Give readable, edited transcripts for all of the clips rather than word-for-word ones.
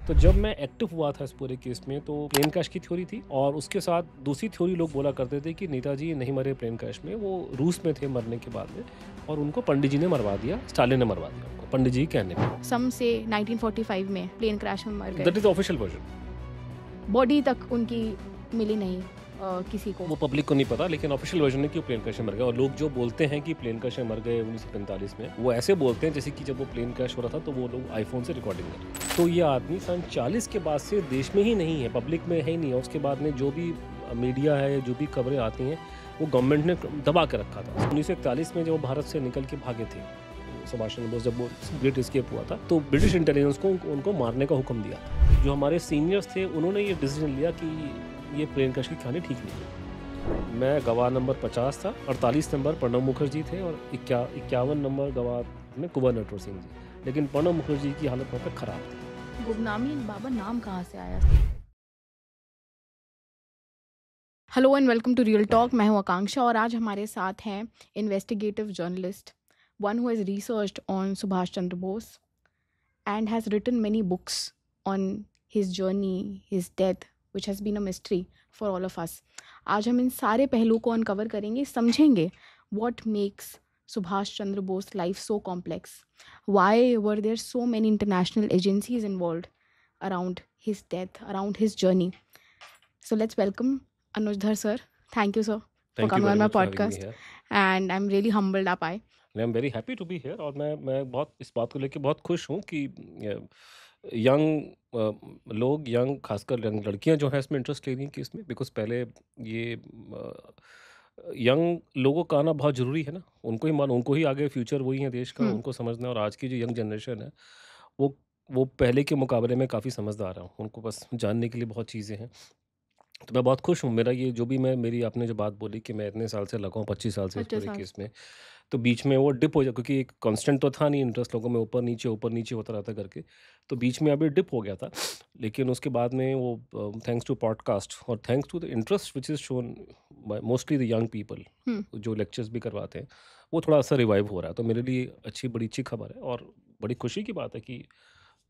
तो जब मैं एक्टिव हुआ था इस पूरे केस में तो प्लेन क्रैश की थ्योरी थी और उसके साथ दूसरी थ्योरी लोग बोला करते थे कि नेताजी नहीं मरे प्लेन क्रैश में, वो रूस में थे मरने के बाद में और उनको पंडित जी ने मरवा दिया, स्टालिन ने मरवा दिया उनको, पंडित जी के कहने पे। सम से 1945 में प्लेन क्रैश में मर गए। That is official version. Body तक उनकी मिली नहीं किसी को। वो पब्लिक को नहीं पता, लेकिन ऑफिशियल वर्जन है कि वो प्लेन क्रैश में मर गए। और लोग जो बोलते हैं कि प्लेन क्रैश में मर गए 1945 में, वो ऐसे बोलते हैं जैसे कि जब वो प्लेन क्रैश हो रहा था तो वो लोग आईफोन से रिकॉर्डिंग कर रहे। तो ये आदमी सन 40 के बाद से देश में ही नहीं है, पब्लिक में है ही नहीं है। उसके बाद में जो भी मीडिया है, जो भी खबरें आती हैं, वो गवर्नमेंट ने दबा के रखा था। 1941 में जब वो भारत से निकल के भागे थे सुभाष चंद्र बोस, जब वो ग्रेट एस्केप हुआ था, तो ब्रिटिश इंटेलिजेंस को उनको मारने का हुक्म दिया था। जो हमारे सीनियर्स थे उन्होंने ये डिसीजन लिया कि ये प्लेन क्रैश की कहानी ठीक नहीं है। मैं गवाह नंबर 50 था, 48 नंबर प्रणब मुखर्जी थे और 51 नंबर गवाह में कुंवर नटवर सिंह जी। लेकिन प्रणब मुखर्जी की हालत बहुत ख़राब थी। गुमनामी बाबा नाम कहाँ से आया? Hello and welcome to real talk. मैं हूँ आकांक्षा और आज हमारे साथ हैं investigative journalist, one who has researched on Subhash Chandra Bose and has written many books on his journey, his death, which has been a mystery for all of us. आज हम इन सारे पहलुओं को अनकवर करेंगे, समझेंगे what makes Subhash Chandra Bose life so complex. Why were there so many international agencies involved around his death, around his journey? So let's welcome Anuj Dhar sir. Thank you sir for coming on my podcast. And I'm really humbled आप आए. I am very happy to be here. और मैं बहुत इस बात को लेकर बहुत खुश हूँ कि यंग लोग, यंग खासकर यंग लड़कियां जो हैं इसमें इंटरेस्ट ले रही हैं कि इसमें, बिकॉज पहले ये यंग लोगों का आना बहुत ज़रूरी है ना। उनको ही आगे फ्यूचर वही है देश का, उनको समझना। और आज की जो यंग जनरेशन है वो वो पहले के मुकाबले में काफ़ी समझदार है, उनको बस जानने के लिए बहुत चीज़ें हैं। तो मैं बहुत खुश हूँ। मेरा ये जो भी मैं मेरी आपने जो बात बोली कि मैं इतने साल से लगा हूँ, 25 साल से इस 25 पूरे साल केस में, तो बीच में वो डिप हो जाए, क्योंकि एक कांस्टेंट तो था नहीं इंटरेस्ट लोगों में, ऊपर नीचे होता रहता करके। तो बीच में अभी डिप हो गया था, लेकिन उसके बाद में वो थैंक्स टू पॉडकास्ट और thanks to the interest which is shown by mostly the young people, जो लेक्चर्स भी करवाते हैं, वो थोड़ा सा रिवाइव हो रहा है। तो मेरे लिए बड़ी अच्छी खबर है और बड़ी खुशी की बात है कि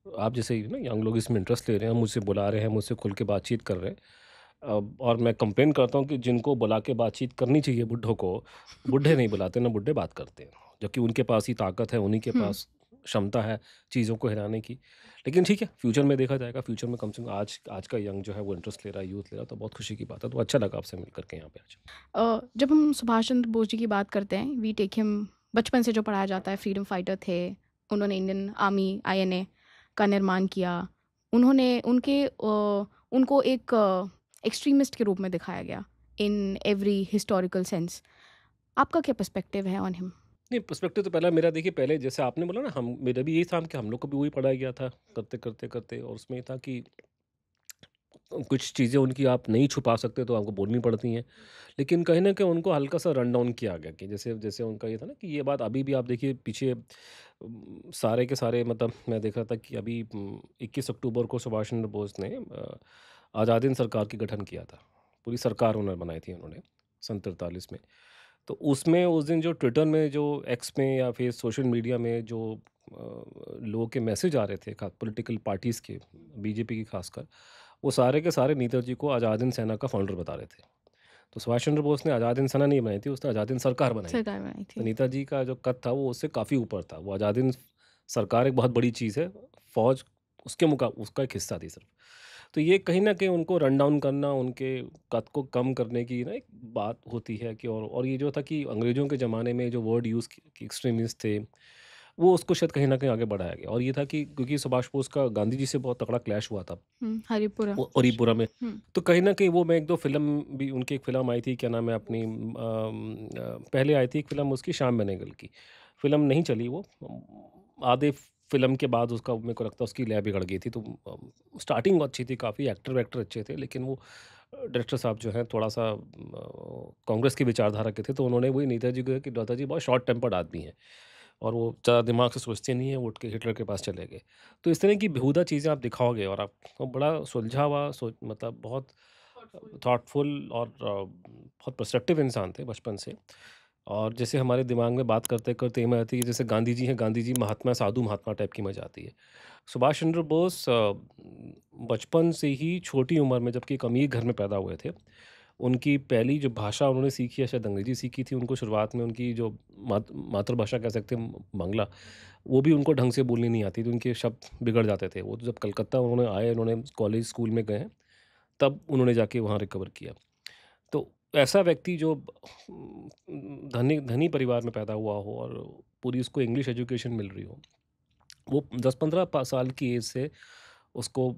आप जैसे ना यंग लोग इसमें इंटरेस्ट ले रहे हैं, मुझसे बुला रहे हैं, मुझसे खुल के बातचीत कर रहे हैं। और मैं कंप्लेन करता हूँ कि जिनको बुला के बातचीत करनी चाहिए बुड्ढों को, बुड्ढे नहीं बुलाते ना, बुड्ढे बात करते हैं, जबकि उनके पास ही ताकत है, उन्हीं के पास क्षमता है चीज़ों को हिलाने की। लेकिन ठीक है, फ्यूचर में देखा जाएगा। फ्यूचर में कम से कम आज का यंग जो है वो इंटरेस्ट ले रहा है, यूथ ले रहा है, तो बहुत खुशी की बात है। तो अच्छा लगा आपसे मिल करके यहाँ पे आज। जब हम सुभाष चंद्र बोस जी की बात करते हैं, वी टेक हिम, बचपन से जो पढ़ाया जाता है, फ्रीडम फाइटर थे, उन्होंने इंडियन आर्मी INA का निर्माण किया, उनको एक एक्सट्रीमिस्ट के रूप में दिखाया गया इन एवरी हिस्टोरिकल सेंस। आपका क्या पर्सपेक्टिव है ऑन हिम? नहीं, पर्सपेक्टिव तो पहला मेरा देखिए, पहले जैसे आपने बोला ना, हम मेरा भी यही था कि हम लोग को भी वही पढ़ाया गया था करते और उसमें ये था कि कुछ चीज़ें उनकी आप नहीं छुपा सकते तो आपको बोलनी पड़ती हैं। लेकिन कहीं न कहीं उनको हल्का सा रन डाउन किया गया कि जैसे जैसे उनका ये था ना कि ये बात अभी भी आप देखिए पीछे सारे के सारे, मतलब मैं देख रहा था कि अभी 21 अक्टूबर को सुभाष चंद्र बोस ने आज़ाद हिंद सरकार की गठन किया था। पूरी सरकार उन्होंने बनाई थी उन्होंने सन 43 में। तो उसमें उस दिन जो ट्विटर में, जो एक्स में या फिर सोशल मीडिया में जो लोगों के मैसेज आ रहे थे पॉलिटिकल पार्टीज़ के, बीजेपी की खासकर, वो सारे के सारे नेताजी को आज़ाद हिंद सेना का फाउंडर बता रहे थे। तो सुभाष चंद्र बोस ने आज़ाद हिंद सेना नहीं बनाई थी, उसने आज़ाद हिंद सरकार बनाई थी। सरकार बनाई तो थी। नेताजी का जो कद था वो उससे काफ़ी ऊपर था। वो आज़ाद हिंद सरकार एक बहुत बड़ी चीज़ है, फ़ौज उसका एक हिस्सा थी सिर्फ। तो ये कहीं न कहीं उनको रन डाउन करना, उनके कद को कम करने की ना एक बात होती है कि और ये जो था कि अंग्रेज़ों के ज़माने में जो वर्ड यूज़ कि एक्सट्रीमिस्ट थे, वो उसको शायद कहीं न कहीं आगे बढ़ाया गया। और ये था कि क्योंकि सुभाष बोस का गांधी जी से बहुत तगड़ा क्लैश हुआ था हरिपुरा। वो हरिपुरा में। हम्म, तो कहीं न कहीं वो, मैं 1-2 फ़िल्म भी उनकी, एक फ़िल्म आई थी, क्या नाम है अपनी, पहले आई थी एक फ़िल्म उसकी, श्याम बेनेगल की। फ़िल्म नहीं चली वो, आधे फ़िल्म के बाद उसका मेरे को लगता है उसकी लय बिगड़ गई थी। तो स्टार्टिंग अच्छी थी काफ़ी, एक्टर-वैक्टर अच्छे थे, लेकिन वो डायरेक्टर साहब जो हैं थोड़ा-सा कांग्रेस की विचारधारा के थे, तो उन्होंने वही नेताजी को कि नेताजी बहुत शॉर्ट टेम्पर्ड आदमी हैं और वो ज़्यादा दिमाग से सोचते नहीं हैं, वो उठ के हिटलर के पास चले गए। तो इस तरह की बेहुदा चीज़ें आप दिखाओगे और आपको बड़ा सुलझा हुआ मतलब बहुत थॉटफुल और बहुत परसेप्टिव इंसान थे बचपन से। और जैसे हमारे दिमाग में बात करते-करते इमेज आती है जैसे गांधी जी हैं, गांधी जी महात्मा, साधु महात्मा टाइप की इमेज आती है। सुभाष चंद्र बोस बचपन से ही छोटी उम्र में, जबकि एक अमीर घर में पैदा हुए थे, उनकी पहली जो भाषा उन्होंने सीखी है शायद अंग्रेज़ी सीखी थी। उनको शुरुआत में उनकी जो मातृभाषा कह सकते हैं बांग्ला, वो भी उनको ढंग से बोलनी नहीं आती थी, उनके शब्द बिगड़ जाते थे। वो तो जब कलकत्ता उन्होंने आए, उन्होंने कॉलेज स्कूल में गए, तब उन्होंने जाके वहाँ रिकवर किया। तो ऐसा व्यक्ति जो धनी धनी परिवार में पैदा हुआ हो और पूरी उसको इंग्लिश एजुकेशन मिल रही हो, वो 10-15 साल की एज से उसको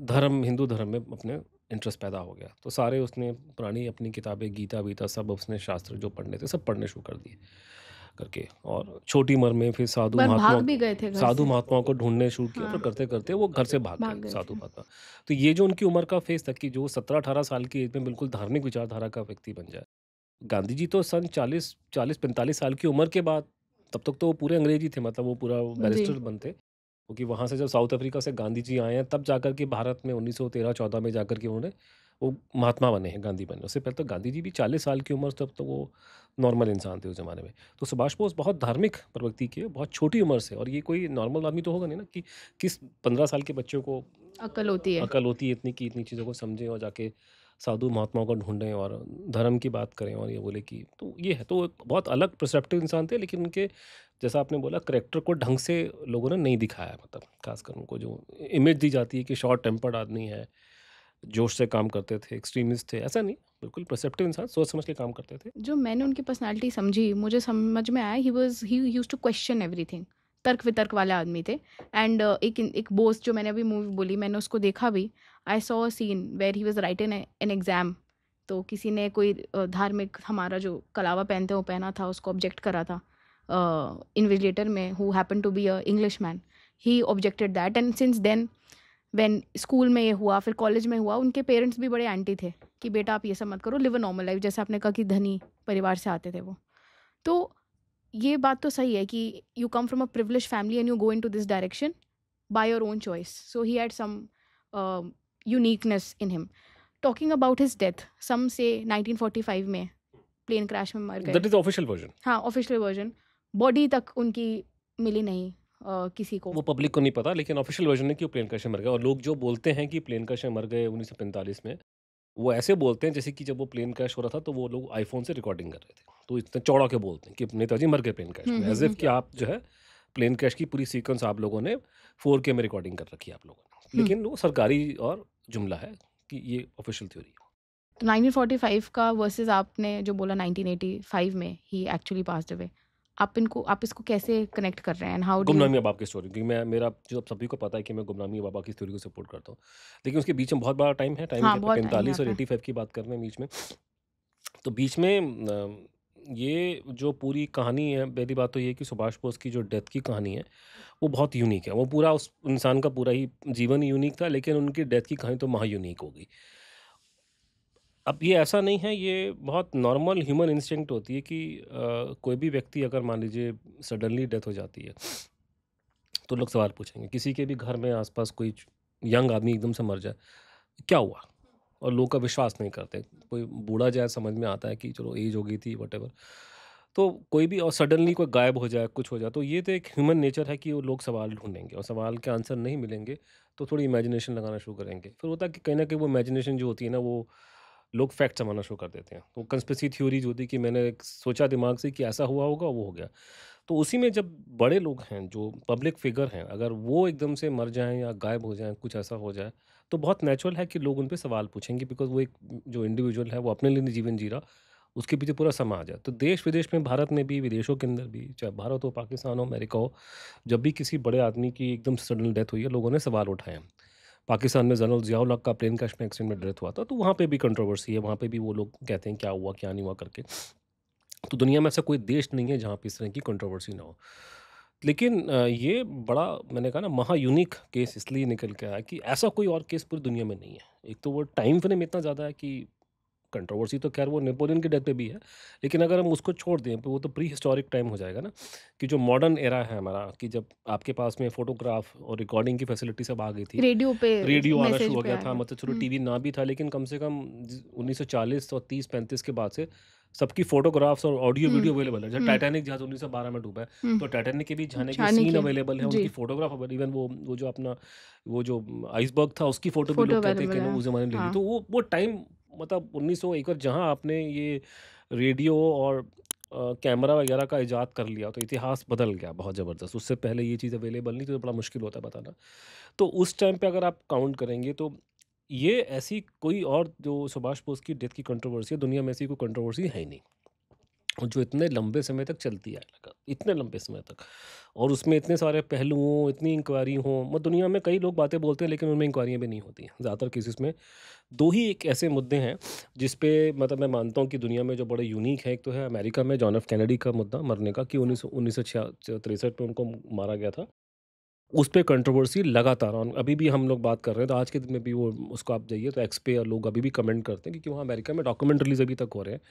धर्म, हिंदू धर्म में अपने इंटरेस्ट पैदा हो गया। तो सारे उसने पुरानी अपनी किताबें, गीता-वीता सब उसने शास्त्र जो पढ़ने थे, सब पढ़ने शुरू कर दिए करके, और छोटी उम्र में फिर पर भाग भी गए थे घर साधु से। महात्माओं को ढूँढने शुरू किया, फिर हाँ, करते-करते वो घर से भाग भाग गए गए साधु थे। महात्मा। तो ये जो उनकी उम्र का फ़ेज़ था कि जो 17-18 साल की एज में बिल्कुल धार्मिक विचारधारा का व्यक्ति बन जाए। गांधी जी तो सन 40-45 साल की उम्र के बाद, तब तक तो वो पूरे अंग्रेज़ी थे, मतलब वो पूरा जी। बैरिस्टर बनते। क्योंकि वहाँ से जब साउथ अफ्रीका से गांधी जी आए हैं, तब जाकर के भारत में 1913-14 में जाकर के उन्होंने वो महात्मा बने हैं, गांधी बने। उससे पहले तो गांधी जी भी 40 साल की उम्र, तब तो वो नॉर्मल इंसान थे उस ज़माने में। तो सुभाष बोस बहुत धार्मिक प्रवृत्ति के, बहुत छोटी उम्र से, और ये कोई नॉर्मल आदमी तो होगा नहीं ना कि किस 15 साल के बच्चों को अक्ल होती है। अकल होती है इतनी कि इतनी चीज़ों को समझें और जाके साधु महात्माओं को ढूँढें और धर्म की बात करें और ये बोले कि, तो ये है। तो एक बहुत अलग पर्सपेक्टिव इंसान थे, लेकिन उनके, जैसा आपने बोला, करैक्टर को ढंग से लोगों ने नहीं दिखाया। मतलब ख़ासकर उनको जो इमेज दी जाती है कि शॉर्ट टेम्पर्ड आदमी है, जोश से काम करते थे, एक्सट्रीमिस्ट थे, ऐसा नहीं। बिल्कुल परसेप्टिव इंसान, सोच समझ के काम करते थे। जो मैंने उनकी पर्सनैलिटी समझी, मुझे समझ में आया he used to question everything. तर्क वितर्क वाले आदमी थे। एंड एक बोस जो मैंने अभी मूवी बोली, मैंने उसको देखा भी। I saw a scene where he was writing an exam. तो किसी ने कोई धार्मिक, हमारा जो कलावा पहनते हैं वो पहना था, उसको ऑब्जेक्ट करा था इन्विजिलेटर में, who happen to be a English man. He objected that, and since then when school में ये हुआ, फिर कॉलेज में हुआ, उनके पेरेंट्स भी बड़े एंटी थे कि बेटा आप ये सब मत करो, लिव अ नॉर्मल लाइफ। जैसे आपने कहा कि धनी परिवार से आते थे वो। तो ये बात तो सही है कि you come from a privilege family and you go in to this direction by your own choice. So he had some uniqueness in him. Talking about his death, some say 1945 में प्लेन क्रैश में मर that गए। Is official version. हाँ, official version. Body तक उनकी मिली नहीं किसी को। वो पब्लिक को नहीं पता, लेकिन ऑफिशियल वर्जन है कि वो प्लेन क्रैश में मर गए। और लोग जो बोलते हैं कि प्लेन क्रैश में मर गए 1945 में, वो ऐसे बोलते हैं जैसे कि जब वो प्लेन क्रैश हो रहा था तो वो लोग आईफ़ोन से रिकॉर्डिंग कर रहे थे। तो इतना चौड़ा के बोलते हैं कि नेताजी मर गए प्लेन क्रैश में, ऐज़ इफ कि आप जो है प्लेन क्रैश की पूरी सीक्वेंस आप लोगों ने 4K में रिकॉर्डिंग कर रखी है आप लोगों ने। हम्म। लेकिन वो सरकारी और जुमला है कि ये ऑफिशियल थ्योरी है। तो 1945 का वर्सेस आपने जो बोला 1985 में ही एक्चुअली पास्ड अवे, आप इसको कैसे कनेक्ट कर रहे हैं, and how do you? Gumnami Baba की स्टोरी, क्योंकि मैं, मेरा जो सभी को पता है कि मैं गुमनामी बाबा की स्टोरी को सपोर्ट करता हूँ। लेकिन उसके बीच में बहुत बड़ा टाइम है, टाइम हाँ, कहते हैं बहुत टाइम 45 गैप और है। 85 की बात कर रहे हैं बीच में। तो बीच में ये जो पूरी कहानी है, पहली बात तो ये है कि सुभाष बोस की जो डेथ की कहानी है, वो बहुत यूनिक है। वो पूरा उस इंसान का पूरा ही जीवन यूनिक था, लेकिन उनकी डेथ की कहानी तो महा यूनिक हो गई। अब ये ऐसा नहीं है, ये बहुत नॉर्मल ह्यूमन इंस्टिंक्ट होती है कि कोई भी व्यक्ति अगर मान लीजिए सडनली डेथ हो जाती है, तो लोग सवाल पूछेंगे। किसी के भी घर में आस-पास कोई यंग आदमी एकदम से मर जाए, क्या हुआ? और लोग का विश्वास नहीं करते। कोई बूढ़ा जाए समझ में आता है कि चलो एज हो गई थी व्हाटएवर। तो कोई भी और सडनली कोई गायब हो जाए, कुछ हो जाए, तो ये तो एक ह्यूमन नेचर है कि वो लोग सवाल ढूँढेंगे और सवाल के आंसर नहीं मिलेंगे, तो थोड़ी इमेजिनेशन लगाना शुरू करेंगे। फिर होता है कि कहीं न कहीं वो इमेजिनेशन जो होती है ना, वो लोग फैक्ट समझना शुरू कर देते हैं। तो कंस्पिरेसी थ्योरीज़ होती है कि मैंने एक सोचा दिमाग से कि ऐसा हुआ होगा, वो हो गया। तो उसी में जब बड़े लोग हैं, जो पब्लिक फिगर हैं, अगर वो एकदम से मर जाएँ या गायब हो जाएँ, कुछ ऐसा हो जाए, तो बहुत नेचुरल है कि लोग उन पे सवाल पूछेंगे, बिकॉज़ वो एक जो इंडिविजुअल है, वो अपने लिए नहीं जीवन जी रहा, उसके पीछे पूरा समाज है। तो देश-विदेश में, भारत में भी, विदेशों के अंदर भी, चाहे भारत हो, पाकिस्तान हो, अमेरिका हो, जब भी किसी बड़े आदमी की एकदम सडन डेथ हुई है, लोगों ने सवाल उठाए हैं। पाकिस्तान में जनरल ज़िया-उल हक का प्लेन क्रैश में एक्सीडेंट में डेथ हुआ था, तो वहाँ पे भी कंट्रोवर्सी है, वहाँ पे भी वो लोग कहते हैं क्या हुआ, क्या नहीं हुआ करके। तो दुनिया में ऐसा कोई देश नहीं है जहाँ पे इस तरह की कंट्रोवर्सी ना हो। लेकिन ये बड़ा, मैंने कहा ना, महा यूनिक केस इसलिए निकल के आया कि ऐसा कोई और केस पूरी दुनिया में नहीं है। एक तो वो टाइम फ्रेम इतना ज़्यादा है कि कंट्रोवर्सी तो ख़ैर वो नेपोलियन की डेथ पे भी है। लेकिन अगर हम उसको छोड़ दें, तो वो तो प्री हिस्टोरिक टाइम हो जाएगा ना, कि जो मॉडर्न एरा है हमारा, कि जब आपके पास में फ़ोटोग्राफ और रिकॉर्डिंग की फैसिलिटी सब आ गई थी। रेडियो पे रेडियो आना शुरू मैसेज हो पे गया था, आया। मतलब चलो टीवी ना भी था, लेकिन कम से कम 1940 और 30-35 के बाद से सबकी फोटोग्राफ्स और ऑडियो हुँ, वीडियो अवेलेबल है। जैसे हुँ, टाइटैनिक जहाज़ 1912 में डूबा है, हुँ। तो टाइटैनिक के भी जाने के जाने सीन के अवेलेबल है, उनकी जी, फोटोग्राफ इवन वो जो अपना वो जो आइसबर्ग था उसकी फ़ोटो भी फ़ोटो लोग कहते हैं कि अवेलेबल ना है। उस ज़माने में ले ली। हाँ। तो वो टाइम मतलब 1900 एक बार जहाँ आपने ये रेडियो और कैमरा वगैरह का इजाद कर लिया तो इतिहास बदल गया बहुत ज़बरदस्त। उससे पहले ये चीज़ अवेलेबल नहीं थी तो बड़ा मुश्किल होता है बताना। तो उस टाइम पे अगर आप काउंट करेंगे तो ये ऐसी कोई और जो सुभाष बोस की डेथ की कंट्रोवर्सी है, दुनिया में ऐसी कोई कंट्रोवर्सी है ही नहीं। और जो इतने लंबे समय तक चलती है लगा इतने लंबे समय तक और उसमें इतने सारे पहलू हों, इतनी इंक्वायरी हों, दुनिया में कई लोग बातें बोलते हैं लेकिन उनमें इंक्वायरियाँ भी नहीं होती हैं। ज़्यादातर केसेस में 2 ही एक ऐसे मुद्दे हैं जिस पे मैं मानता हूँ कि दुनिया में जो बड़े यूनिक है, एक तो है अमेरिका में जॉन एफ कैनेडी का मुद्दा मरने का कि 1963 में उनको मारा गया था। उस पे कंट्रोवर्सी लगातार और अभी भी हम लोग बात कर रहे हैं, तो आज के दिन में भी वो उसको आप जाइए तो एक्स पे और लोग अभी भी कमेंट करते हैं क्योंकि वहाँ अमेरिका में डॉक्यूमेंट रिलीज़ अभी तक हो रहे हैं।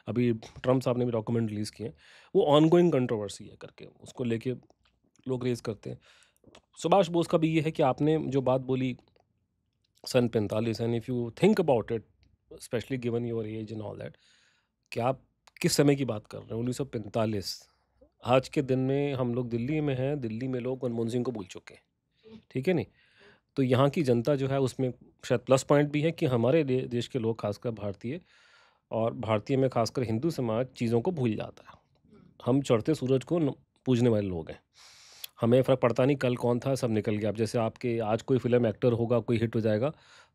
अभी ट्रम्प साहब ने भी डॉक्यूमेंट रिलीज़ किए हैं। वो ऑनगोइंग कंट्रोवर्सी है करके, उसको लेके लोग रेज़ करते हैं। सुभाष बोस का भी ये है कि आपने जो बात बोली सन 45 and if you think about it, specially given your age and all that, कि आप किस समय की बात कर रहे हैं? 1945। आज के दिन में हम लोग दिल्ली में हैं, दिल्ली में लोग मनमोहन सिंह को भूल चुके हैं, ठीक है नहीं? तो यहाँ की जनता जो है उसमें शायद प्लस पॉइंट भी है कि हमारे देश के लोग, खासकर भारतीय और भारतीय में खासकर हिंदू समाज चीज़ों को भूल जाता है। हम चढ़ते सूरज को पूजने वाले लोग हैं। हमें फ़र्क पड़ता नहीं कल कौन था, सब निकल गया। अब जैसे आपके आज कोई फिल्म एक्टर होगा, कोई हिट हो जाएगा,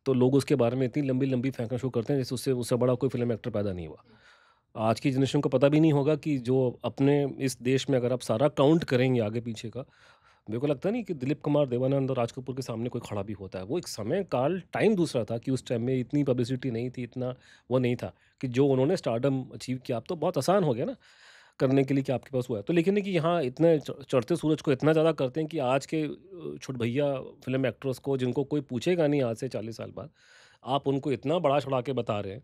तो लोग उसके बारे में इतनी लंबी लंबी फेंकना शुरू करते हैं जैसे उससे उससे बड़ा कोई फिल्म एक्टर पैदा नहीं हुआ। आज की जनरेशन को पता भी नहीं होगा कि जो अपने इस देश में अगर आप सारा काउंट करेंगे आगे पीछे का, मेरे को लगता नहीं कि दिलीप कुमार, देवानंद और राज कपूर के सामने कोई खड़ा भी होता है। वो एक समय काल टाइम दूसरा था कि उस टाइम में इतनी पब्लिसिटी नहीं थी, इतना वो नहीं था कि जो उन्होंने स्टारडम अचीव किया। अब तो बहुत आसान हो गया ना करने के लिए कि आपके पास हुआ है। तो लेकिन है कि यहाँ इतने चढ़ते सूरज को इतना ज़्यादा करते हैं कि आज के छुट भैया फ़िल्म एक्टर्स को जिनको कोई पूछेगा नहीं आज से 40 साल बाद, आप उनको इतना बढ़ा-चढ़ा के बता रहे हैं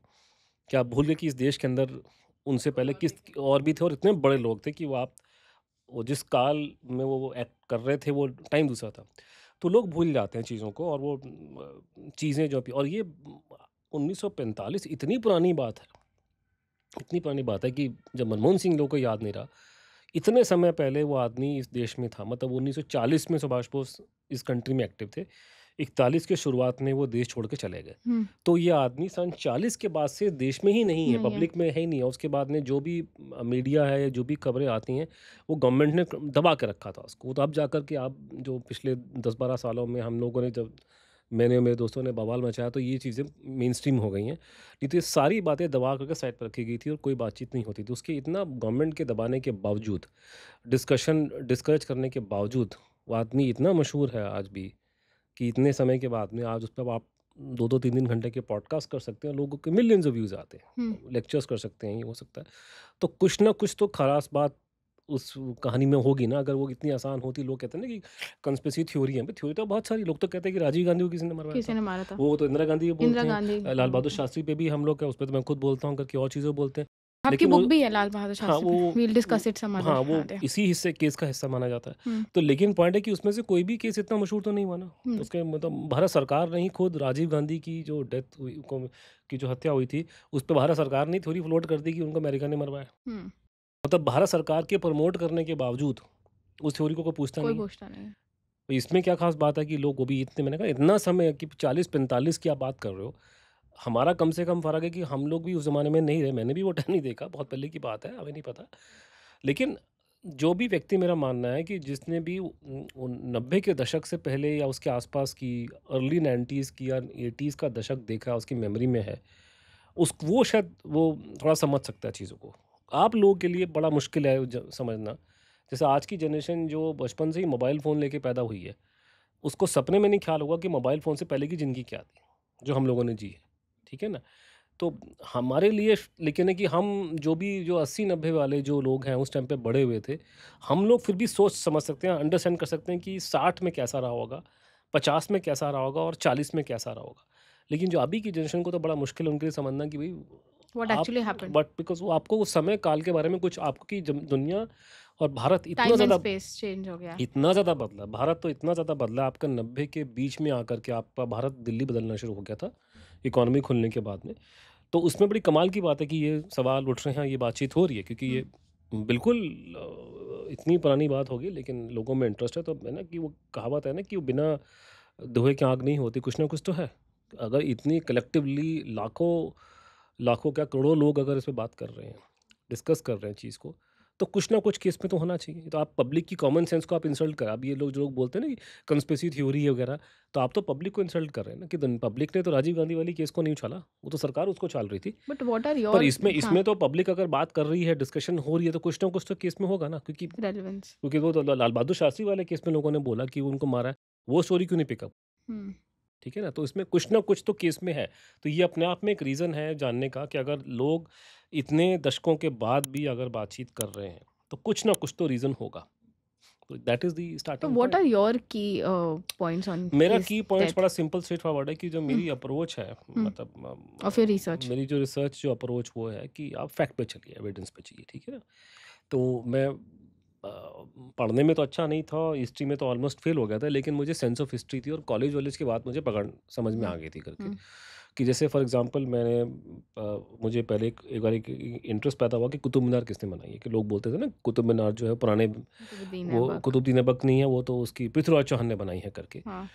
कि आप भूल गए कि इस देश के अंदर उनसे पहले किस और भी थे और इतने बड़े लोग थे कि वो जिस काल में वो एक्ट कर रहे थे वो टाइम दूसरा था। तो लोग भूल जाते हैं चीज़ों को और वो चीज़ें जो भी और ये 1945 इतनी पुरानी बात है, इतनी पुरानी बात है कि जब मनमोहन सिंह लोगों को याद नहीं रहा, इतने समय पहले वो आदमी इस देश में था। मतलब 1940 में सुभाष बोस इस कंट्री में एक्टिव थे। 41 के शुरुआत में वो देश छोड़ के चले गए। हुँ, तो ये आदमी सन 40 के बाद से देश में ही नहीं है, नहीं है। पब्लिक में है ही नहीं है। उसके बाद में जो भी मीडिया है, जो भी खबरें आती हैं, वो गवर्नमेंट ने दबा के रखा था उसको। तो अब जाकर के आप जो पिछले 10-12 सालों में हम लोगों ने जब मैंने और मेरे दोस्तों ने बवाल मचाया तो ये चीज़ें मेन स्ट्रीम हो गई हैं। नहीं तो ये सारी बातें दबा करके साइड पर रखी गई थी और कोई बातचीत नहीं होती थी। उसके इतना गवर्नमेंट के दबाने के बावजूद, डिस्कशन डिस्करेज करने के बावजूद, वो आदमी इतना मशहूर है आज भी कि इतने समय के बाद में आज उस पे अब आप 2-2 3-3 घंटे के पॉडकास्ट कर सकते हैं, लोगों के मिलियंस ऑफ व्यूज़ आते हुँ, हैं। लेक्चर्स कर सकते हैं, ये हो सकता है। तो कुछ ना कुछ तो ख़ास बात उस कहानी में होगी ना, अगर वो इतनी आसान होती। लोग कहते हैं ना कि कंस्पिरेसी थ्योरी है, भई थ्योरी तो बहुत सारी। लोग तो कहते हैं कि राजीव गांधी को किसी ने मरवाया किसी था। ने मारा था। वो तो इंदिरा गांधी को इंदिरा बोलते हैं। गांधी लाल को बहादुर बोलते हैं। शास्त्री पे भी हम लोग क्या उस पे तो मैं खुद बोलता हूँ करके और चीज़ें बोलते हैं। आपकी लेकिन बुक वो भी है लाल बहादुर हाँ, शास्त्री पे। We will discuss it some other हाँ, वो डे। इसी हिस्से केस का हिस्सा माना जाता है। हुँ, तो लेकिन पॉइंट है कि उसमें से कोई भी केस इतना मशहूर तो नहीं हुआ ना। हुँ, उसके भारत सरकार ने ही खुद राजीव गांधी की जो डेथ हुई की जो हत्या हुई थी, उस पे भारत सरकार ने थ्योरी फ्लोट कर दी कि उनको अमेरिका ने मरवाया। हुँ, भारत सरकार के प्रमोट करने के बावजूद उस थ्योरी को कोई पूछता कोई नहीं है। पूछता नहीं है। तो इसमें क्या ख़ास बात है कि लोग वो भी इतने, मैंने कहा इतना समय कि 40-45 की आप बात कर रहे हो। हमारा कम से कम फ़र्क है कि हम लोग भी उस ज़माने में नहीं रहे। मैंने भी वो टाइम नहीं देखा, बहुत पहले की बात है, हमें नहीं पता। लेकिन जो भी व्यक्ति, मेरा मानना है कि जिसने भी 90 के दशक से पहले या उसके आसपास की अर्ली 90s की या 80s का दशक देखा है, उसकी मेमोरी में है, उस वो शायद वो थोड़ा समझ सकता है चीज़ों को। आप लोगों के लिए बड़ा मुश्किल है समझना। जैसे आज की जनरेशन जो बचपन से ही मोबाइल फ़ोन लेके पैदा हुई है, उसको सपने में नहीं ख्याल होगा कि मोबाइल फ़ोन से पहले की ज़िंदगी क्या थी, जो हम लोगों ने जी है। ठीक है ना? तो हमारे लिए लेकिन है कि हम जो भी जो 80-90 वाले जो लोग हैं उस टाइम पे बड़े हुए थे, हम लोग फिर भी सोच समझ सकते हैं, अंडरस्टैंड कर सकते हैं कि 60 में कैसा रहा होगा, 50 में कैसा रहा होगा और 40 में कैसा रहा होगा। लेकिन जो अभी की जनरेशन को तो बड़ा मुश्किल है उनके लिए समझना कि भई व्हाट आप एक्चुअली हैपेंड। बट बिकॉज़ वो आपको उस समय काल के बारे में कुछ आपकी दुनिया और Bharat time and space change हो गया। इतना ज़्यादा बदला, भारत तो इतना ज़्यादा बदला, आपका 90 के बीच में आकर के आपका भारत दिल्ली बदलना शुरू हो गया था, इकॉनमी खुलने के बाद में। तो उसमें बड़ी कमाल की बात है कि ये सवाल उठ रहे हैं, ये बातचीत हो रही है, क्योंकि हुँ, ये बिल्कुल इतनी पुरानी बात होगी, लेकिन लोगों में इंटरेस्ट है। तो है ना कि वो कहावत है ना कि वो बिना धुएँ के आग नहीं होती, कुछ ना कुछ तो है। अगर इतनी कलेक्टिवली लाखों लाखों क्या करोड़ों लोग अगर इस पे बात कर रहे हैं, डिस्कस कर रहे हैं चीज़ को, तो कुछ ना कुछ केस में तो होना चाहिए। तो आप पब्लिक की कॉमन सेंस को आप इंसल्ट कर, अब ये लोग जो लोग बोलते हैं ना कि कंस्पिरेसी थ्योरी वगैरह, तो आप तो पब्लिक को इंसल्ट कर रहे हैं ना कि पब्लिक ने तो राजीव गांधी वाली केस को नहीं उछाला, वो तो सरकार उसको उछाल रही थी। बट व्हाट आर पर योर इसमें हाँ, इसमें तो पब्लिक अगर बात कर रही है, डिस्कशन हो रही है, तो कुछ ना कुछ तो केस में होगा ना, क्योंकि रेलेवेंस? वो तो लाल बहादुर शास्त्री वाले केस में लोगों ने बोला कि उनको मारा है, वो स्टोरी क्यों नहीं पिकअप? हुँ, ठीक है ना? तो इसमें कुछ ना कुछ तो केस में है। तो ये अपने आप में एक रीज़न है जानने का कि अगर लोग इतने दशकों के बाद भी अगर बातचीत कर रहे हैं, तो कुछ ना कुछ तो रीज़न होगा। तो दैट इज़ द तो starting what point. Are your key points on मेरा हिज की पॉइंट्स डेथ? बड़ा सिंपल स्ट्रेट फॉरवर्ड है कि जो हुँ, मेरी अप्रोच है, हुँ, मतलब ऑफ योर रिसर्च? मेरी जो रिसर्च जो अप्रोच वो है कि आप फैक्ट पे चलिए, एविडेंस पे चलिए, ठीक है ना? तो मैं पढ़ने में तो अच्छा नहीं था, हिस्ट्री में तो ऑलमोस्ट फेल हो गया था, लेकिन मुझे सेंस ऑफ हिस्ट्री थी और कॉलेज वॉलेज की बात मुझे पकड़ समझ में हुँ, आ गई थी करके। हुँ, कि जैसे फॉर एग्जांपल मैंने मुझे पहले एक बार एक इंटरेस्ट पैदा हुआ कि कुतुब मीनार किसने बनाई है, कि लोग बोलते थे ना कुतुब मीनार जो है पुराने, कुतुबुद्दीन वो ऐबक। कुतुबुद्दीन ऐबक नहीं है, वो तो उसकी पृथ्वीराज चौहान ने बनाई है करके। हाँ,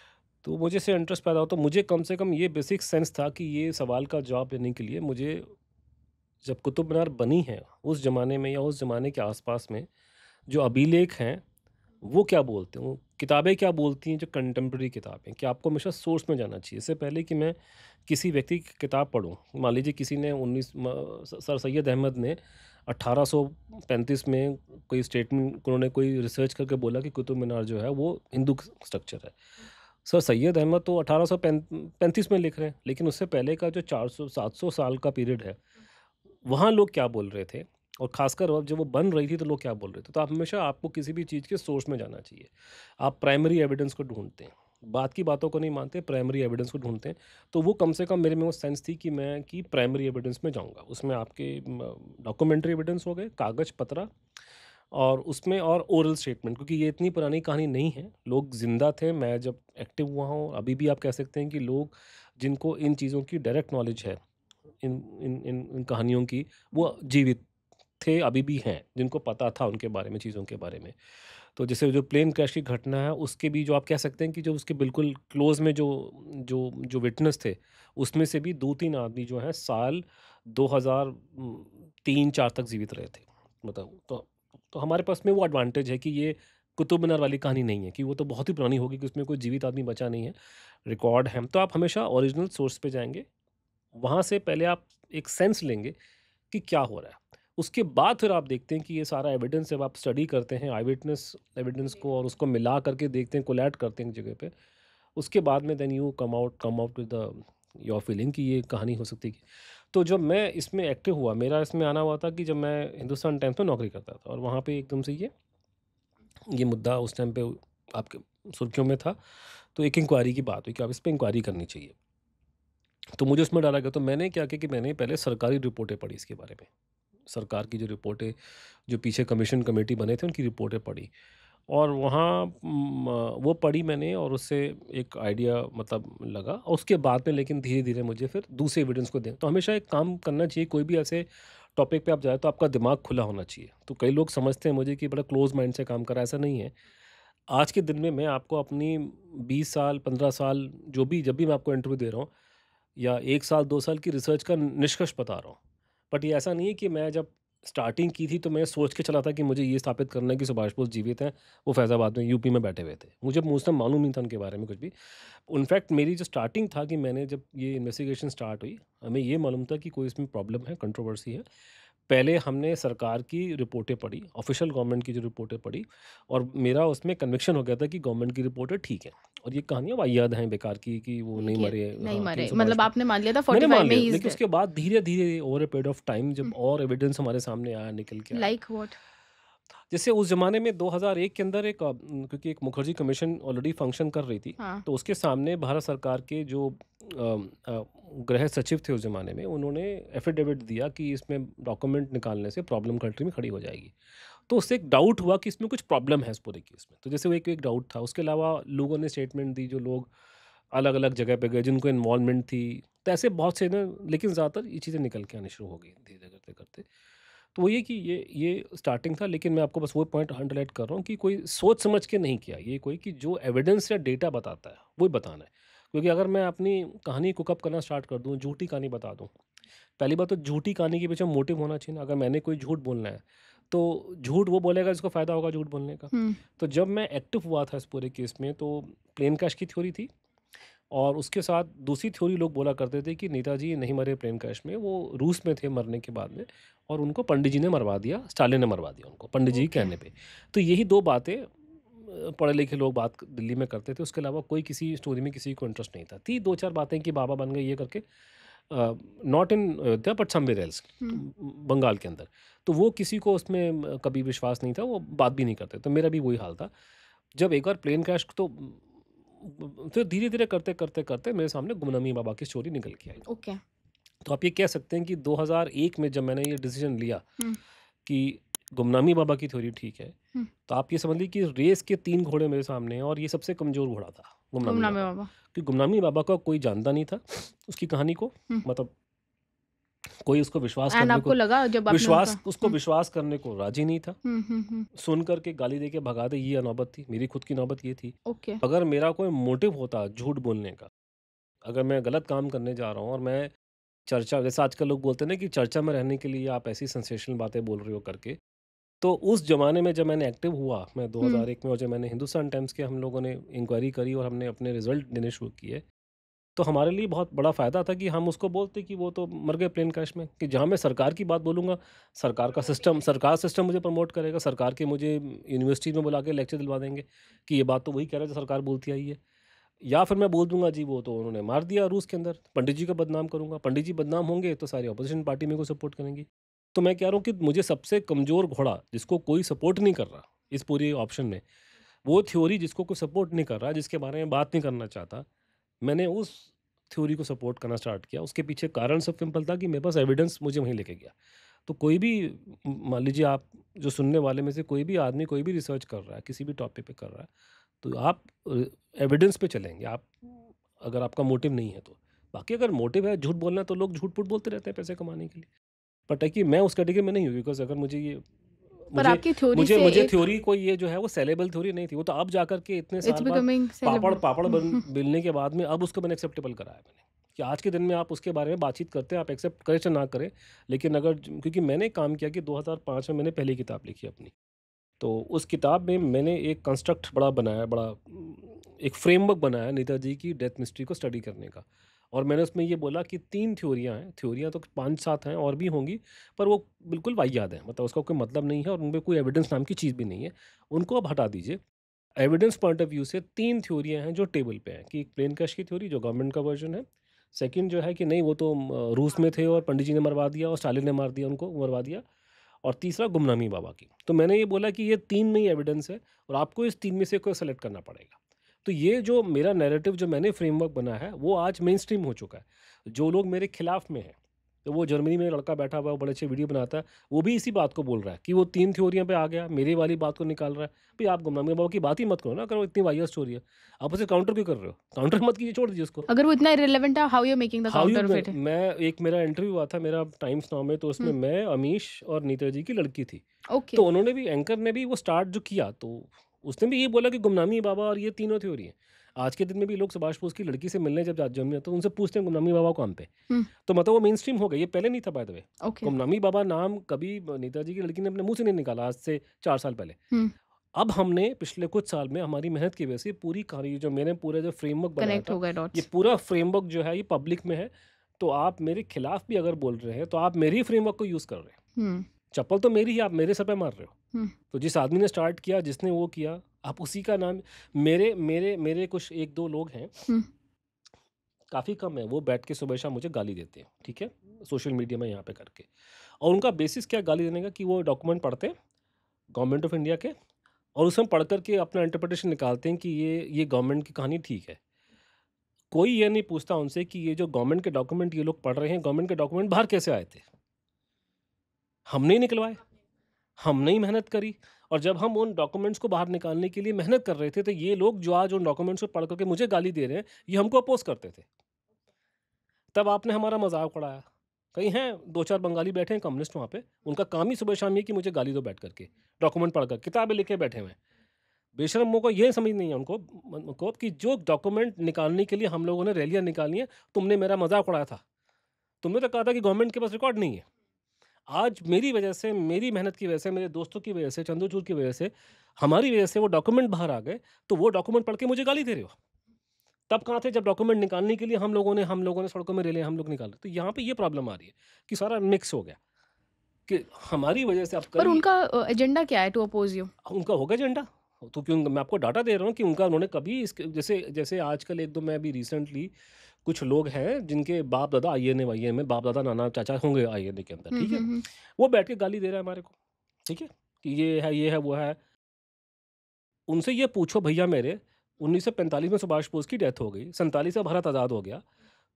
तो मुझे इससे इंटरेस्ट पैदा हुआ, तो मुझे कम से कम ये बेसिक सेंस था कि ये सवाल का जवाब देने के लिए मुझे, जब कुतुब मीनार बनी है उस ज़माने में या उस ज़माने के आसपास में जो अभिलेख हैं, वो क्या बोलते हैं, वो किताबें क्या बोलती हैं, जो कंटेम्प्रेरी किताबें, कि आपको हमेशा सोर्स में जाना चाहिए। इससे पहले कि मैं किसी व्यक्ति की किताब पढूँ, मान लीजिए किसी ने सर सैयद अहमद ने 1835 में कोई स्टेटमेंट, उन्होंने कोई रिसर्च करके बोला कि कुतुब मीनार जो है वो हिंदू स्ट्रक्चर है। सर सैयद अहमद तो 1835 में लिख रहे हैं, लेकिन उससे पहले का जो 400-700 साल का पीरियड है, वहाँ लोग क्या बोल रहे थे, और ख़ासकर अब जब वो बन रही थी तो लोग क्या बोल रहे थे। तो आप हमेशा, आपको किसी भी चीज़ के सोर्स में जाना चाहिए। आप प्राइमरी एविडेंस को ढूँढते हैं। बात की बातों को नहीं मानते, प्राइमरी एविडेंस को ढूँढते हैं। तो वो कम से कम मेरे में वो सेंस थी कि मैं कि प्राइमरी एविडेंस में जाऊँगा। उसमें आपके डॉक्यूमेंट्री एविडेंस हो गए, कागज़-पत्रा, और उसमें और ओरल स्टेटमेंट, क्योंकि ये इतनी पुरानी कहानी नहीं है। लोग ज़िंदा थे, मैं जब एक्टिव हुआ हूँ, अभी भी आप कह सकते हैं कि लोग जिनको इन चीज़ों की डायरेक्ट नॉलेज है, इन इन कहानियों की, वो जीवित थे, अभी भी हैं, जिनको पता था उनके बारे में, चीज़ों के बारे में। तो जैसे जो प्लेन क्रैश की घटना है, उसके भी जो आप कह सकते हैं कि जो उसके बिल्कुल क्लोज़ में जो जो जो विटनेस थे, उसमें से भी 2-3 आदमी जो हैं साल 2000 3-4 तक जीवित रहे थे। मतलब तो हमारे पास में वो एडवांटेज है कि ये कुतुब मीनार वाली कहानी नहीं है कि वो तो बहुत ही पुरानी होगी कि उसमें कोई जीवित आदमी बचा नहीं है, रिकॉर्ड है। तो आप हमेशा ओरिजिनल सोर्स पे जाएँगे, वहाँ से पहले आप एक सेंस लेंगे कि क्या हो रहा है। उसके बाद फिर आप देखते हैं कि ये सारा एविडेंस जब आप स्टडी करते हैं, आई विटनेस एविडेंस को, और उसको मिला करके देखते हैं, कोलैट करते हैं एक जगह पे, उसके बाद में then you come out with the your feeling कि ये कहानी हो सकती है। तो जब मैं इसमें एक्टिव हुआ, मेरा इसमें आना हुआ था कि जब मैं हिंदुस्तान टाइम्स में नौकरी करता था, और वहाँ पे एकदम से ये मुद्दा उस टाइम पे आपके सुर्खियों में था। तो एक इंक्वायरी की बात हुई कि आप इस पे इंक्वायरी करनी चाहिए। तो मुझे उसमें डाला गया, तो मैंने क्या किया कि मैंने पहले सरकारी रिपोर्टें पढ़ी इसके बारे में। सरकार की जो रिपोर्टें, जो पीछे कमीशन कमेटी बने थे, उनकी रिपोर्टें पढ़ी, और वहाँ वो पढ़ी मैंने, और उससे एक आइडिया मतलब लगा, और उसके बाद में लेकिन धीरे-धीरे मुझे फिर दूसरे एविडेंस को दें। तो हमेशा एक काम करना चाहिए, कोई भी ऐसे टॉपिक पे आप जाए तो आपका दिमाग खुला होना चाहिए। तो कई लोग समझते हैं मुझे कि बड़ा क्लोज़ माइंड से काम कर रहा है, ऐसा नहीं है। आज के दिन में मैं आपको अपनी 20 साल, 15 साल, जो भी जब भी मैं आपको इंटरव्यू दे रहा हूँ, या 1 साल, 2 साल की रिसर्च का निष्कर्ष बता रहा हूँ। बट ये ऐसा नहीं है कि मैं जब स्टार्टिंग की थी तो मैं सोच के चला था कि मुझे ये स्थापित करना है कि सुभाष बोस जीवित हैं, वो फैज़ाबाद में यूपी में बैठे हुए थे। मुझे मुझसे मालूम नहीं था उनके बारे में कुछ भी। इनफैक्ट मेरी जो स्टार्टिंग था कि मैंने जब ये इन्वेस्टिगेशन स्टार्ट हुई, हमें ये मालूम था कि कोई इसमें प्रॉब्लम है, कंट्रोवर्सी है। पहले हमने सरकार की रिपोर्टें पढ़ी, ऑफ़िशियल गवर्नमेंट की जो रिपोर्टें पढ़ी, और मेरा उसमें कन्विक्शन हो गया था कि गवर्नमेंट की रिपोर्टें ठीक हैं, और ये कहानियाँ वाहियात हैं बेकार की कि वो नहीं कि मरे, नहीं हाँ, कि मरे, सुभाष मतलब को आपने मान लिया था मैंने 45 मान में लिया। ही इज़ लेकिन देयर। उसके बाद धीरे-धीरे over a period of time hmm, जब और एविडेंस हमारे सामने आया, निकल के आया। Like what? जैसे उस ज़माने में 2001 के अंदर क्योंकि एक मुखर्जी कमीशन ऑलरेडी फंक्शन कर रही थी, हाँ, तो उसके सामने भारत सरकार के जो गृह सचिव थे उस ज़माने में, उन्होंने एफ़िडेविट दिया कि इसमें डॉक्यूमेंट निकालने से प्रॉब्लम कंट्री में खड़ी हो जाएगी। तो उससे एक डाउट हुआ कि इसमें कुछ प्रॉब्लम है इस पूरे केस में। तो जैसे वो एक एक डाउट था। उसके अलावा लोगों ने स्टेटमेंट दी, जो लोग अलग अलग जगह पे गए जिनको इन्वॉल्वमेंट थी। तो ऐसे बहुत से ना, लेकिन ज़्यादातर ये चीज़ें निकल के आनी शुरू हो गई धीरे धीरे करते करते। तो वो ये कि ये स्टार्टिंग था, लेकिन मैं आपको बस वो पॉइंट हाईलाइट कर रहा हूँ कि कोई सोच समझ के नहीं किया ये, कोई कि जो एविडेंस या डेटा बताता है वही बताना है। क्योंकि अगर मैं अपनी कहानी कुकअप करना स्टार्ट कर दूँ, झूठी कहानी बता दूँ, पहली बात तो झूठी कहानी के पीछे मोटिव होना चाहिए ना। अगर मैंने कोई झूठ बोलना है तो झूठ वो बोलेगा जिसको फ़ायदा होगा झूठ बोलने का। हुँ, तो जब मैं एक्टिव हुआ था इस पूरे केस में, तो प्लेन क्रैश की थ्योरी थी, और उसके साथ दूसरी थ्योरी लोग बोला करते थे कि नेताजी नहीं मरे प्लेन क्रैश में, वो रूस में थे मरने के बाद में, और उनको पंडित जी ने मरवा दिया, स्टालिन ने मरवा दिया उनको पंडित जी के ओके। कहने पे। तो यही 2 बातें पढ़े लिखे लोग बात दिल्ली में करते थे, उसके अलावा कोई किसी स्टोरी में किसी को इंटरेस्ट नहीं था। थी 2-4 बातें कि बाबा बन गए ये करके, not in Ayodhya but somewhere else, hmm, Bengal के अंदर। तो वो किसी को उसमें कभी विश्वास नहीं था, वो बात भी नहीं करते। तो मेरा भी वही हाल था। जब एक बार प्लेन क्रैश, तो फिर धीरे-धीरे करते मेरे सामने गुमनामी बाबा की स्टोरी निकल के आई। ओके। तो आप ये कह सकते हैं कि 2001 में जब मैंने ये डिसीजन लिया हुँ, कि गुमनामी बाबा की थ्योरी ठीक है, हुँ, तो आप ये समझ लीजिए कि रेस के 3 घोड़े मेरे सामने हैं, और ये सबसे कमज़ोर घोड़ा था, गुमनामी गुमनामी बाबा। बाबा। क्योंकि गुमनामी बाबा को कोई जानता नहीं था, उसकी कहानी को, हुँ, मतलब कोई उसको एंड आपको लगा जब आपने उनका हुँ, विश्वास करने को राज़ी नहीं था। हुँ, हुँ, हुँ, सुन कर के गाली दे के भगा दे, ये नौबत थी। मेरी खुद की नौबत ये थी। ओके। अगर मेरा कोई मोटिव होता झूठ बोलने का, अगर मैं गलत काम करने जा रहा हूँ और मैं चर्चा, जैसे आजकल लोग बोलते हैं ना कि चर्चा में रहने के लिए आप ऐसी सेंसेशनल बातें बोल रहे हो करके, तो उस ज़माने में जब मैंने एक्टिव हुआ, मैं हुँ, 2001 में, और जब मैंने हिंदुस्तान टाइम्स के, हम लोगों ने इंक्वायरी करी और हमने अपने रिज़ल्ट देने शुरू किए, तो हमारे लिए बहुत बड़ा फ़ायदा था कि हम उसको बोलते कि वो तो मर गए प्लेन क्रैश में। कि जहाँ मैं सरकार की बात बोलूँगा, सरकार सिस्टम मुझे प्रमोट करेगा, सरकार के मुझे यूनिवर्सिटी में बुला के लेक्चर दिलवा देंगे कि ये बात तो वही कह रहा है जो सरकार बोलती आई है। या फिर मैं बोल दूँगा जी वो तो उन्होंने मार दिया रूस के अंदर, पंडित जी को बदनाम करूँगा, पंडित जी बदनाम होंगे तो सारी अपोज़िशन पार्टी मेरे को सपोर्ट करेंगी। तो मैं कह रहा हूँ कि मुझे सबसे कमज़ोर घोड़ा, जिसको कोई सपोर्ट नहीं कर रहा इस पूरे ऑप्शन में, वो थ्योरी जिसको कोई सपोर्ट नहीं कर रहा, जिसके बारे में बात नहीं करना चाहता, मैंने उस थ्योरी को सपोर्ट करना स्टार्ट किया। उसके पीछे कारण सब सिंपल था कि मेरे पास एविडेंस मुझे वहीं लेके गया। तो कोई भी, मान लीजिए आप जो सुनने वाले में से कोई भी आदमी कोई भी रिसर्च कर रहा है, किसी भी टॉपिक पे कर रहा है, तो आप एविडेंस पे चलेंगे, आप अगर आपका मोटिव नहीं है तो। बाकी अगर मोटिव है झूठ बोलना, तो लोग झूठ-मूठ बोलते रहते हैं पैसे कमाने के लिए। बट है कि मैं उस कैटेगरी में नहीं हूँ, बिकॉज़ अगर मुझे ये पर मुझे आपकी थ्योरी मुझे से मुझे एक थ्योरी कोई ये जो है वो सेलेबल थ्योरी नहीं थी। वो तो अब जाकर के इतने इट्स साल बाद बिकमिंग पापड़ सेलेबल। पापड़ बन बेलने के बाद में अब उसको मैंने एक्सेप्टेबल कराया मैंने। कि आज के दिन में आप उसके बारे में बातचीत करते हैं, आप एक्सेप्ट करें चाहे ना करें। लेकिन अगर क्योंकि मैंने काम किया कि 2005 में मैंने पहली किताब लिखी अपनी। तो उस किताब में मैंने एक कंस्ट्रक्ट बड़ा बनाया, एक फ्रेमवर्क बनाया नेताजी की डेथ मिस्ट्री को स्टडी करने का। और मैंने उसमें ये बोला कि 3 थ्योरियाँ हैं, थ्योरियाँ तो 5-7 हैं और भी होंगी, पर वो बिल्कुल वाहियात हैं, मतलब उसका कोई मतलब नहीं है और उनमें कोई एविडेंस नाम की चीज़ भी नहीं है। उनको आप हटा दीजिए। एविडेंस पॉइंट ऑफ व्यू से 3 थ्योरियाँ हैं जो टेबल पे हैं, कि एक प्लेन क्रैश की थ्योरी जो गवर्नमेंट का वर्ज़न है। सेकंड जो है कि नहीं वो तो रूस में थे और पंडित जी ने मरवा दिया और स्टालिन ने मार दिया उनको, मरवा दिया। और तीसरा गुमनामी बाबा की। तो मैंने ये बोला कि ये 3 में ही एविडेंस है और आपको इस 3 में से कोई सेलेक्ट करना पड़ेगा। तो ये जो मेरा नैरेटिव जो मैंने फ्रेमवर्क बनाया है, वो आज मेनस्ट्रीम हो चुका है। जो लोग मेरे खिलाफ में हैं, तो वो जर्मनी में लड़का बैठा हुआ है, वो बड़े अच्छे वीडियो बनाता है, वो भी इसी बात को बोल रहा है कि वो 3 थ्योरियों पे आ गया, मेरी वाली बात को निकाल रहा है। भई आप गुमनामी बाबा की बात ही मत करो ना, अगर वो इतनी वाहियात स्टोरी है। आप उसे काउंटर क्यों कर रहे हो? काउंटर मत कीजिए, छोड़ दीजिए उसको। अगर वो इतना इर्रेलेवेंट है, how you are making the how you counter मैं फिट? मैं एक मेरा इंटरव्यू हुआ था मेरा टाइम्स नाउ में, तो उसमें हुँ, मैं, अमीश और नेताजी की लड़की थी। ओके। तो उन्होंने भी, एंकर ने भी वो स्टार्ट जो किया, तो उसने भी ये बोला कि गुमनामी बाबा और ये तीनों थ्योरी हैं। आज के दिन में भी लोग सुभाष बोस की लड़की से मिलने जब जर्मनी आते हैं, तो उनसे पूछते हैं गुमनामी बाबा कौन थे? हुँ, तो मतलब वो मेनस्ट्रीम हो गई, ये पहले नहीं था by the way. Okay. Gumnami Baba नाम कभी नेताजी की लड़की ने अपने मुँह से नहीं निकाला आज से 4 साल पहले। हुँ, अब हमने पिछले कुछ साल में हमारी मेहनत की वजह से पूरी कहानी जो मैंने पूरा जो फ्रेमवर्क बनाया कनेक्ट था, हो गए ये डॉट्स। पूरा फ्रेमवर्क जो है ये पब्लिक में है। तो आप मेरे खिलाफ भी अगर बोल रहे हैं, तो आप मेरे ही फ्रेमवर्क को यूज़ कर रहे हैं। हुँ, चप्पल तो मेरी ही, आप मेरे सर पे मार रहे हो। हुँ, तो जिस आदमी ने स्टार्ट किया, जिसने वो किया, आप उसी का नाम, मेरे मेरे मेरे कुछ 1-2 लोग हैं, हुँ, काफ़ी कम है, वो बैठ के सुबह-शाम मुझे गाली देते हैं, ठीक है? सोशल मीडिया में यहाँ पे करके। और उनका बेसिस क्या है गाली देने का, कि वो डॉक्यूमेंट पढ़ते हैं, गवर्नमेंट ऑफ इंडिया के, और उसमें पढ़ कर के अपना इंटरप्रिटेशन निकालते हैं कि ये गवर्नमेंट की कहानी ठीक है। कोई ये नहीं पूछता उनसे कि ये जो गवर्नमेंट के डॉक्यूमेंट ये लोग पढ़ रहे हैं, गवर्नमेंट के डॉक्यूमेंट बाहर कैसे आए थे? हमने ही निकलवाए। हमने ही मेहनत करी। और जब हम उन डॉक्यूमेंट्स को बाहर निकालने के लिए मेहनत कर रहे थे, तो ये लोग जो आज उन डॉक्यूमेंट्स को पढ़ करके मुझे गाली दे रहे हैं, ये हमको अपोज करते थे। तब आपने हमारा मजाक उड़ाया। कहीं हैं 2-4 बंगाली बैठे हैं कम्युनिस्ट वहाँ पे, उनका काम ही सुबह-शाम ये कि मुझे गाली दो बैठ करके, डॉक्यूमेंट पढ़कर, किताबें लेके बैठे हुए हैं। बेशर्मों को ये समझ नहीं है उनको कि जो डॉक्यूमेंट निकालने के लिए हम लोगों ने रैलियाँ निकाली हैं, तुमने मेरा मजाक उड़ाया था। तुमने तो कहा था कि गवर्नमेंट के पास रिकॉर्ड नहीं है। आज मेरी वजह से, मेरी मेहनत की वजह से, मेरे दोस्तों की वजह से, चंद्रचूड़ की वजह से, हमारी वजह से वो डॉक्यूमेंट बाहर आ गए, तो वो डॉक्यूमेंट पढ़ के मुझे गाली दे रहे हो। तब कहाँ थे जब डॉक्यूमेंट निकालने के लिए हम लोगों ने सड़कों में रैलियाँ हम लोग निकाले। तो यहाँ पे ये प्रॉब्लम आ रही है कि सारा मिक्स हो गया कि हमारी वजह से अब पर कल उनका एजेंडा क्या है टू अपोज यू? उनका होगा एजेंडा। तो क्यों मैं आपको डाटा दे रहा हूँ कि उनका उन्होंने कभी इसके जैसे जैसे आजकल 1-2 मैं अभी रिसेंटली कुछ लोग हैं जिनके बाप दादा आईएनए वाईएनए में बाप दादा नाना चाचा होंगे आईएनए के अंदर, ठीक है? हम्म। वो बैठ के गाली दे रहा है हमारे को, ठीक है? कि ये है, वो है। उनसे ये पूछो भैया मेरे, 1945 में सुभाष बोस की डेथ हो गई, 47 में भारत आज़ाद हो गया।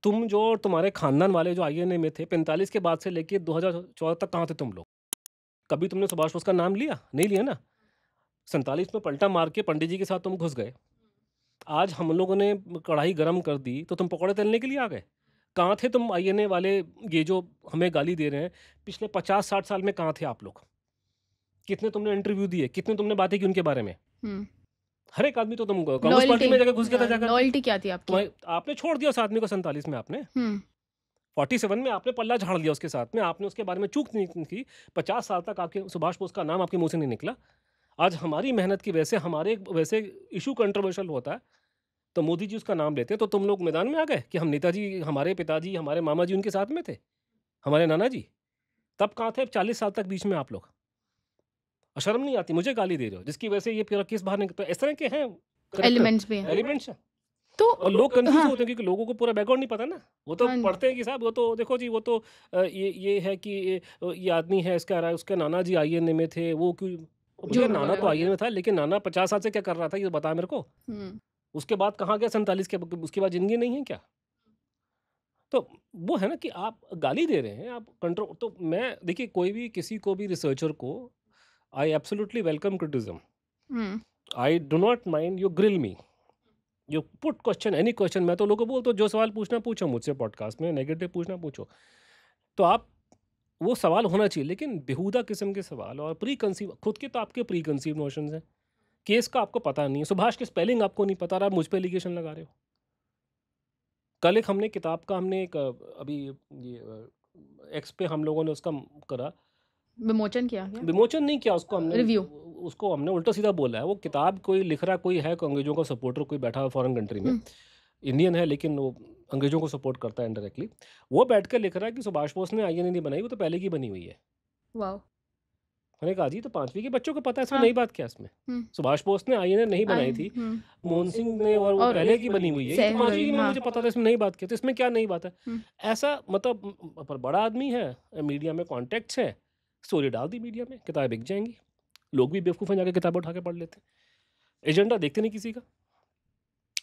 तुम जो और तुम्हारे खानदान वाले जो आईएनए में थे, 45 के बाद से लेके 2014 तक कहाँ थे तुम लोग? कभी तुमने सुभाष बोस का नाम लिया? नहीं लिया ना। 47 में पलटा मार के पंडित जी के साथ तुम घुस गए। आज हम लोगों ने कढ़ाई गरम कर दी तो तुम पकौड़े तलने के लिए आ गए। कहाँ थे तुम आईएनए वाले, ये जो हमें गाली दे रहे हैं, पिछले 50-60 साल में कहाँ थे आप लोग? कितने तुमने इंटरव्यू दिए, कितने तुमने बातें की उनके बारे में? हम्म। हर एक आदमी तो तुम कांग्रेस पार्टी लॉयल्टी, में जाकर घुस गया था जाकर के। लॉयल्टी क्या थी आपकी? तुम्हारे आपने छोड़ दिया उस आदमी को 47 में आपने। हम्म 47 में आपने पल्ला झाड़ लिया उसके साथ में, आपने उसके बारे में चूक नहीं की। 50 साल तक आपके सुभाष बोस का नाम आपके मुँह से नहीं निकला। आज हमारी मेहनत की वजह से हमारे वैसे इश्यू कंट्रोवर्शियल होता है, तो मोदी जी उसका नाम लेते हैं, तो तुम लोग मैदान में आ गए कि हम नेताजी, हमारे पिताजी, हमारे मामा जी उनके साथ में थे, हमारे नाना जी। तब कहाँ थे 40 साल तक बीच में आप लोग? और शर्म नहीं आती? मुझे गाली दे रहे हो, जिसकी वजह से ये पूरा केस बाहर निकल, तो इस तरह के हैं एलिमेंट्स भी हैं। एलिमेंट्स हैं। तो और लोग कंफ्यूज हाँ होते हैं क्योंकि लोगों को पूरा बैकग्राउंड नहीं पता ना। वो तो हाँ पढ़ते हैं कि साहब वो तो देखो जी, वो तो ये है कि ये आदमी है, इसका रहा है, उसके नाना जी आईएनए में थे, वो क्यों? अब भैया झूठ नाना बोल तो रहे आईएनए में था, लेकिन नाना 50 साल से क्या कर रहा था ये बता मेरे को। हो। उसके बाद कहाँ गया 47 के उसके बाद जिंदगी नहीं है क्या? तो वो है ना कि आप गाली दे रहे हैं, आप कंट्रोल, तो मैं देखिए कोई भी किसी को भी रिसर्चर को I absolutely welcome criticism. Hmm I do not mind you grill me, you put question, any question. मैं तो लोगों को बोलता हूँ जो सवाल पूछना पूछो मुझसे पॉडकास्ट में, नेगेटिव पूछना पूछो। तो आप वो सवाल होना चाहिए, लेकिन बेहुदा किस्म के सवाल और प्री कंसीव, खुद के तो आपके प्री कंसीव नोशंस हैं। केस का आपको पता नहीं है, सुभाष की स्पेलिंग आपको नहीं पता, और आप मुझ पे एलिगेशन लगा रहे हो। कल एक हमने किताब का हमने एक अभी ये एक्स पे हम लोगों ने उसका करा, विमोचन किया क्या? विमोचन नहीं किया उसको हमने, रिव्यू। उसको हमने उल्टा सीधा बोला है। वो किताब कोई लिख रहा, कोई है अंग्रेजों का सपोर्टर, कोई बैठा हुआ फॉरेन कंट्री में, इंडियन है लेकिन वो अंग्रेजों को सपोर्ट करता है इनडायरेक्टली। वो बैठ कर लिख रहा है कि सुभाष बोस ने आईएनए नहीं बनाई, वो तो पहले की बनी हुई है। वाओ। मैंने कहा जी तो 5वीं के बच्चों को पता है, इसमें हाँ। नई बात क्या है इसमें? सुभाष बोस ने आईएनए नहीं बनाई थी, मोहन सिंह ने, और वो और पहले की बनी हुई है। ये तो 5वीं में हाँ। मुझे पता था, इसमें नई बात क्या, तो इसमें क्या नई बात है? ऐसा मतलब पर बड़ा आदमी है, मीडिया में कॉन्टेक्ट्स है, स्टोरी डाल दी मीडिया में, किताब बिक जाएंगी, लोग भी बेवकूफ़ हैं, जाके किताब उठा के पढ़ लेते हैं। एजेंडा देखते नहीं किसी का।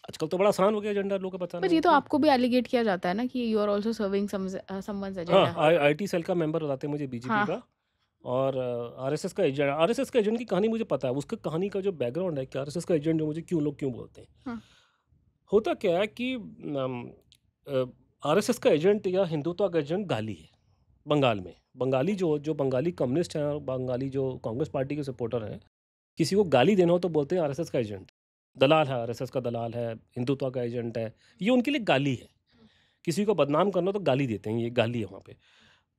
आजकल तो बड़ा आसान हो गया एजेंडा लोगों का बताना। पर ये तो आपको भी एलिगेट किया जाता है ना कि you are also serving someone's हाँ, एजेंडा। आईटी सेल का मेंबर बताते हैं मुझे बीजेपी हाँ। का, और आरएसएस का एजेंट। आरएसएस का एजेंट की कहानी मुझे पता है, उसका कहानी का जो बैकग्राउंड है कि आरएसएस का एजेंट जो मुझे क्यों लोग क्यों बोलते हैं। हाँ। होता क्या है कि आरएसएस का एजेंट या हिंदुत्व का एजेंट गाली है बंगाल में। बंगाली जो बंगाली कम्युनिस्ट हैं और बंगाली जो कांग्रेस पार्टी के सपोर्टर हैं, किसी को गाली देना हो तो बोलते हैं आरएसएस का एजेंट, दलाल है, आरएसएस का दलाल है, हिंदुत्व का एजेंट है। ये उनके लिए गाली है। किसी को बदनाम करना हो तो गाली देते हैं, ये गाली है वहाँ पे।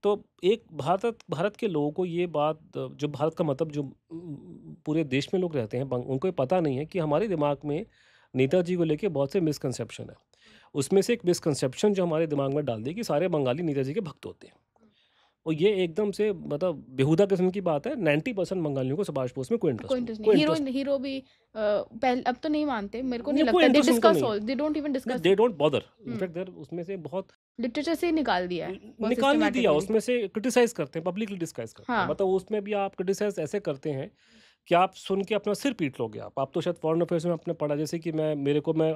तो एक भारत के लोगों को ये बात, जो भारत का मतलब जो पूरे देश में लोग रहते हैं, उनको ये पता नहीं है कि हमारे दिमाग में नेताजी को लेके बहुत से मिसकंसेप्शन है। उसमें से एक मिसकंसेप्शन जो हमारे दिमाग में डाल दी कि सारे बंगाली नेताजी के भक्त होते हैं, और ये एकदम से मतलब बेहुदा किस्म की बात है। 90% बंगालियों को सुभाष बोस में कोई इंटरेस्ट नहीं। हीरो भी पहले अब तो नहीं मानते, मेरे को नहीं कोई लगता। दे interest उनको डिस्कस नहीं। All, they don't even discuss, they don't bother. In fact there उसमें से बहुत लिटरेचर से निकाल दिया है, बहुत निकाल नहीं दिया, systematically। उसमें से क्रिटिसाइज करते हैं, पब्लिकली डिस्कस करते हैं। हाँ। मतलब उसमें भी आप क्रिटिसाइज ऐसे करते हैं कि आप सुन के अपना सिर पीट लोगे। आप तो शायद फॉरेन अफेयर्स में आपने पढ़ा, जैसे कि मैं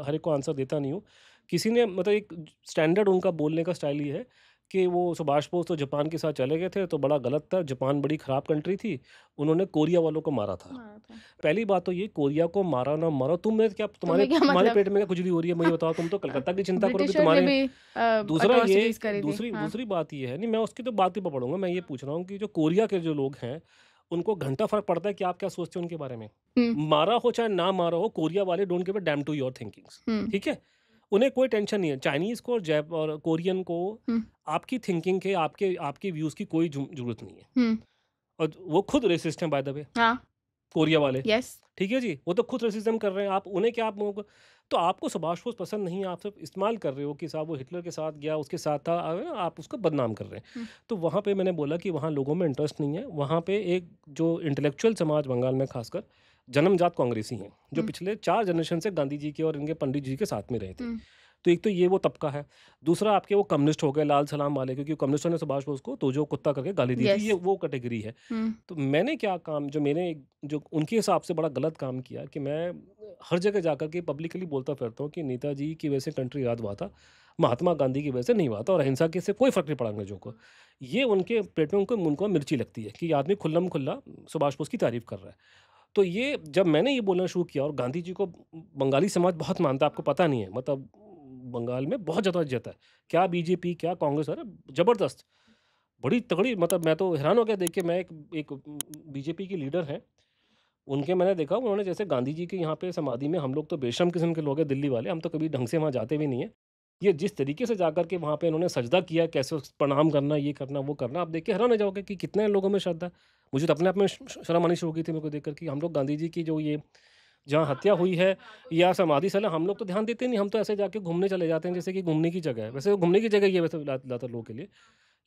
हर एक को आंसर देता नहीं हूँ। किसी ने मतलब एक स्टैंडर्ड उनका बोलने का स्टाइल ये है कि वो सुभाष बोस तो जापान के साथ चले गए थे तो बड़ा गलत था, जापान बड़ी ख़राब कंट्री थी, उन्होंने कोरिया वालों को मारा था। मारा था। पहली बात तो ये, कोरिया को मारा ना मारो, तुम्हें क्या, तुम्हारे तुम्हें क्या तुम्हारे मतलब? पेट में क्या खुजली हो रही है मुझे बताओ, तुम तो कलकत्ता की चिंता करोगे ब्रिटिशर ने तुम्हारे। भी दूसरा ये, अट्रॉसिटीज करी थी। दूसरी हाँ। दूसरी बात ये है, नहीं मैं उसकी तो बात ही पर पढ़ूंगा, मैं ये पूछ रहा हूँ कि जो कोरिया के जो लोग हैं उनको घंटा फर्क पड़ता है कि आप क्या सोचते हो उनके बारे में। हम्म। मारा हो चाहे ना मारा हो, कोरिया वाले don't give a damn to your thinkings. Hmm. ठीक है, उन्हें कोई टेंशन नहीं है। चाइनीज को और जैप और कोरियन को हम्म। आपकी थिंकिंग के, आपके आपके व्यूज की कोई जरूरत नहीं है। हम्म। और वो खुद रेसिस्ट हैं बाय द वे, हाँ। कोरिया वाले। यस। ठीक है जी, वो तो खुद रेसिज्म कर रहे हैं, आप उन्हें क्या, आप लोगों को, तो आपको सुभाष बोस पसंद नहीं है, आप सिर्फ इस्तेमाल कर रहे हो कि साहब वो हिटलर के साथ गया, उसके साथ था, आप उसको बदनाम कर रहे हैं। तो वहाँ पे मैंने बोला कि वहाँ लोगों में इंटरेस्ट नहीं है। वहाँ पे एक जो इंटेलेक्चुअल समाज बंगाल में खासकर जन्मजात कांग्रेसी हैं, जो पिछले 4 जनरेशन से गांधी जी के और इनके पंडित जी के साथ में रहे थे। तो एक तो ये वो तबका है। दूसरा आपके वो कम्युनिस्ट हो गए, लाल सलाम वाले, क्योंकि कम्युनिस्टों ने सुभाष बोस को तो जो कुत्ता करके गाली दी Yes. थी, ये वो कैटेगरी है। तो मैंने क्या काम, जो मैंने जो उनके हिसाब से बड़ा गलत काम किया, कि मैं हर जगह जाकर के पब्लिकली बोलता फिरता हूँ कि नेताजी की वजह से कंट्री याद हुआ था, महात्मा गांधी की वजह से नहीं हुआ था, और अहिंसा के से कोई फर्क नहीं पड़ा अंग्रेजों को। ये उनके पेट में उनको मिर्ची लगती है कि आदमी खुल्लम खुल्ला सुभाष बोस की तारीफ कर रहा है। तो ये जब मैंने ये बोलना शुरू किया, और गांधी जी को बंगाली समाज बहुत मानता है, आपको पता नहीं है, मतलब बंगाल में बहुत ज़्यादा इज्जत है, क्या बीजेपी क्या कांग्रेस, अरे ज़बरदस्त, बड़ी तगड़ी, मतलब मैं तो हैरान हो गया देख के। मैं एक बीजेपी की लीडर हैं, उनके मैंने देखा, उन्होंने जैसे गांधी जी के यहाँ पे समाधि में, हम लोग तो बेशर्म किस्म के लोग हैं दिल्ली वाले, हम तो कभी ढंग से वहाँ जाते भी नहीं है, ये जिस तरीके से जाकर के वहाँ पे उन्होंने सजदा किया, कैसे प्रणाम करना, ये करना वो करना, आप देख के हैरान हो जाओगे कि कितने लोगों में श्रद्धा है। मुझे तो अपने आप में शर्म आनी शुरू हो गई थी मेरे को देख कर कि हम लोग गांधी जी की जो ये जहाँ हत्या हुई है या समाधि स्थल है, हम लोग तो ध्यान देते नहीं, हम तो ऐसे जाके घूमने चले जाते हैं जैसे कि घूमने की जगह है। वैसे वो घूमने की जगह ही है वैसे ज़्यादातर लोगों के लिए,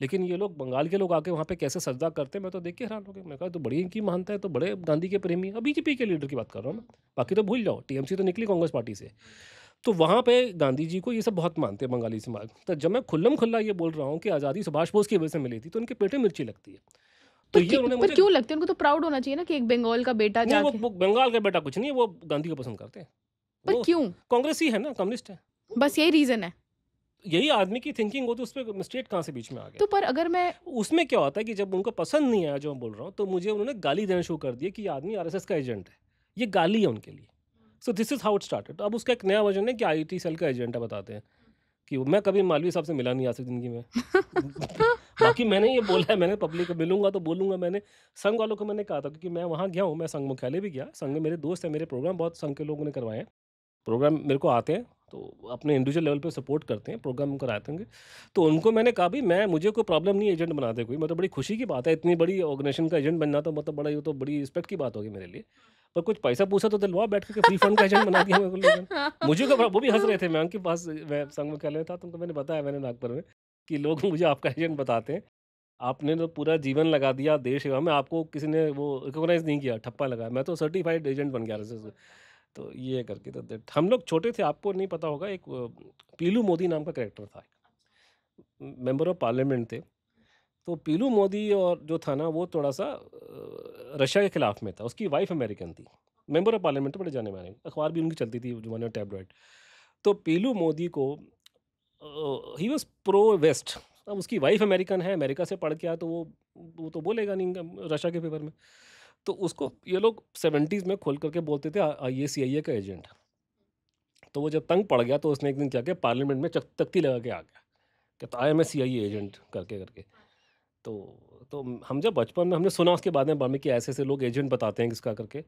लेकिन ये लोग बंगाल के लोग आके वहाँ पे कैसे सजदा करते हैं, मैं तो देख के हैरान हो गया। मैं कहा तो बड़ी इनकी महानता है, तो बड़े गांधी के प्रेमी। अब बीजेपी के लीडर की बात कर रहा हूँ मैं, बाकी तो भूल जाओ, टीएमसी तो निकली कांग्रेस पार्टी से। तो वहाँ पे गांधी जी को ये सब बहुत मानते हैं बंगाली समाज। तो जब मैं खुल्लम खुल्ला ये बोल रहा हूँ कि आज़ादी सुभाष बोस की वजह से मिली थी, तो उनके पेट में मिर्ची लगती है। तो ये उन्होंने मुझे, क्यों लगती है? उनको तो प्राउड होना चाहिए ना कि एक बंगाल का बेटा नहीं जाके। वो बंगाल का बेटा कुछ नहीं है, वो गांधी को पसंद करते हैं, पर वो क्यों? कांग्रेसी है ना, कम्युनिस्ट है। बस यही रीजन है? यही आदमी की थिंकिंग हो, तो उस पर मिस्टेक कहाँ से बीच में आ गया? तो पर अगर मैं, उसमें क्या होता है कि जब उनको पसंद नहीं आया जो मैं बोल रहा हूँ, तो मुझे उन्होंने गाली देना शुरू कर दिया कि ये आदमी आरएसएस का एजेंट है। ये गाली है उनके लिए। So this is how it started. अब उसका एक नया वर्जन है कि आईटी सेल का एजेंट है, बताते हैं कि मैं कभी मालवीय साहब से मिला नहीं आज तक जिंदगी में। बाकी मैंने ये बोला है, मैंने पब्लिक को मिलूंगा तो बोलूंगा। मैंने संघ वालों को मैंने कहा था, क्योंकि मैं वहाँ गया हूँ, मैं संघ मुख्यालय भी गया, संघ में मेरे दोस्त हैं, मेरे प्रोग्राम बहुत संघ के लोगों ने करवाए हैं, प्रोग्राम मेरे को आते हैं, तो अपने इंडिविजुअल लेवल पे सपोर्ट करते हैं, प्रोग्राम कराते होंगे। तो उनको मैंने कहा भी मैं, मुझे कोई प्रॉब्लम नहीं एजेंट बना दे कोई, मतलब बड़ी खुशी की बात है, इतनी बड़ी ऑर्गेनाइजेशन का एजेंट बनना तो मतलब बड़ा, ये तो बड़ी रिस्पेक्ट की बात होगी मेरे लिए। पर कुछ पैसा पूछा तो दिलवा, बैठ के फ्री फंड का एजेंट बना दिया मेरे को लोगों ने। मुझे तो वो भी हंस रहे थे, मैं उनके पास, मैं संघ मुख्यालय में था, तुमको मैंने बताया मैंने नागपुर में, कि लोग मुझे आपका एजेंट बताते हैं, आपने तो पूरा जीवन लगा दिया देश सेवा में, आपको किसी ने वो रिकॉग्नाइज नहीं किया, ठप्पा लगा, मैं तो सर्टिफाइड एजेंट बन गया RSS। तो ये करके, तो हम लोग छोटे थे, आपको नहीं पता होगा, एक पीलू मोदी नाम का कैरेक्टर था, मेंबर ऑफ पार्लियामेंट थे। तो पीलू मोदी और जो था ना, वो थोड़ा सा रशिया के खिलाफ में था, उसकी वाइफ अमेरिकन थी, मेंबर ऑफ पार्लियामेंट, बड़े जाने माने, अखबार भी उनकी चलती थी जमाने में, टैबलॉइड। तो पीलू मोदी को, ही वॉज प्रो वेस्ट। अब उसकी वाइफ अमेरिकन है, अमेरिका से पढ़ के आया, तो वो तो बोलेगा नहीं रशिया के फेवर में। तो उसको ये लोग 70s में खोल करके बोलते थे ये CIA का एजेंट। तो वो जब तंग पड़ गया, तो उसने एक दिन क्या किया, पार्लियामेंट में तख्ती लगा के आ गया, कहता I am a CIA agent करके करके। तो हम जब बचपन में हमने सुना, उसके बाद में कि ऐसे ऐसे लोग एजेंट बताते हैं किसका करके,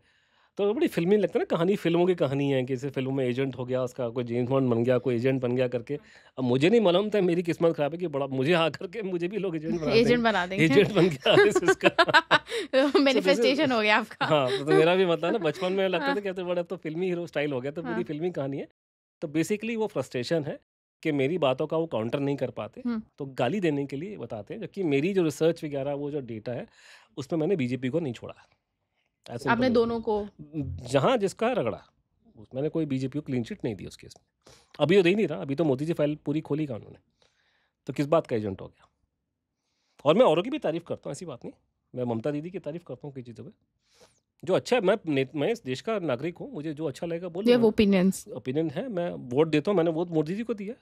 तो बड़ी फिल्मी लगता है ना, कहानी फिल्मों की कहानी है कि जैसे फिल्मों में एजेंट हो गया, उसका कोई जेम्स बॉन्ड बन गया, कोई एजेंट बन गया करके। अब मुझे नहीं मालूम था, मेरी किस्मत खराब है कि बड़ा मुझे आकर के मुझे भी लोग एजेंट बना एजेंट देंगे, बना देंगे। एजेंट बन गया RSS का। मैनिफेस्टेशन हो गया आपका। हाँ, तो मेरा भी मतलब ना, बचपन में लगता था कि तो बड़ा, तो फिल्मी हीरो स्टाइल हो गया, तो पूरी हाँ। फिल्मी कहानी है। तो बेसिकली वो फ्रस्ट्रेशन है कि मेरी बातों का वो काउंटर नहीं कर पाते, तो गाली देने के लिए बताते हैं, जबकि मेरी जो रिसर्च वगैरह, वो जो डेटा है, उसमें मैंने बीजेपी को नहीं छोड़ा। आपने दोनों को, जहाँ जिसका रगड़ा, मैंने कोई बीजेपी को क्लीन चिट नहीं दी उस केस में। अभी तो दे ही नहीं रहा, अभी तो मोदी जी फाइल पूरी खोली कानून ने, तो किस बात का एजेंट हो गया। और मैं औरों की भी तारीफ करता हूँ, ऐसी बात नहीं, मैं ममता दीदी की तारीफ करता हूँ कई चीज़ों पे, जो अच्छा है। मैं इस देश का नागरिक हूँ, मुझे जो अच्छा लगेगा बोलूँगा। ओपिनियंस, ओपिनियन है, मैं वोट देता हूँ, मैंने वोट मोदी जी को दिया।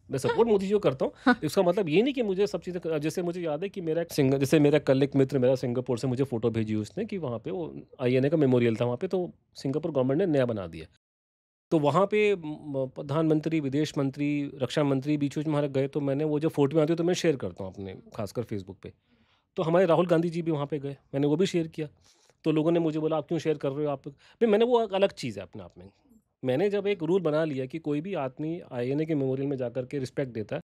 मैं सपोर्ट मोदी जी को करता हूँ। इसका मतलब ये नहीं कि मुझे सब चीज़ें जैसे मुझे याद है कि जैसे मेरा कल एक मित्र मेरा सिंगापुर से मुझे फ़ोटो भेजी उसने कि वहाँ पे वो आईएनए का मेमोरियल था वहाँ पे, तो सिंगापुर गवर्नमेंट ने नया बना दिया। तो वहाँ पे प्रधानमंत्री, विदेश मंत्री, रक्षा मंत्री बीच-बीच में हमारे गए, तो मैंने वो जो फ़ोटो आती है तो मैं शेयर करता हूँ अपने ख़ासकर फ़ेसबुक पे। तो हमारे राहुल गांधी जी भी वहाँ पे गए, मैंने वो भी शेयर किया। तो लोगों ने मुझे बोला, "आप क्यों शेयर कर रहे हो आप?" भई मैंने वो एक अलग चीज़ है अपने आप में। मैंने जब एक रूल बना लिया कि कोई भी आदमी आईएनए के मेमोरियल में जाकर के रिस्पेक्ट देता है,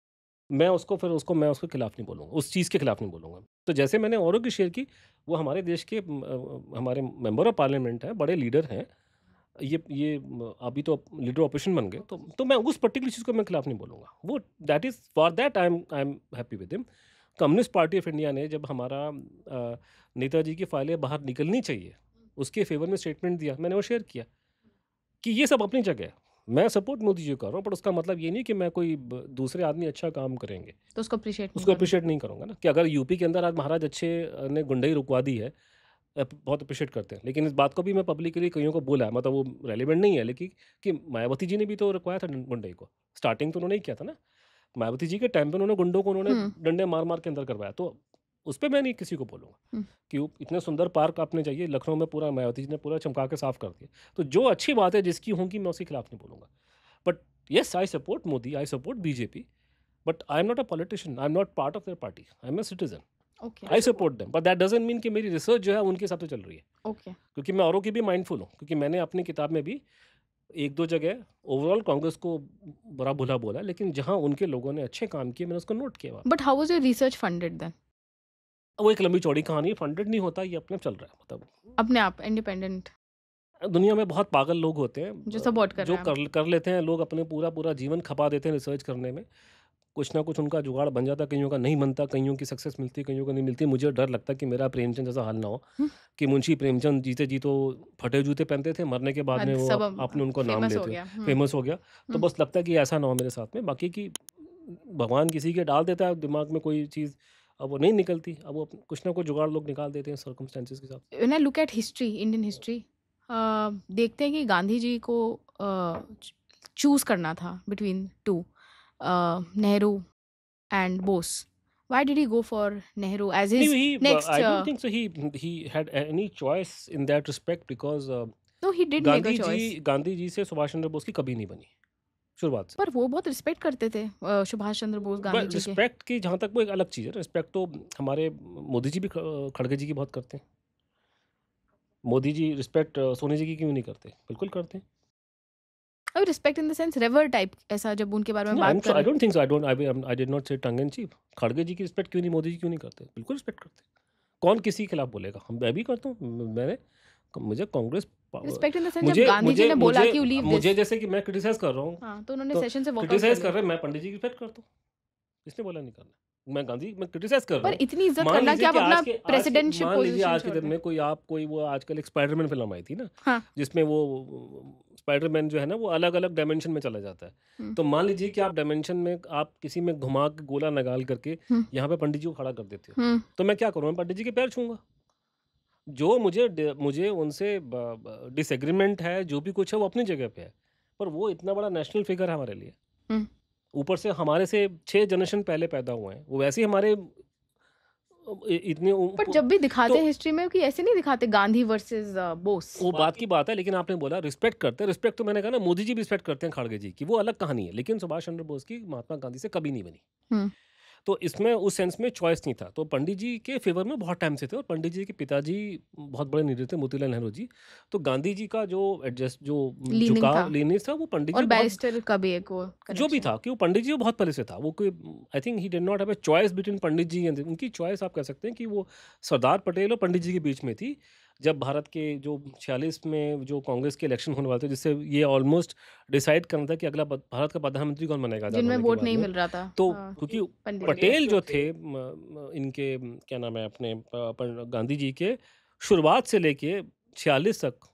मैं उसके खिलाफ नहीं बोलूँगा, उस चीज़ के खिलाफ नहीं बोलूँगा। तो जैसे मैंने औरों की शेयर की, वो हमारे देश के हमारे मेंबर ऑफ पार्लियामेंट हैं, बड़े लीडर हैं। अभी तो लीडर ऑपोज़िशन बन गए, तो मैं उस पर्टिकुलर चीज़ को मैं खिलाफ नहीं बोलूँगा। वो that is for that I am happy with him. Communist party of India ने जब हमारा नेताजी की फाइलें बाहर निकलनी चाहिए, उसके फ़ेवर में स्टेटमेंट दिया, मैंने वो शेयर किया कि ये सब अपनी जगह है। मैं सपोर्ट मोदी जी को कर रहा हूँ, बट उसका मतलब ये नहीं कि मैं कोई दूसरे आदमी अच्छा काम करेंगे तो उसको अप्रिशिएट नहीं उसको करोगे। अप्रिशिएट नहीं करूँगा ना, कि अगर यूपी के अंदर आज महाराज अच्छे ने गुंडई रुकवा दी है, बहुत अप्रिशिएट करते हैं। लेकिन इस बात को भी मैं पब्लिकली कइयों को बोला है, मतलब वो रेलेवेंट नहीं है, लेकिन कि मायावती जी ने भी तो रुकवाया था गुंडई को। स्टार्टिंग तो उन्होंने ही किया था ना। मायावती जी के टाइम पे उन्होंने गुंडों को हुँ, डंडे मार-मार के अंदर करवाया। तो उस पे मैं नहीं किसी को बोलूँगा हुँ। कि वो इतने सुंदर पार्क आपने चाहिए, लखनऊ में पूरा मायावती जी ने पूरा चमका के साफ कर दिया। तो जो अच्छी बात है जिसकी होंगी मैं उसके खिलाफ नहीं बोलूँगा। But yes, I support Modi, I support BJP, but I am not a politician, I am not part of their party, I am a citizen. Okay, I support them, but that doesn't mean कि मेरी research जो है उनके हिसाब से चल रही है। ओके। क्योंकि मैं औरों की भी माइंडफुल हूँ, क्योंकि मैंने अपनी किताब में भी 1-2 जगह ओवरऑल कांग्रेस को बुरा-भला बोला, लेकिन जहाँ उनके लोगों ने अच्छे काम किए मैंने उसको नोट किया वहाँ पे। But how was your research funded then? वो एक लंबी-चौड़ी कहानी है, फंडेड नहीं होता, ये अपने आप चल रहा है मतलब। अपने आप इंडिपेंडेंट दुनिया में बहुत पागल लोग होते हैं, जो सपोर्ट कर जो रहा है। कर लेते हैं, लोग अपने पूरा-पूरा जीवन खपा देते हैं रिसर्च करने में। कुछ ना कुछ उनका जुगाड़ बन जाता है, कइयों का नहीं बनता, कइयों की सक्सेस मिलती है, कइयों को नहीं मिलती। मुझे डर लगता है कि मेरा प्रेमचंद जैसा हाल ना हो, हुँ, कि मुंशी प्रेमचंद जीते जी तो फटे जूते पहनते थे, मरने के बाद में हद वो सब आपने उनको नाम फेमस हो लेते हो, गया। हुँ, फेमस हो गया। तो हुँ। बस लगता है कि ऐसा ना हो मेरे साथ में। बाकी की भगवान किसी के डाल देता है दिमाग में कोई चीज़, अब वो नहीं निकलती, अब वो कुछ ना कुछ जुगाड़ लोग निकाल देते हैं सर्कमस्टेंसेस के हिसाब से। When I look at history, Indian history, देखते हैं कि गांधी जी को चूज करना था between two, Nehru and boss. Why did he go for Nehru as his नहीं, next? I don't think so he had any choice in that respect, because No, he did make a choice. Gandhi ji से सुभाष चंद्र बोस की कभी नहीं बनी, शुरुआत से। पर वो बहुत रिस्पेक्ट करते थे सुभाष चंद्र बोस गांधी बट जी के. रिस्पेक्ट की जहाँ तक वो एक अलग चीज़ है, रिस्पेक्ट तो हमारे मोदी जी भी खड़गे जी की बहुत करते हैं। मोदी जी रिस्पेक्ट सोनी जी की क्यों नहीं करते? बिल्कुल करते हैं। अब रिस्पेक्ट इन द सेंस रेवर टाइप, ऐसा जब उनके बारे में नो, आई एम बात सो आई कर. Don't think so, I did not से टंग इन चीफ। खड़गे जी की रिस्पेक्ट क्यों नहीं, मोदी जी क्यों नहीं करते? बिल्कुल रिस्पेक्ट करते हैं। कौन किसी के खिलाफ बोलेगा? मैं भी करता हूँ। मैंने मुझे Congress respect in the sense जब मुझे गांधी जी मुझे ने बोला मुझे कि यू लीव मुझे दिस. जैसे कि मैं क्रिटिसाइज़ कर रहा हूँ, हाँ, तो उन्होंने तो सेशन से वॉकआउट कर क्रिटिसाइज़ कर लिया. रहे हैं, मैं पंडित जी की रिस्पेक्ट करता हूँ। किसने बोला नहीं करना? मैं क्रिटिसाइज़ कर रहा पर हूँ। इतनी इज्जत मान करना कि लीजिए आप कि अपना आज के प्रेसिडेंटशिप मान लीजिए पोजीशन आज के छोड़ दिन दें. में कोई वो आजकल एक स्पाइडरमैन फ़िल्म आई थी ना, हाँ. जिसमें वो स्पाइडरमैन जो है ना वो अलग-अलग डायमेंशन में चला जाता है। हम्म, तो मान लीजिए कि आप डायमेंशन में आप किसी में घुमा के गोला निकाल करके हम्म, यहाँ पे पंडित जी को खड़ा कर देते हो। हम्म. तो मैं क्या करूँ? मैं पंडित जी के पैर छूऊँगा। जो मुझे उनसे डिसएग्रीमेंट है, जो भी कुछ है वो अपनी जगह पे है। पर वो इतना बड़ा नेशनल फिगर है हमारे लिए। हम्म. ऊपर से हमारे से 6 जनरेशन पहले पैदा हुए हैं। वो वैसे ही हमारे इतने पर जब भी दिखाते तो हैं हिस्ट्री में कि ऐसे नहीं दिखाते गांधी वर्सेस बोस. वो बात की बात है, लेकिन आपने बोला रिस्पेक्ट करते हैं। रिस्पेक्ट तो मैंने कहा ना, मोदी जी भी रिस्पेक्ट करते हैं खड़गे जी की, वो अलग कहानी है। लेकिन सुभाष चंद्र बोस की महात्मा गांधी से कभी नहीं बनी। हम्म. तो इसमें उस सेंस में चॉइस नहीं था। तो पंडित जी के फ़ेवर में बहुत टाइम से थे, और पंडित जी के पिताजी बहुत बड़े लीडर थे, मोतीलाल नेहरू जी। तो गांधी जी का जो लीनिंग था. झुकाव लीनियंस था, वो पंडित जी और को बहुत, बैरिस्टर का भी एक वो जो भी कनेक्शन. था कि वो पंडित जी को बहुत पहले से था। वो कोई, I think he did not have a choice between Pandit ji and, उनकी चॉइस आप कह सकते हैं कि वो सरदार पटेल और पंडित जी के बीच में थी। जब भारत के जो 46 में जो कांग्रेस के इलेक्शन होने वाले थे, जिससे ये ऑलमोस्ट डिसाइड करना था कि अगला भारत का प्रधानमंत्री कौन बनेगा आज़ाद जिनमें होने के वोट बाद नहीं में। मिल रहा था. तो हाँ, क्योंकि पंडित जी को. पटेल जो थे इनके क्या नाम है अपने गांधी जी के शुरुआत से लेके 46 तक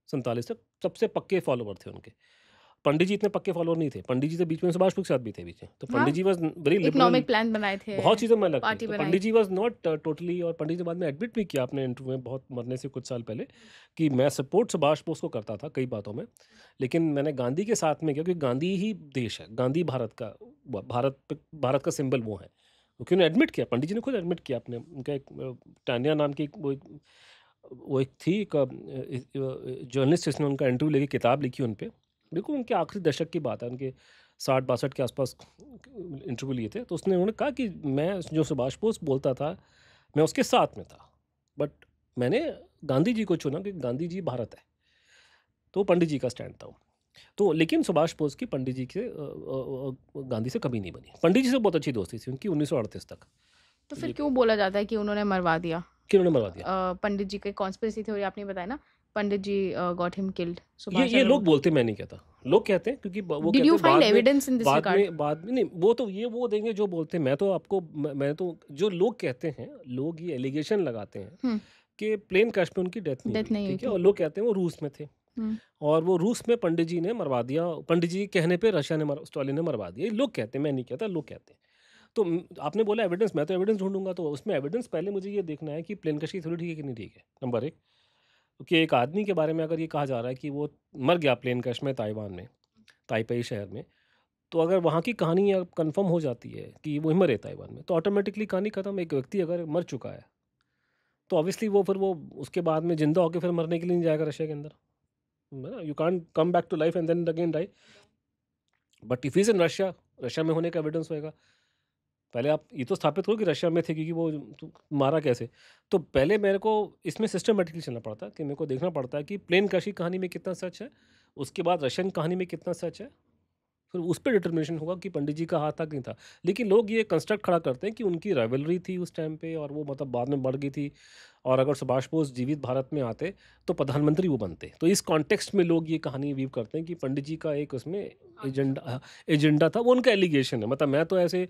47 तक सबसे पक्के फॉलोवर थे उनके। पंडित जी इतने पक्के फॉलोअर नहीं थे। पंडित जी तो बीच में सुभाष बोस के साथ भी थे बीच में। तो हाँ, Pandit ji was very liberal, economic plan बनाए थे, बहुत चीज़ें में अलग थे। पार्टी तो बनाई। पंडित जी वाज़ नॉट टोटली, और पंडित जी बाद में एडमिट भी किया अपने इंटरव्यू में बहुत मरने से कुछ साल पहले कि मैं सपोर्ट सुभाष बोस को करता था कई बातों में, लेकिन मैंने गांधी के साथ में किया क्योंकि गांधी ही देश है, गांधी भारत का सिंबल वो है। क्योंकि उन्होंने एडमिट किया, पंडित जी ने खुद एडमिट किया अपने, उनका एक टानिया नाम की वो एक थी, एक जर्नलिस्ट, जिसने उनका इंटरव्यू लेके किताब लिखी उन पे। बिल्कुल उनके आखिरी दशक की बात है, उनके 60-62 के आसपास इंटरव्यू लिए थे। तो उसने उन्होंने कहा कि मैं जो सुभाष बोस बोलता था मैं उसके साथ में था, बट मैंने गांधी जी को चुना क्योंकि गांधी जी भारत है। तो पंडित जी का स्टैंड था वो। तो लेकिन सुभाष बोस की पंडित जी के गांधी से कभी नहीं बनी। पंडित जी से बहुत अच्छी दोस्ती थी उनकी 1938 तक। तो फिर क्यों बोला जाता है कि उन्होंने मरवा दिया? कि उन्होंने मरवा दिया। पंडित जी के कॉन्स्पिरेसी थ्योरी आपने बताया ना, पंडित जी गॉट हिम किल्ड, ये सुभाष ये चंद्र लोग बोस। बोलते, मैं नहीं कहता, लोग कहते हैं क्योंकि वो डिड कहते यू हैं फाइंड बाद में, एविडेंस इन दिस रिगार्ड? बाद में नहीं, वो तो ये वो देंगे जो बोलते हैं। मैं तो आपको मैं तो जो लोग कहते हैं, लोग ये एलिगेशन लगाते हैं हम्म, कि प्लेन क्रैश में उनकी डेथ नहीं डेथ हुई, नहीं हुई ठीक है, थी। और लोग कहते हैं वो रूस में थे हम्म, और वो रूस में पंडित जी ने मरवा दिया, पंडित जी के कहने पे रशिया ने स्टालिन ने मरवा दिया। ये लोग कहते हैं, मैं नहीं कहता, लोग कहते हैं। तो आपने बोला एविडेंस, मैं तो एविडेंस ढूंढूंगा। तो उसमें एविडेंस पहले मुझे ये देखना है कि प्लेन क्रैश की थ्योरी ठीक है कि नहीं ठीक है, नंबर एक। कि एक आदमी के बारे में अगर ये कहा जा रहा है कि वो मर गया प्लेन क्रैश में ताइवान में, ताइपेई शहर में, तो अगर वहाँ की कहानी कंफर्म हो जाती है कि वो मरे ताइवान में, तो ऑटोमेटिकली कहानी खत्म। एक व्यक्ति अगर मर चुका है तो ऑब्वियसली वो फिर वो उसके बाद में जिंदा होकर फिर मरने के लिए नहीं जाएगा रशिया के अंदर। You can't come back to life and then again die. But if is in Russia, Russia में होने का एविडेंस होएगा। पहले आप ये तो स्थापित करो कि रशिया में थे, क्योंकि वो मारा कैसे। तो पहले मेरे को इसमें सिस्टमेटिकली चलना पड़ता है कि मेरे को देखना पड़ता है कि प्लेन क्रैश की कहानी में कितना सच है, उसके बाद रशियन कहानी में कितना सच है, फिर उस पर डिटर्मिनेशन होगा कि पंडित जी का हाथ तक नहीं था। लेकिन लोग ये कंस्ट्रक्ट खड़ा करते हैं कि उनकी राइवलरी थी उस टाइम पे और वो मतलब बाद में बढ़ गई थी, और अगर सुभाष बोस जीवित भारत में आते तो प्रधानमंत्री वो बनते। तो इस कॉन्टेक्स्ट में लोग ये कहानी वीव करते हैं कि पंडित जी का एक उसमें एजेंडा था। वो उनका एलिगेशन है, मतलब मैं तो ऐसे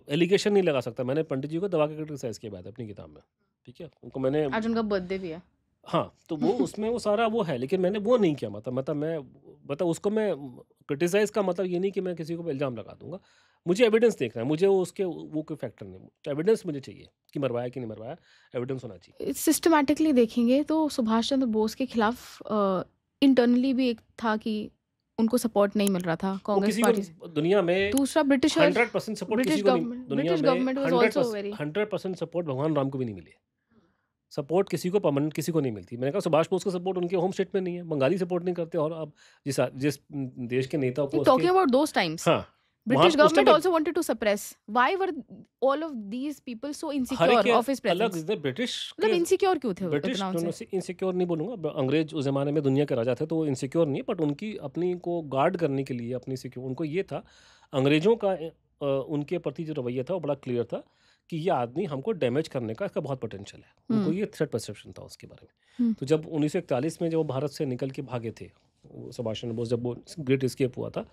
एलिगेशन नहीं लगा सकता। मैंने पंडित जी को दबा के क्रिटिसाइज किया बात अपनी किताब में, ठीक है, उनको मैंने, आज उनका बर्थडे भी है। हाँ, तो वो उसमें वो सारा वो है, लेकिन मैंने वो नहीं किया। मतलब मैं उसको मैं क्रिटिसाइज का मतलब ये नहीं कि मैं किसी को इल्ज़ाम लगा दूंगा। मुझे एविडेंस देखना है, मुझे उसके वो कोई फैक्टर नहीं, तो एविडेंस मुझे चाहिए कि मरवाया कि नहीं मरवाया, एविडेंस होना चाहिए। सिस्टमैटिकली देखेंगे तो सुभाष चंद्र बोस के खिलाफ इंटरनली भी एक था कि उनको सपोर्ट नहीं मिल रहा था वो कांग्रेस किसी पार्टी से। को दुनिया में दूसरा ब्रिटिशर्स, 100% सपोर्ट ब्रिटिश किसी को नहीं, गवर्नमेंट, दुनिया ब्रिटिश में government was also very 100% support भगवान राम को भी नहीं मिली है। सपोर्ट किसी को परमानेंट किसी को नहीं मिलती। मैंने कहा सुभाष बोस का सपोर्ट उनके होम स्टेट में नहीं है, बंगाली सपोर्ट नहीं करते, और अब जिस जिस देश के नेता को टॉकिंग अबाउट दोस टाइम्स, हाँ, British उस government time also wanted to suppress. Why were all of these people so हर एक insecure के of his अलग presence? ब्रिटिश मतलब insecure क्यों थे ब्रिटिश इतना उनसे? इनसिक्योर नहीं बोलूँगा, अंग्रेज उस ज़माने में दुनिया के राजा थे तो वो इनसिक्योर नहीं, बट उनकी अपनी को गार्ड करने के लिए अपनी सिक्योर उनको ये था। अंग्रेज़ों का उनके प्रति जो रवैया था वो बड़ा क्लियर था कि ये आदमी हमको डैमेज करने का इसका बहुत पोटेंशियल है। उनको ये थ्रेट परसेप्शन था उसके बारे में। तो जब 1941 में जब वो भारत से निकल के भागे थे, सुभाष चंद्र बोस, जब वो ग्रेट एस्केप हुआ था,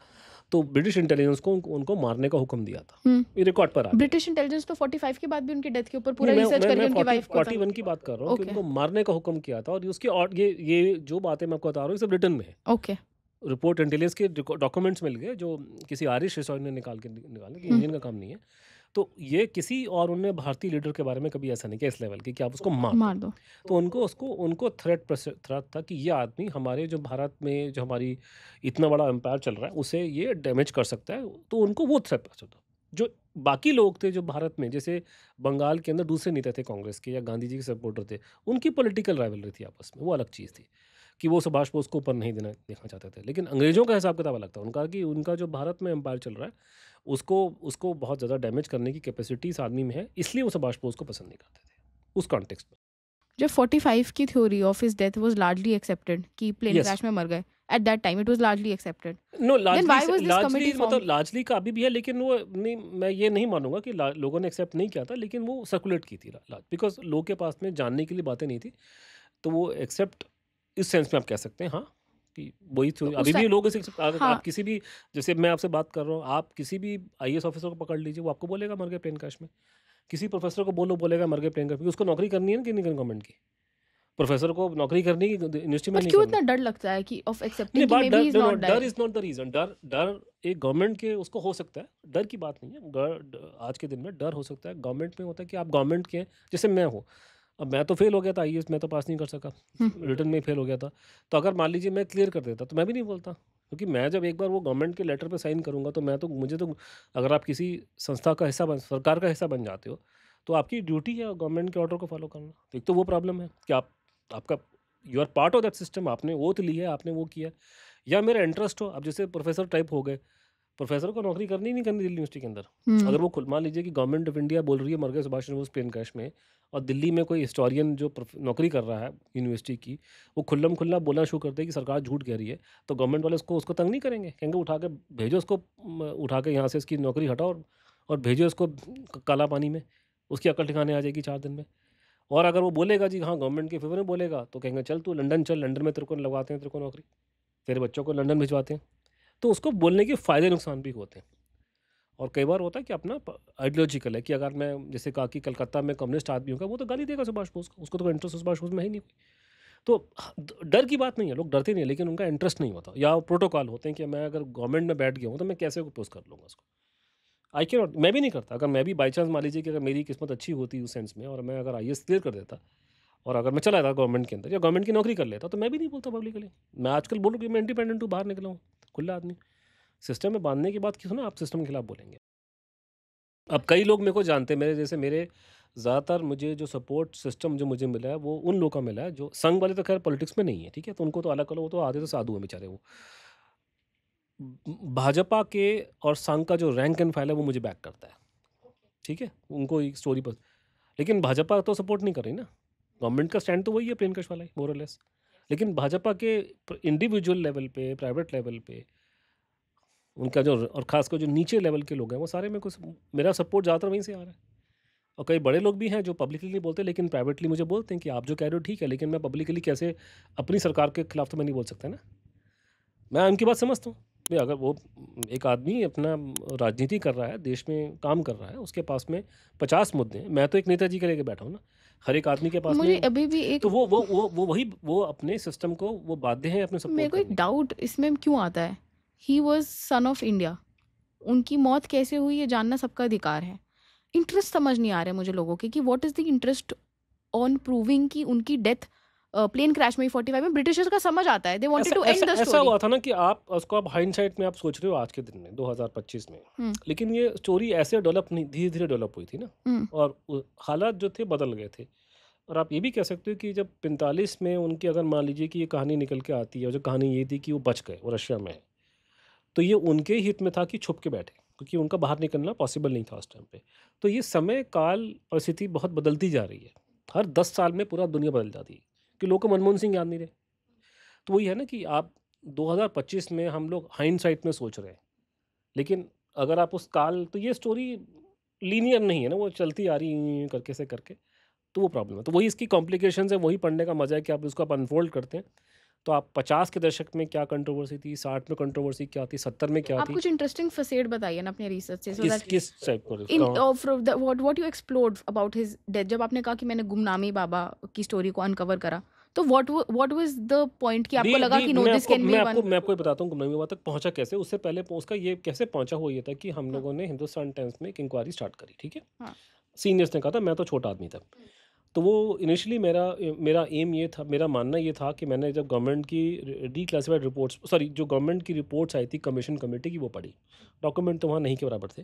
तो ब्रिटिश इंटेलिजेंस को उनको मारने का हुक्म दिया था। ये रिकॉर्ड पर आ गया। ब्रिटिश इंटेलिजेंस तो 45 के बाद भी उनकी डेथ के ऊपर पूरा नहीं, रिसर्च करके उनकी वाइफ को 41 की बात कर रहा हूँ कि उनको मारने का हुक्म किया था। और उसकी और ये जो बातें मैं आपको बता रहा हूँ सब रिटर्न में है। ओके, रिपोर्ट इंटेलिजेंस के डॉक्यूमेंट्स मिल गए जो किसी आयरिश रिसर्च ने निकाले कि इंडियन का काम नहीं है। तो ये किसी और उन्होंने भारतीय लीडर के बारे में कभी ऐसा नहीं किया इस लेवल की कि आप उसको मार दो। तो उनको थ्रेट था कि ये आदमी हमारे जो भारत में जो हमारी इतना बड़ा एम्पायर चल रहा है उसे ये डैमेज कर सकता है। तो उनको वो थ्रेट था। जो बाकी लोग थे जो भारत में, जैसे बंगाल के अंदर दूसरे नेता थे कांग्रेस के या गांधी जी के सपोर्टर थे, उनकी पॉलिटिकल राइवलरी थी आपस में, वो अलग चीज़ थी कि वो सुभाष बोस को ऊपर नहीं देखना चाहते थे। लेकिन अंग्रेज़ों का हिसाब किताब अलग था उनका, कि उनका जो भारत में एम्पायर चल रहा है उसको बहुत ज़्यादा डैमेज करने की कैपेसिटी इस आदमी में है, इसलिए वो सुभाष बोस को पसंद नहीं करते थे उस कॉन्टेक्स्ट में। जब 45 की theory of his death was largely accepted कि प्लेन क्रैश में मर गए, at that time it was largely accepted. No, largely मतलब लार्जली का अभी भी है, लेकिन वो नहीं, मैं ये नहीं मानूंगा कि लोगों ने एक्सेप्ट नहीं किया था, लेकिन वो सर्कुलेट की थी बिकॉज लोगों के पास में जानने के लिए बातें नहीं थी, तो वो एक्सेप्ट इस सेंस में आप कह सकते हैं। हाँ, कि वही तो अभी भी लोग आप किसी भी, जैसे मैं आपसे बात कर रहा हूँ, आप किसी भी IAS ऑफिसर को पकड़ लीजिए, वो आपको बोलेगा मर गए प्लेन क्रैश में। किसी प्रोफेसर को बोलेगा मर गए प्लेन क्रैश में, उसको नौकरी करनी है ना कि नहीं गवर्नमेंट की। प्रोफेसर को नौकरी करनी यूनिवर्सिटी में बट नहीं क्यों करनी। इतना डर लगता है कि ऑफ नहीं, एक्सेप्टिंग कि बात मे there be is there not there देयर? Is not the reason. There there एक गवर्नमेंट के उसको हो सकता है, डर की बात नहीं है। आज के दिन में डर हो सकता है, गवर्नमेंट में होता है कि आप गवर्नमेंट के हैं। जैसे मैं हूँ, अब मैं तो फेल हो गया था आईएएस, मैं तो पास नहीं कर सका, रिटर्न में फेल हो गया था। तो अगर मान लीजिए मैं क्लियर कर देता तो मैं भी नहीं बोलता, क्योंकि मैं जब एक बार वो गवर्नमेंट के लेटर पे साइन करूंगा तो मैं तो मुझे तो, अगर आप किसी संस्था का हिस्सा बन, सरकार का हिस्सा बन जाते हो, तो आपकी ड्यूटी है गवर्नमेंट के ऑर्डर को फॉलो करना। तो एक तो वो प्रॉब्लम है कि आपका you are part of that system, आपने ओथ ली है, आपने वो किया, या मेरा इंटरेस्ट हो। अब जैसे प्रोफेसर टाइप हो गए, प्रोफेसर को नौकरी करनी ही नहीं करनी दिल्ली यूनिवर्सिटी के अंदर। अगर वो मान लीजिए कि गवर्नमेंट ऑफ इंडिया बोल रही है मर गए सुभाष चंद्र बोस प्लेन क्रैश में, और दिल्ली में कोई हिस्टोरियन जो नौकरी कर रहा है यूनिवर्सिटी की, वो खुल्लम खुल्ला बोलना शुरू करते हैं कि सरकार झूठ कह रही है, तो गवर्नमेंट वाले उसको तंग नहीं करेंगे, कहेंगे उठा के भेजो उसको, उठा के यहाँ से इसकी नौकरी हटाओ और भेजो इसको काला पानी में, उसकी अकल ठिकाने आ जाएगी 4 दिन में। और अगर वो बोलेगा जी हाँ गवर्नमेंट के फेवर में बोलेगा, तो कहेंगे चल तू लंदन चल, लंदन में तेरे को लगवाते हैं, तेरे को नौकरी, तेरे बच्चों को लंदन भिजवाते हैं। तो उसको बोलने के फ़ायदे नुकसान भी होते हैं। और कई बार होता है कि अपना आइडियोलॉजिकल है कि अगर मैं जैसे कहा कि कलकत्ता में कम्युनिस्ट आदमी होगा, वो तो गाली देगा सुभाष बोस को, उसको तो इंटरेस्ट सुभाष बोस में है ही नहीं कोई। तो डर की बात नहीं है, लोग डरते नहीं है, लेकिन उनका इंटरेस्ट नहीं होता, या प्रोटोकॉल होते हैं कि मैं अगर गवर्नमेंट में बैठ गया हूँ तो मैं कैसे अपोज कर लूँगा उसको। आई कैन नॉट, मैं भी नहीं करता। अगर मैं भी बाई चांस मान लीजिए कि अगर मेरी किस्मत अच्छी होती उस सेंस में, और मैं अगर आईएएस क्लियर कर देता, और अगर मैं चला जाता गवर्नमेंट के अंदर या गवर्नमेंट की नौकरी कर लेता, तो मैं भी नहीं बोलता पब्लिकली। मैं आजकल बोलूँ कि मैं इंडिपेंडेंट हूँ, बाहर निकला हूँ, खुला आदमी। सिस्टम में बांधने के बाद क्यों ना आप सिस्टम के खिलाफ बोलेंगे। अब कई लोग मेरे को जानते हैं, मेरे जैसे मेरे ज़्यादातर मुझे जो सपोर्ट सिस्टम जो मुझे मिला है वो उन लोगों का मिला है जो संघ वाले, तो खैर पॉलिटिक्स में नहीं है, ठीक है, तो उनको तो अलग करो, वो तो आधे तो साधु हैं बेचारे। वो भाजपा के और संघ का जो रैंक एंड फाइल है वो मुझे बैक करता है, ठीक है, उनको एक स्टोरी पर। लेकिन भाजपा तो सपोर्ट नहीं कर रही ना, गवर्नमेंट का स्टैंड तो वही है प्लेन कश वाला ही मोर और लेस। लेकिन भाजपा के इंडिविजुअल लेवल पे, प्राइवेट लेवल पे, उनका जो, और खासकर जो नीचे लेवल के लोग हैं, वो सारे में कुछ, मेरा सपोर्ट ज़्यादातर वहीं से आ रहा है। और कई बड़े लोग भी हैं जो पब्लिकली नहीं बोलते, लेकिन प्राइवेटली मुझे बोलते हैं कि आप जो कह रहे हो ठीक है, लेकिन मैं पब्लिकली कैसे अपनी सरकार के खिलाफ तो मैं नहीं बोल सकता ना। मैं उनकी बात समझता हूँ भाई, अगर वो एक आदमी अपना राजनीति कर रहा है, देश में काम कर रहा है, उसके पास में 50 मुद्दे हैं, मैं तो एक नेताजी के लेके बैठा हूँ ना, हर एक आदमी के पास मुझे में। अभी भी एक तो वो वही वो अपने सिस्टम को वो बाध्य हैं अपने मेरे सपोर्ट को एक करने के। डाउट इसमें क्यों आता है, he was son of India, उनकी मौत कैसे हुई ये जानना सबका अधिकार है। इंटरेस्ट समझ नहीं आ रहा है मुझे लोगों के कि what is the interest on proving कि उनकी डेथ प्लेन क्रैश में ही 45 में, ब्रिटिशर्स का समझ आता है, दे वांटेड ऐसा टू ऐसा एंड द ऐसा स्टोरी। हुआ था ना कि आप उसको आप हाइंडसाइट में आप सोच रहे हो आज के दिन में 2025 में, लेकिन ये स्टोरी ऐसे डेवलप नहीं, धीरे धीरे डेवलप हुई थी ना, और हालात जो थे बदल गए थे। और आप ये भी कह सकते हो कि जब 45 में उनकी अगर मान लीजिए कि ये कहानी निकल के आती है, और जो कहानी ये थी कि वो बच गए, वो रशिया में है, तो ये उनके हित में था कि छुप के बैठे, क्योंकि उनका बाहर निकलना पॉसिबल नहीं था उस टाइम पे। तो ये समय काल और स्थिति बहुत बदलती जा रही है, हर 10 साल में पूरा दुनिया बदल जाती है, कि लोग को मनमोहन सिंह याद नहीं रहे। तो वही है ना कि आप 2025 में हम लोग हाइंडसाइट में सोच रहे हैं, लेकिन अगर आप उस काल, तो ये स्टोरी लीनियर नहीं है ना, वो चलती आ रही है करके से करके, तो वो प्रॉब्लम है। तो वही इसकी कॉम्प्लिकेशंस है, वही पढ़ने का मजा है कि आप उसको आप अनफोल्ड करते हैं। तो आप 50 के दशक में क्या कंट्रोवर्सी थी, 60 में कंट्रोवर्सी क्या थी, 70 में क्या आप थी, कुछ इंटरेस्टिंग फसेड बताइए ना अपने रिसर्च से, सो किस दैट किस टाइप इन का। What you explored about his death. जब आपने कहा कि मैंने गुमनामी बाबा की स्टोरी को अनकवर करा, तो व्हाट वाज द पॉइंट कि दी आपको लगा दी कि नो मैं दिस आपको कैन मैं बी आपको वन? मैं आपको ये बताता हूँ गुमनामी बाबा तक पहुंचा कैसे। उससे पहले उसका ये कैसे पहुंचा, हुआ ये था कि हम हाँ लोगों ने हिंदुस्तान टाइम्स में एक इंक्वायरी स्टार्ट करी, ठीक है। हाँ सीनियर्स ने कहा था, मैं तो छोटा आदमी था। तो वो इनिशियली मेरा मेरा एम ये था, मेरा मानना ये था कि मैंने जब गवर्नमेंट की डी क्लासिफाइड रिपोर्ट्स, सॉरी जो गवर्नमेंट की रिपोर्ट्स आई थी कमीशन कमेटी की, वो पढ़ी, डॉक्यूमेंट तो वहाँ नहीं के बराबर थे।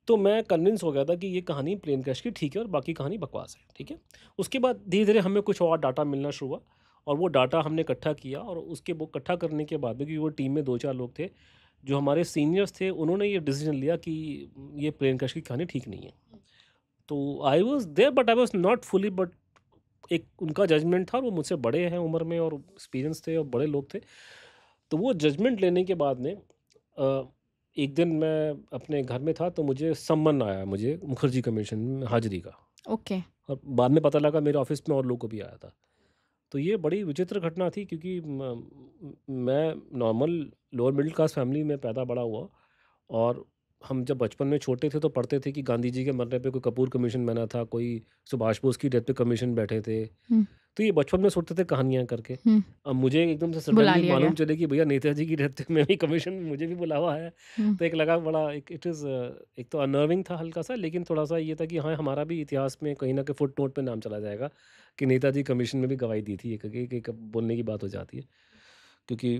तो मैं कन्विंस हो गया था कि ये कहानी प्लेन क्रैश की ठीक है और बाकी कहानी बकवास है, ठीक है। उसके बाद धीरे धीरे हमें कुछ और डाटा मिलना शुरू हुआ, और वो डाटा हमने इकट्ठा किया, और उसके वो इकट्ठा करने के बाद में, क्योंकि वो टीम में 2-4 लोग थे जो हमारे सीनियर्स थे, उन्होंने ये डिसीजन लिया कि ये प्लेन क्रैश की कहानी ठीक नहीं है। तो I was there but I was not fully, but एक उनका जजमेंट था, और वो मुझसे बड़े हैं उम्र में और एक्सपीरियंस थे और बड़े लोग थे। तो वो जजमेंट लेने के बाद में एक दिन मैं अपने घर में था, तो मुझे सम्मन आया, मुझे मुखर्जी कमीशन में हाजिरी का। ओके और बाद में पता लगा मेरे ऑफिस में और लोगों को भी आया था। तो ये बड़ी विचित्र घटना थी, क्योंकि मैं normal lower middle class family में पैदा बड़ा हुआ, और हम जब बचपन में छोटे थे तो पढ़ते थे कि गांधी जी के मरने पे कोई कपूर कमीशन बना था, कोई सुभाष बोस की डेथ पे कमीशन बैठे थे। तो ये बचपन में सुनते थे कहानियाँ करके। हुँ, अब मुझे एकदम से बुला सडनली लिया मालूम गया। चले कि भैया नेताजी की डेथ में भी कमीशन में मुझे भी बुलावा है। हुँ, तो एक लगा बड़ा एक इट इज़ एक तो अनर्विंग था हल्का-सा, लेकिन थोड़ा-सा ये था कि हाँ, हमारा भी इतिहास में कहीं न कहीं फुटनोट पे नाम चला जाएगा कि नेताजी कमीशन में भी गवाही दी थी। एक बोलने की बात हो जाती है। क्योंकि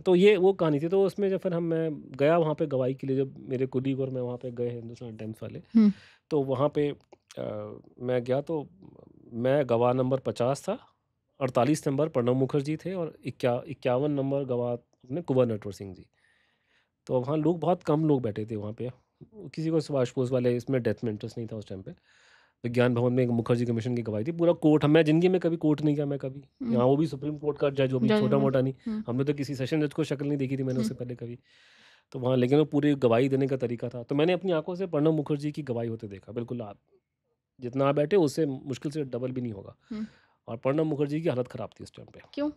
तो ये वो कहानी थी। तो उसमें जब फिर मैं गया वहाँ पे गवाही के लिए, जब मेरे कोलीग और मैं वहाँ पे गए हिंदुस्तान टाइम्स वाले, हुँ, तो वहाँ पे मैं गया तो मैं गवाह नंबर 50 था, 48 नंबर प्रणब मुखर्जी थे और 51 नंबर गवाह अपने कुँवर नटवर सिंह जी। तो वहाँ लोग बहुत कम लोग बैठे थे वहाँ पे। किसी को सुभाष बोस वाले इसमें डेथ में इंटरेस्ट नहीं था उस टाइम पे। विज्ञान भवन में एक मुखर्जी कमीशन की गवाही थी। पूरा कोर्ट, मैं ज़िंदगी में कभी कोर्ट नहीं गया मैं कभी। हुँ, यहाँ वो भी सुप्रीम कोर्ट का जज, वो भी जज में। छोटा-मोटा नहीं। हुँ, हमने तो किसी सेशन जज को शक्ल नहीं देखी थी मैंने हुँ, उससे पहले कभी। तो वहाँ लेकिन वो पूरी गवाही देने का तरीका था। तो मैंने अपनी आँखों से प्रणब मुखर्जी की गवाही होते देखा। बिल्कुल आप जितना आप बैठे उससे मुश्किल से डबल भी नहीं होगा। हुँ, और प्रणब मुखर्जी की हालत ख़राब थी उस टाइम पे। क्यों?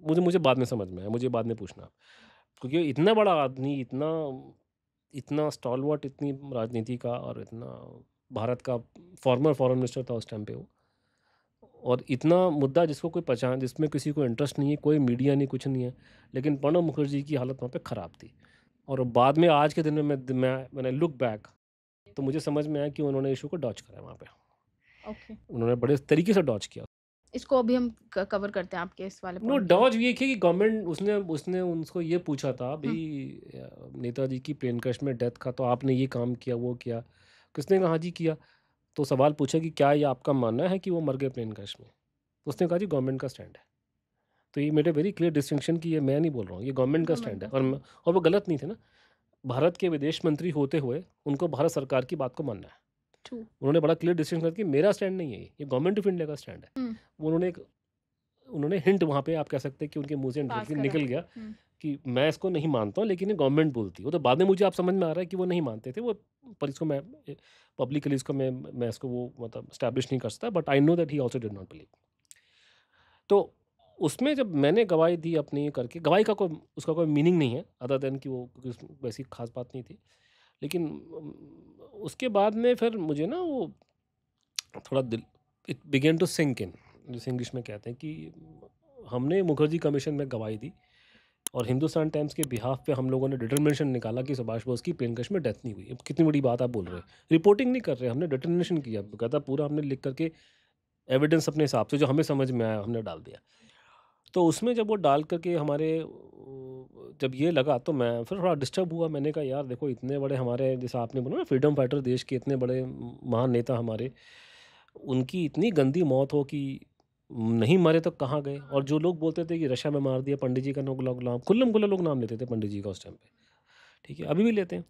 मुझे मुझे बाद में समझ में आया, मुझे बाद में पूछना। क्योंकि इतना बड़ा आदमी, इतना इतना स्टॉलवर्ट, इतनी राजनीति का और इतना भारत का फॉर्मर फॉरेन मिनिस्टर था उस टाइम पे वो। और इतना मुद्दा जिसको कोई पहचान, जिसमें किसी को इंटरेस्ट नहीं है, कोई मीडिया नहीं, कुछ नहीं है। लेकिन प्रणब मुखर्जी की हालत वहाँ पे ख़राब थी। और बाद में आज के दिन में मैंने लुक बैक, तो मुझे समझ में आया कि उन्होंने इश्यू को डॉज करा वहाँ पे। ओके। उन्होंने बड़े तरीके से डॉज किया। इसको अभी हम कवर करते हैं आपके इस वाले नो पॉइंट को। डॉज ये कि गवर्नमेंट, उसने उसने उनको ये पूछा था हुँ, भई नेताजी की प्लेन क्रैश में डेथ का तो आपने ये काम किया, वो किया। किसने कहा, हाँ जी किया। तो सवाल पूछा कि क्या ये आपका मानना है कि वो मर गए प्लेन क्रैश में? तो उसने कहा जी गवर्नमेंट का स्टैंड है। तो ये मेरे वेरी क्लियर डिस्टिंक्शन कि ये मैं नहीं बोल रहा हूँ, ये गवर्नमेंट का गवर्नमेंट स्टैंड है। का और स्टैंड। और वो गलत नहीं थे ना। भारत के विदेश मंत्री होते हुए उनको भारत सरकार की बात को मानना है। ट्रू। उन्होंने बड़ा क्लियर डिस्टिंक्शन किया कि मेरा स्टैंड नहीं है ये गवर्नमेंट ऑफ इंडिया का स्टैंड है। हुँ, उन्होंने एक उन्होंने हिंट वहाँ पे आप कह सकते हैं कि उनके मुँह से पास डायरेक्टली करा। निकल गया हुँ, कि मैं इसको नहीं मानता हूँ, लेकिन ये गवर्नमेंट बोलती है। वो तो बाद में मुझे आप समझ में आ रहा है कि वो नहीं मानते थे वो। पर इसको मैं पब्लिकली इसको मैं इसको वो मतलब एस्टैब्लिश नहीं कर सकता, but I know that he also did not believe. तो उसमें जब मैंने गवाही दी अपनी करके, गवाही का कोई उसका कोई मीनिंग नहीं है अदर देन कि वो क्योंकि उसमें वैसी खास बात नहीं थी। लेकिन उसके बाद में फिर मुझे ना वो थोड़ा दिल, it began to sink in, जैसे इंग्लिश में कहते हैं कि हमने मुखर्जी कमीशन में गवाही दी और हिंदुस्तान टाइम्स के बिहाफ पे हम लोगों ने डिटर्मिनेशन निकाला कि सुभाष बोस की प्लेन क्रैश में डेथ नहीं हुई। अब कितनी बड़ी बात आप बोल रहे हैं। रिपोर्टिंग नहीं कर रहे, हमने डिटर्मिनेशन किया कहता पूरा, हमने लिख करके एविडेंस अपने हिसाब से जो हमें समझ में आया हमने डाल दिया। तो उसमें जब वो डाल करके हमारे जब ये लगा तो मैं फिर थोड़ा डिस्टर्ब हुआ। मैंने कहा यार देखो, इतने बड़े हमारे, जैसे आपने बोला ना फ्रीडम फाइटर, देश के इतने बड़े महान नेता हमारे, उनकी इतनी गंदी मौत हो कि नहीं मरे तो कहाँ गए। और जो लोग बोलते थे कि रशिया में मार दिया पंडित जी का, गुलाम खुल्लम खुल्ला लोग नाम लेते थे पंडित जी का उस टाइम पे। ठीक है, अभी भी लेते हैं।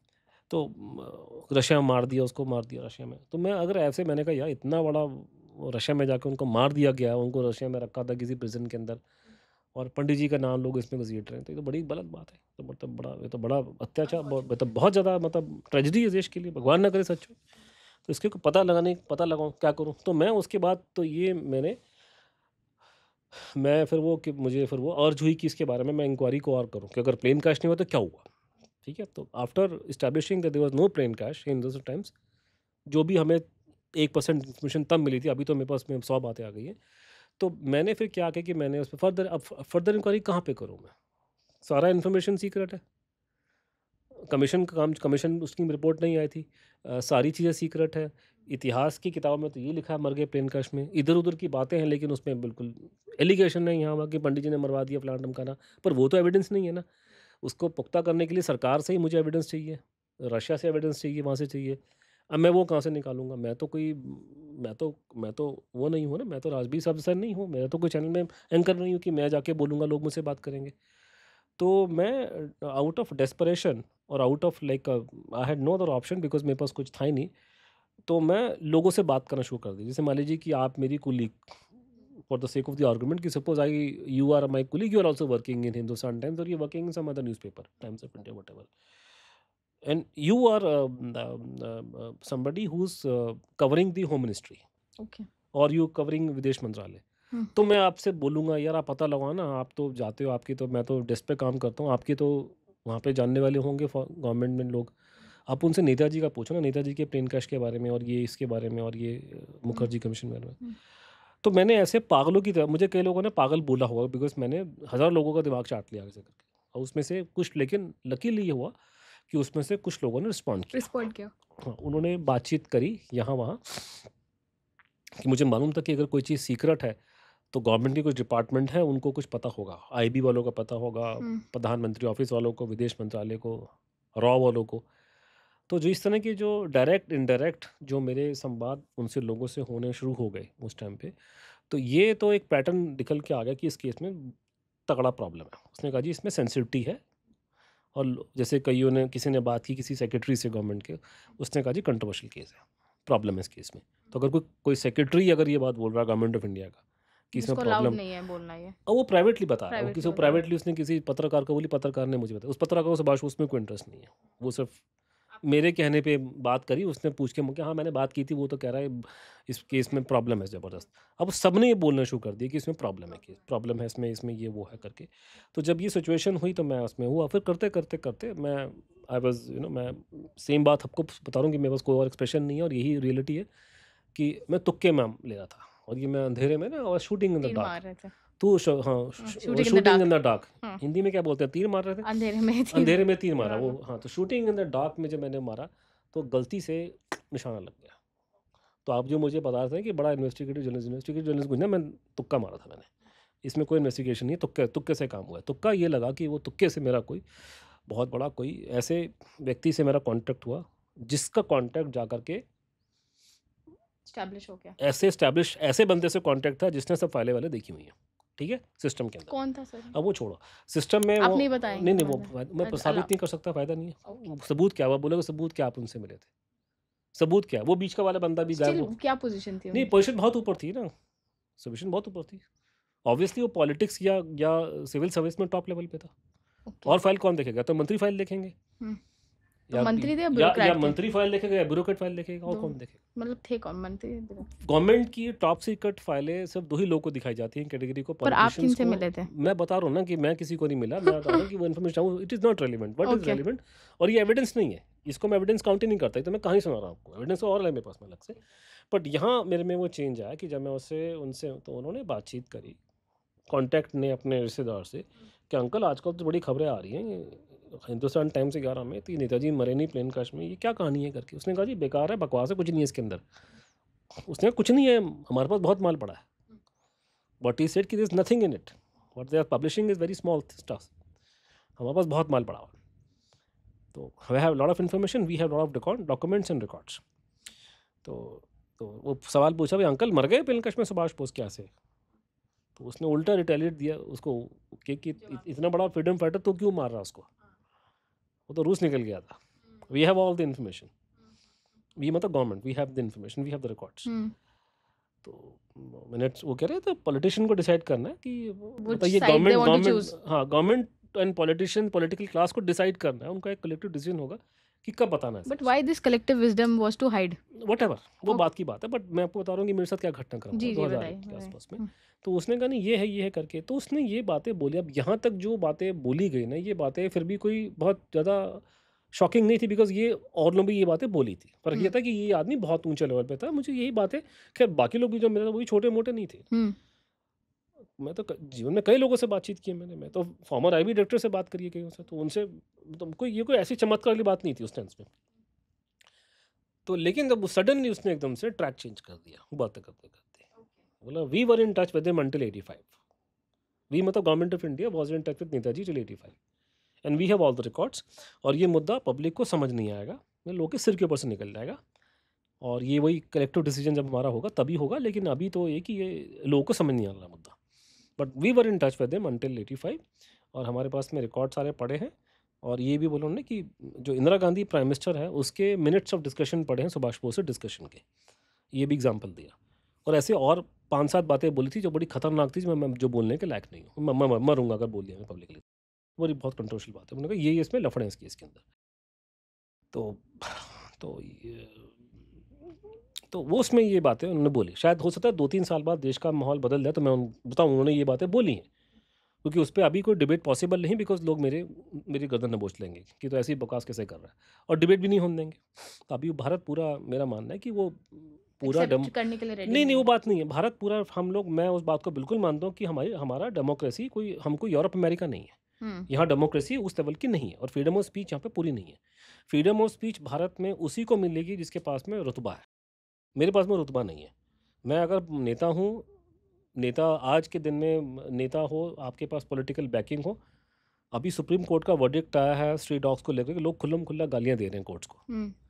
तो रशिया में मार दिया, उसको मार दिया रशिया में। तो मैं अगर ऐसे, मैंने कहा यार इतना बड़ा वो रशिया में जाके उनको मार दिया गया, उनको रशिया में रखा था किसी प्रिजन के अंदर, और पंडित जी का नाम लोग इसमें घसीट रहे हैं, तो ये तो बड़ी गलत बात है। तो मतलब बड़ा, ये तो बड़ा अत्याचार, मतलब बहुत ज़्यादा मतलब ट्रेजेडी है देश के लिए, भगवान ना करे सच हो। तो इसके को पता लगाऊँ क्या करूँ। तो मैं उसके बाद तो ये मैं फिर वो कि मुझे फिर वो अर्ज हुई कि इसके बारे में मैं इंक्वायरी को और करूँ कि अगर प्लेन क्रैश नहीं हुआ तो क्या हुआ। ठीक है, तो after establishing that there was no plane crash in Hindustan Times, जो भी हमें 1% इन्फॉर्मेशन तब मिली थी, अभी तो मेरे पास में 100 बातें आ गई हैं। तो मैंने फिर क्या किया कि मैंने उस पे फर्दर इंक्वायरी कहाँ पे करूँ मैं? सारा इन्फॉर्मेशन सीक्रेट है। कमीशन का काम, कमीशन उसकी रिपोर्ट नहीं आई थी। सारी चीज़ें सीक्रेट है। इतिहास की किताबों में तो ये लिखा है मर गए प्लेन क्रैश में। इधर-उधर की बातें हैं लेकिन उसमें बिल्कुल एलिगेशन है यहाँ-वहाँ कि पंडित जी ने मरवा दिया फलाना-ढिमकाना। पर वो तो एविडेंस नहीं है ना। उसको पुख्ता करने के लिए सरकार से ही मुझे एविडेंस चाहिए। रशिया से एविडेंस चाहिए, वहाँ से चाहिए। अब मैं वो कहाँ से निकालूँगा? मैं तो वो नहीं हूँ ना, मैं तो राजवीर साहब सर नहीं हूँ। मैं तो कोई चैनल में एंकर नहीं हूँ कि मैं जाके बोलूँगा लोग मुझसे बात करेंगे। तो मैं आउट ऑफ डेस्परेशन और out of like I had no other option because मेरे पास कुछ था ही नहीं। तो मैं लोगों से बात करना शुरू कर दी। जैसे मान लीजिए कि आप मेरी colleague, for the sake of the argument, कि suppose you are my colleague, you are also working in Hindustan Times और you are working in some other newspaper, Times of India whatever, and you are somebody who's covering the home ministry okay. और you covering विदेश मंत्रालय। हुँ, तो मैं आपसे बोलूँगा यार आप पता लगाओ ना, आप तो जाते हो, आपकी तो, मैं तो डेस्क पे काम करता हूँ, आपके तो वहाँ पे जानने वाले होंगे गवर्नमेंट में लोग। आप उनसे नेताजी का पूछो ना, नेताजी के प्लेन क्रैश के बारे में और ये इसके बारे में और ये हुँ, मुखर्जी कमीशन के बारे में। हुँ, तो मैंने ऐसे पागलों की तरह, मुझे कई लोगों ने पागल बोला होगा बिकॉज़ मैंने हज़ारों लोगों का दिमाग चाट लिया ऐसे करके, और उसमें से कुछ, लेकिन लकीली ये हुआ कि उसमें से कुछ लोगों ने रिस्पॉन्ड किया। रिस्पॉन्ड किया। हाँ, उन्होंने बातचीत करी यहाँ-वहाँ, कि मुझे मालूम था कि अगर कोई चीज़ सीक्रेट है, तो गवर्नमेंट के कुछ डिपार्टमेंट हैं, उनको कुछ पता होगा। आईबी वालों को पता होगा, हुँ। प्रधानमंत्री ऑफ़िस वालों को, विदेश मंत्रालय को, रॉ वालों को। तो जो इस तरह के जो डायरेक्ट, इनडायरेक्ट जो मेरे संवाद उनसे लोगों से होने शुरू हो गए उस टाइम पे, तो ये तो एक पैटर्न निकल के आ गया कि इस केस में तगड़ा प्रॉब्लम है। उसने कहा जी इसमें सेंसिटिविटी है, और जैसे कईयों ने, किसी ने बात की किसी सेक्रेटरी से गवर्नमेंट के, उसने कहा जी कंट्रोवर्शियल केस है, प्रॉब्लम है इस केस में। तो अगर कोई कोई सेक्रेटरी अगर ये बात बोल रहा है गवर्नमेंट ऑफ इंडिया का कि इसमें जिसको अलाउड प्रॉब्लम, नहीं है बोलना ये। और वो प्राइवेटली बता रहा है, वो प्राइवेटली किसी को बता रहा है। प्राइवेटली उसने किसी पत्रकार को बोली, पत्रकार ने मुझे बताया, उस पत्रकार को सुभाष उसमें कोई इंटरेस्ट नहीं है, वो सिर्फ मेरे कहने पे बात करी, उसने पूछ के मुझे, हाँ मैंने बात की थी, वो तो कह रहा है इस केस में प्रॉब्लम है ज़बरदस्त। अब सबने ये बोलना शुरू कर दिया कि इसमें प्रॉब्लम है, कि प्रॉब्लम है इसमें, इसमें ये वो है करके। तो जब ये सिचुएशन हुई तो मैं उसमें हुआ, फिर करते करते करते मैं, आई वॉज मैं सेम बात आपको बता रहा हूँ कि मेरे पास कोई और एक्सप्रेशन नहीं है, और यही रियलिटी है कि मैं तुक्के में ले रहा था, और ये मैं अंधेरे में ना, और शूटिंग इन द तीर डार्क। मार रहे थे। तो हाँ, shooting in the shooting in dark. The dark, हाँ। हिंदी में क्या बोलते हैं, तीर मार रहे थे, अंधेरे में तीर अंधेरे में तीर मारा मारा। वो। हाँ, तो शूटिंग इन द डार्क में जब मैंने मारा, तो गलती से निशाना लग गया। तो आप जो मुझे बता रहे थे कि बड़ा इन्वेस्टिगेटिव जर्नलिस्ट कुछ ना, मैं तुक्का मारा था मैंने। इसमें कोई इन्वेस्टिगेशन नहीं है, तुक्के तुक्के से काम हुआ है। तुक्का ये लगा कि वो तुक्के से मेरा कोई बहुत बड़ा कोई ऐसे व्यक्ति से मेरा कॉन्टैक्ट हुआ, जिसका कॉन्टैक्ट जा कर के एस्टैब्लिश हो गया। ऐसे बंदे से कॉन्टैक्ट था जिसने सब फाइलें वाले देखी हुई हैं, ठीक है, सिस्टम के अंदर। कौन था सर? अब वो छोड़ो, सिस्टम में आप वो नहीं बताएंगे नहीं नहीं, वो मतलब? मैं साबित नहीं कर सकता, फ़ायदा नहीं है। ओके। सबूत क्या, वो बोलेगा सबूत क्या आप उनसे मिले थे, सबूत क्या है? वो बीच का वाला बंदा भी गायब स्टिल हो, क्या पोजीशन थी नहीं उनकी? पोजीशन बहुत ऊपर थी ना, पोजीशन बहुत ऊपर थी। ऑब्वियसली वो पॉलिटिक्स या सिविल सर्विस में टॉप लेवल पे था। ओके। और फाइल कौन देखेगा, तो मंत्री फाइल देखेंगे, हम्म। तो या मंत्री थे या या ब्यूरोक्रेट थे? मंत्री फाइल देखेगा, या ब्यूरोक्रेट फाइल देखेगा, और दो कौन देखेगा? मतलब थे कौन, मंत्री ब्यूरोक्रेट? गवर्नमेंट की टॉप सीक्रेट फाइलें सिर्फ 2 ही लोगों को दिखाई जाती हैं, कैटेगरी को, पर आप पॉलिटिशियंस किनसे को। मिले थे? मैं बता रहा हूँ ना कि मैं किसी को नहीं मिला, मैं बता रहा हूँ कि वो information it is not relevant, what is okay. Relevant, और ये एविडेंस नहीं है, इसको मैं एविडेंस काउंट ही नहीं करता, ये तो मैं कहानी सुना रहा हूँ आपको, एविडेंस और है मेरे पास में अलग से। बट यहाँ मेरे में वो चेंज आया कि जब मैं उससे उनसे, तो उन्होंने बातचीत करी, कॉन्टैक्ट ने अपने रिश्तेदार से, कि अंकल आजकल तो बड़ी खबरें आ रही हैं हिंदुस्तान टाइम्स 11 में, कि नेताजी मरे नहीं प्लेन क्रैश में, ये क्या कहानी है करके। उसने कहा जी बेकार है, बकवास है, कुछ नहीं है इसके अंदर। उसने कहा कुछ नहीं है, हमारे पास बहुत माल पड़ा है, बट ही सेड कि there is nothing in it, what they are publishing is very small stuff, हमारे पास बहुत माल पड़ा हुआ। तो we have lot of information, we have lot of documents and records. तो तो वो सवाल पूछा, भाई अंकल मर गए प्लेन क्रैश में सुभाष बोस क्या से? तो उसने उल्टा रिटेलिएट दिया उसको कि इतना बड़ा फ्रीडम फाइटर तो क्यों मार रहा उसको, वो तो रूस निकल गया था। We have all the information, we मतलब government, we have the information, we have the records. तो मैंने वो कह रहे थे पॉलिटिशियन को डिसाइड करना है कि बताइए, side they want to choose. हाँ government and politician, political class को डिसाइड करना है, उनका एक कलेक्टिव डिसीजन होगा कि कब बताना है। But why this collective wisdom was to hide? What वो Okay. बात की बात है, बट मैं आपको बता रहा हूँ कि मेरे साथ क्या घटनाक्रम हुआ जी जी 2001 बताइए के बताइए। आसपास में। तो उसने कहा नहीं ये है करके, तो उसने ये बातें बोली। अब यहाँ तक जो बातें बोली गई ना, ये बातें फिर भी कोई बहुत ज़्यादा शॉकिंग नहीं थी, बिकॉज ये और लोग भी ये बातें बोली थी। पर ये था कि ये आदमी बहुत ऊंचे लेवल पे था, मुझे यही बातें, खैर बाकी लोग भी जो मेरे वही छोटे मोटे नहीं थे। मैं तो जीवन में कई लोगों से बातचीत की है मैं तो फॉर्मर आईबी डायरेक्टर से बात करी है कई से, तो उनसे तो कोई ऐसी चमत्कार वाली बात नहीं थी उस टेंस में। तो लेकिन जब सडनली उसने एकदम से ट्रैक चेंज कर दिया बातें करते करते, बोला we were in touch with him until 85। We मतलब government of India was in touch with Netaji till 85 and we have all the records. और ये मुद्दा पब्लिक को समझ नहीं आएगा, ये लोगों के सिर के ऊपर से निकल जाएगा, और ये वही कलेक्टिव डिसीजन जब हमारा होगा तभी होगा, लेकिन अभी तो ये कि ये लोगों को समझ नहीं आ रहा मुद्दा। But we were in touch with him until 85, और हमारे पास में रिकॉर्ड सारे पड़े हैं। और ये भी बोलो ना कि जो इंदिरा गांधी प्राइम मिनिस्टर है उसके मिनट्स ऑफ डिस्कशन पड़े हैं सुभाष बोस से डिस्कशन के, ये भी एग्जाम्पल दिया। और ऐसे और 5-7 बातें बोली थी जो बड़ी खतरनाक थी, मैं जो बोलने के लायक नहीं हूँ, मैं मरूंगा अगर बोल दिया मैं पब्लिकली, बड़ी बहुत कंट्रोवर्शियल बात है। उन्होंने कहा ये इसमें लफड़े हैं इस केस के अंदर। तो तो वो उसमें ये बातें उन्होंने बोली, शायद हो सकता है 2-3 साल बाद देश का माहौल बदल जाए तो मैं बताऊँ उन्होंने ये बातें बोली हैं, क्योंकि उस पर अभी कोई डिबेट पॉसिबल नहीं, बिकॉज लोग मेरी गर्दन नबोच लेंगे कि तो ऐसी बकवास कैसे कर रहा है, और डिबेट भी नहीं होने देंगे। तो अभी भारत पूरा, मेरा मानना है कि वो पूरा एक्सेप्ट करने के लिए रेडी नहीं, नहीं, नहीं वो है। बात नहीं है। भारत पूरा हम लोग मैं उस बात को बिल्कुल मानता हूँ कि हमारा डेमोक्रेसी कोई हमको यूरोप अमेरिका नहीं है। हुँ, यहाँ डेमोक्रेसी उस लेवल की नहीं है और फ्रीडम ऑफ स्पीच यहाँ पे पूरी नहीं है। फ्रीडम ऑफ स्पीच भारत में उसी को मिलेगी जिसके पास में रुतबा है। मेरे पास में रुतबा नहीं है। मैं अगर नेता हूँ, नेता आज के दिन में नेता हो, आपके पास पॉलिटिकल बैकिंग हो, अभी सुप्रीम कोर्ट का वर्डिक्ट आया है स्ट्रीट डॉग्स को लेकर के लोग खुल्लम-खुल्ला गालियाँ दे रहे हैं कोर्ट्स को।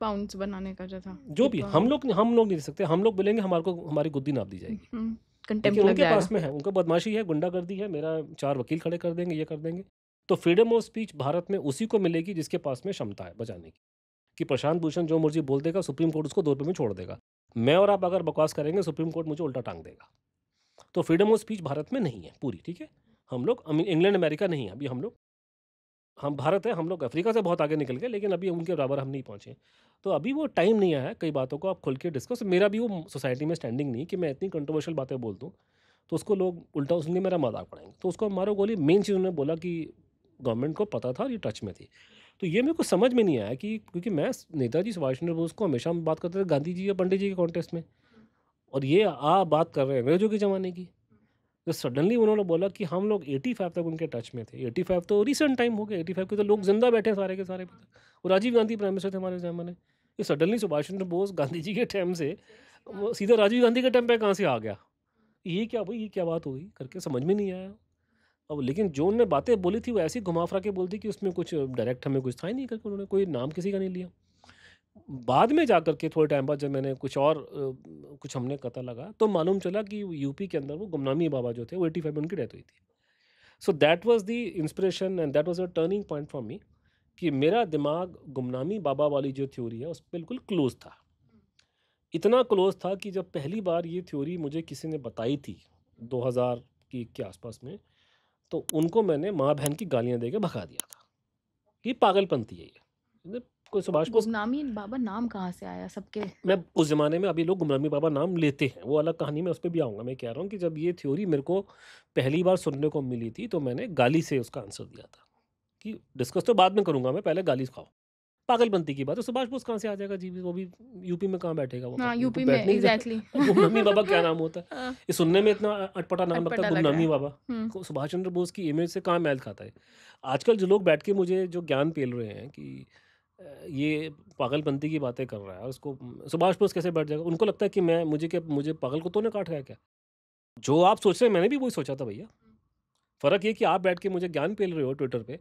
पाउंड्स बनाने का जो था, जो 1 भी पाउंड। हम लोग नहीं दे सकते, हम लोग बोलेंगे हमारे को हमारी गुद्दी नाप दी जाएगी। कंटेम्प्ट लेकिन लग उनके जाएगा। पास में है, उनको बदमाशी है, गुंडागर्दी है, मेरा 4 वकील खड़े कर देंगे, ये कर देंगे। तो फ्रीडम ऑफ स्पीच भारत में उसी को मिलेगी जिसके पास में क्षमता है बचाने की। कि प्रशांत भूषण जो मर्ज़ी बोल देगा, सुप्रीम कोर्ट उसको 2 रुपए में छोड़ देगा। मैं और आप अगर बकवास करेंगे, सुप्रीम कोर्ट मुझे उल्टा टाँग देगा। तो फ्रीडम ऑफ स्पीच भारत में नहीं है पूरी, ठीक है? हम लोग इंग्लैंड, अमेरिका नहीं है, अभी हम भारत है, हम लोग अफ्रीका से बहुत आगे निकल गए, लेकिन अभी उनके बराबर हम नहीं पहुँचे। तो अभी वो टाइम नहीं आया है, कई बातों को आप खुल के डिस्कस मेरा भी वो सोसाइटी में स्टैंडिंग नहीं कि मैं इतनी कंट्रोवर्शियल बातें बोल दूँ, तो उसको लोग उल्टा सुन के मेरा मज़ाक उड़ाएँगे। तो उसको मारो गोली, मेन चीज़ उन्होंने बोला कि गवर्नमेंट को पता था और ये टच में थी। तो ये मेरे को समझ में नहीं आया कि क्योंकि मैं नेताजी सुभाष चंद्र बोस को हमेशा हम बात करते थे गांधी जी या पंडित जी के कॉन्टेस्ट में, और ये बात कर रहे हैं अंग्रेजों के ज़माने की। तो सडनली उन्होंने बोला कि हम लोग 85 तक उनके टच में थे। 85 तो रिसेंट टाइम हो गया, 85 के तो लोग जिंदा बैठे हैं सारे के सारे अभी तक। और राजीव गांधी प्राइम मिनिस्टर थे हमारे ज़माने। ये सडनली सुभाष चंद्र बोस गांधी जी के टाइम से वो सीधा राजीव गांधी के टाइम पे कहाँ से आ गया? ये क्या भाई, ये क्या बात हो गई करके समझ में नहीं आया। अब लेकिन जो उन्होंने बातें बोली थी वो ऐसी घुमा फिरा के बोलती कि उसमें कुछ डायरेक्ट हमें कुछ था ही नहीं, करके उन्होंने कोई नाम किसी का नहीं लिया। बाद में जाकर के थोड़े टाइम बाद जब मैंने कुछ और कुछ हमने पता लगा तो मालूम चला कि यूपी के अंदर वो गुमनामी बाबा जो थे वो 85 में उनकी डेथ हुई थी। So that was the inspiration and that was a turning point for me कि मेरा दिमाग गुमनामी बाबा वाली जो थ्योरी है उस पे बिल्कुल क्लोज था। इतना क्लोज था कि जब पहली बार ये थ्योरी मुझे किसी ने बताई थी 2000 की के आसपास में, तो उनको मैंने माँ बहन की गालियाँ दे के भगा दिया था कि पागलपंती है ये। मतलब कोई सुभाष बोस। गुमनामी बाबा नाम कहाँ से आया सबके? मैं उस ज़माने में अभी लोग गुमनामी बाबा नाम लेते हैं, वो अलग कहानी, मैं उस पे भी आऊँगा। मैं कह रहा हूँ कि जब ये थ्योरी मेरे को पहली बार सुनने को मिली थी, तो मैंने गाली से उसका आंसर दिया था कि डिस्कस तो बाद में करूँगा मैं, पहले गाली खाओ। पागलपंती की बात है, सुभाष बोस कहाँ से आ जाएगा जीवित, वो भी यूपी में कहाँ बैठेगा वो हाँ, आदमी, वो यूपी में बैठने की जगह। एग्ज़ैक्टली। गुमनामी बाबा क्या नाम होता है? ये सुनने में इतना अटपटा नाम लगता है अटपटा लग रहा गुमनामी है। बाबा। सुभाष चंद्र बोस की इमेज से कहाँ मेल खाता है? आजकल जो लोग बैठ के मुझे जो ज्ञान पेल रहे हैं कि ये पागलपंती की बातें कर रहा है और उसको सुभाष बोस कैसे बैठ जाएगा? उनको लगता है कि मुझे पागल कुत्तों ने काट खाया क्या? जो आप सोच रहे हैं मैंने भी वही सोचा था भैया। फ़र्क ये कि आप बैठ के मुझे ज्ञान पेल रहे हो ट्विटर पे।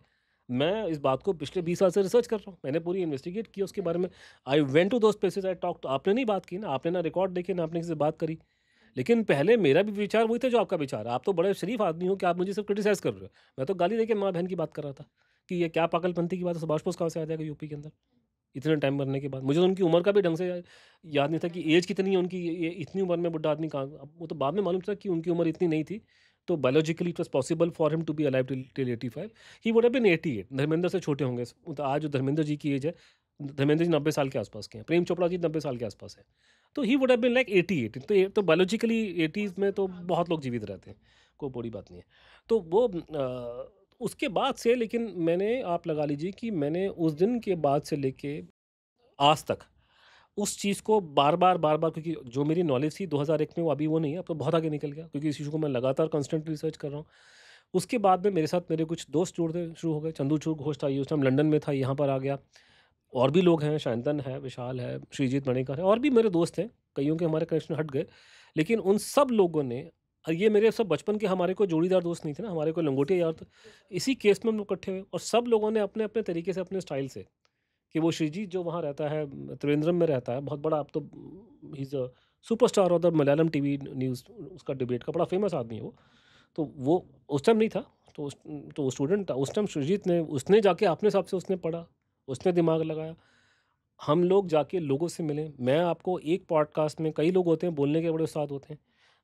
मैं इस बात को पिछले 20 साल से रिसर्च कर रहा हूँ। मैंने पूरी इन्वेस्टिगेट की उसके बारे में। I went to those places, I talked. आपने नहीं बात की ना, आपने ना रिकॉर्ड देखे, ना आपने किसी से बात करी। लेकिन पहले मेरा भी विचार वही था जो आपका विचार है। आप तो बड़े शरीफ आदमी हो कि आप मुझे सिर्फ़ क्रिटिसाइज़ कर रहे हो। मैं तो गाली देके माँ-बहन की बात कर रहा था कि ये क्या पागलपंती की बात है, सुभाष बोस कहाँ से आ जाएगा यूपी के अंदर? इतने टाइम मरने के बाद। मुझे तो उनकी उम्र का भी ढंग से याद नहीं था कि एज कितनी है उनकी, ये इतनी उम्र में बुड्ढा आदमी कहाँ, अब वो तो बाद में मालूम चला कि उनकी उम्र इतनी नहीं थी। तो biologically it was possible for him to be alive till 85। He would have been 88। Dharmendra से छोटे होंगे। तो आज जो धर्मेंद्र जी की एज है, धर्मेंद्र जी 90 साल के आस-पास के हैं। प्रेम चोपड़ा जी 90 साल के आस-पास हैं। तो he would have been like 88। तो बायोलॉजिकली 80s में तो बहुत लोग जीवित रहते हैं। कोई बड़ी बात नहीं है। तो वो उसके बाद से लेकिन मैंने, आप लगा लीजिए कि मैंने उस दिन के बाद से लेके आज तक उस चीज़ को बार-बार क्योंकि जो मेरी नॉलेज थी 2001 में वो अभी वो नहीं है, अब तो बहुत आगे निकल गया क्योंकि इस इश्यू को मैं लगातार कांस्टेंट रिसर्च कर रहा हूँ। उसके बाद में मेरे साथ मेरे कुछ दोस्त जुड़ने शुरू हो गए। चंद्रचूड़ घोष था, ये उस टाइम लंदन में था, यहाँ पर आ गया। और भी लोग हैं, शायंतन है, विशाल है, श्रीजीत मणिकर है, और भी मेरे दोस्त हैं। कइयों के हमारे कनेक्शन हट गए। लेकिन उन सब लोगों ने, ये मेरे सब बचपन के हमारे कोई जोड़ीदार दोस्त नहीं थे ना, हमारे कोई लंगोटिया यार थे। इसी केस में हम लोग इकट्ठे हुए और सब लोगों ने अपने-अपने तरीके से, अपने स्टाइल से, कि वो श्रीजीत जो वहाँ रहता है, त्रिवेंद्रम में रहता है, बहुत बड़ा, अब तो he is a superstar of the Malayalam TV news, उसका डिबेट का बड़ा फेमस आदमी है वो। तो वो उस टाइम नहीं था, तो स्टूडेंट था। उस टाइम श्रीजीत ने, उसने जाके अपने हिसाब से उसने पढ़ा, उसने दिमाग लगाया। हम लोग जाके लोगों से मिले। मैं आपको एक पॉडकास्ट में, कई लोग होते हैं बोलने के बड़े उस्ताद होते हैं,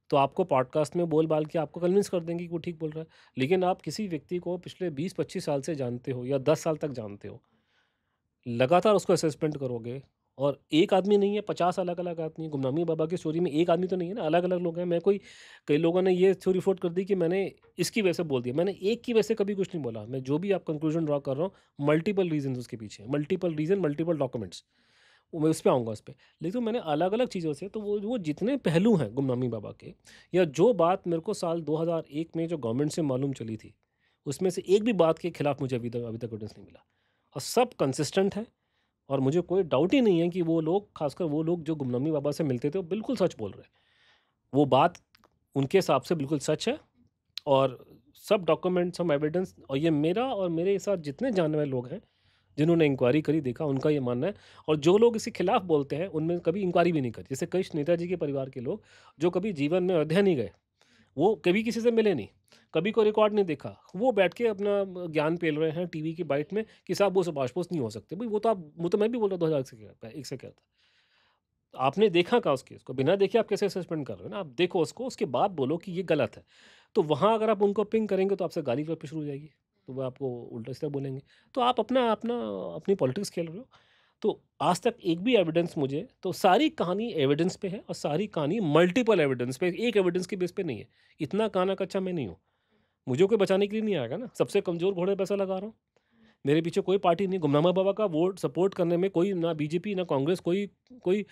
तो आपको पॉडकास्ट में बोल-बाल के आपको कन्विंस कर देंगे कि वो ठीक बोल रहा है। लेकिन आप किसी व्यक्ति को पिछले 20-25 साल से जानते हो या 10 साल तक जानते हो, लगातार उसको असेसमेंट करोगे, और एक आदमी नहीं है, 50 अलग-अलग आदमी हैं। गुमनामी बाबा की स्टोरी में एक आदमी तो नहीं है ना, अलग-अलग लोग हैं। कई लोगों ने ये थ्योरी फ्लोट कर दी कि मैंने इसकी वजह से बोल दिया। मैंने एक की वजह से कभी कुछ नहीं बोला। मैं जो भी आप कंक्लूजन ड्रा कर रहा हूँ, मल्टीपल रीज़न्स उसके पीछे हैं। Multiple reason, multiple documents. वो मैं उस पे आऊँगा उस पे। लेकिन तो मैंने अलग-अलग चीज़ों से तो वो जितने पहलू हैं गुमनामी बाबा के, या जो बात मेरे को साल 2001 में जो गवर्नमेंट से मालूम चली थी, उसमें से एक भी बात के खिलाफ मुझे अभी तक एविडेंस नहीं मिला। और सब कंसिस्टेंट है, और मुझे कोई डाउट ही नहीं है कि वो लोग, खासकर वो लोग जो गुमनामी बाबा से मिलते थे, वो बिल्कुल सच बोल रहे हैं। वो बात उनके हिसाब से बिल्कुल सच है, और सब डॉक्यूमेंट, सब एविडेंस, और ये मेरा और मेरे साथ जितने जानने वाले लोग हैं, जिन्होंने इंक्वायरी करी, देखा, उनका ये मानना है। और जो लोग इसके खिलाफ बोलते हैं, उनमें कभी इंक्वायरी भी नहीं करी। जैसे कई नेताजी के परिवार के लोग जो कभी जीवन में अयोध्या नहीं गए, वो कभी किसी से मिले नहीं, कभी कोई रिकॉर्ड नहीं देखा, वो बैठ के अपना ज्ञान पेल रहे हैं टीवी की बाइट में कि साहब वो सुभाष बोस नहीं हो सकते। भाई वो तो मैं भी बोल रहा हूँ 2001 से क्या था। आपने देखा कहाँ उस केस को? बिना देखे आप कैसे सस्पेंड कर रहे हो ना? आप देखो उसको, उसके बाद बोलो कि ये गलत है। तो वहाँ अगर आप उनको पिंग करेंगे तो आपसे गाली-गलौज शुरू हो जाएगी। तो वो आपको उल्टा-सीधा बोलेंगे। तो आप अपना अपना अपनी पॉलिटिक्स खेल रहे हो। तो आज तक एक भी एविडेंस मुझे, तो सारी कहानी एविडेंस पे है, और सारी कहानी मल्टीपल एविडेंस पे, एक एविडेंस के बेस पे नहीं है। इतना काना कच्चा मैं नहीं हूँ। मुझे कोई बचाने के लिए नहीं आएगा ना। सबसे कमज़ोर घोड़े पे पैसा लगा रहा हूँ। मेरे पीछे कोई पार्टी नहीं। गुमनामा बाबा का वोट सपोर्ट करने में कोई, ना बीजेपी ना कांग्रेस, कोई कोई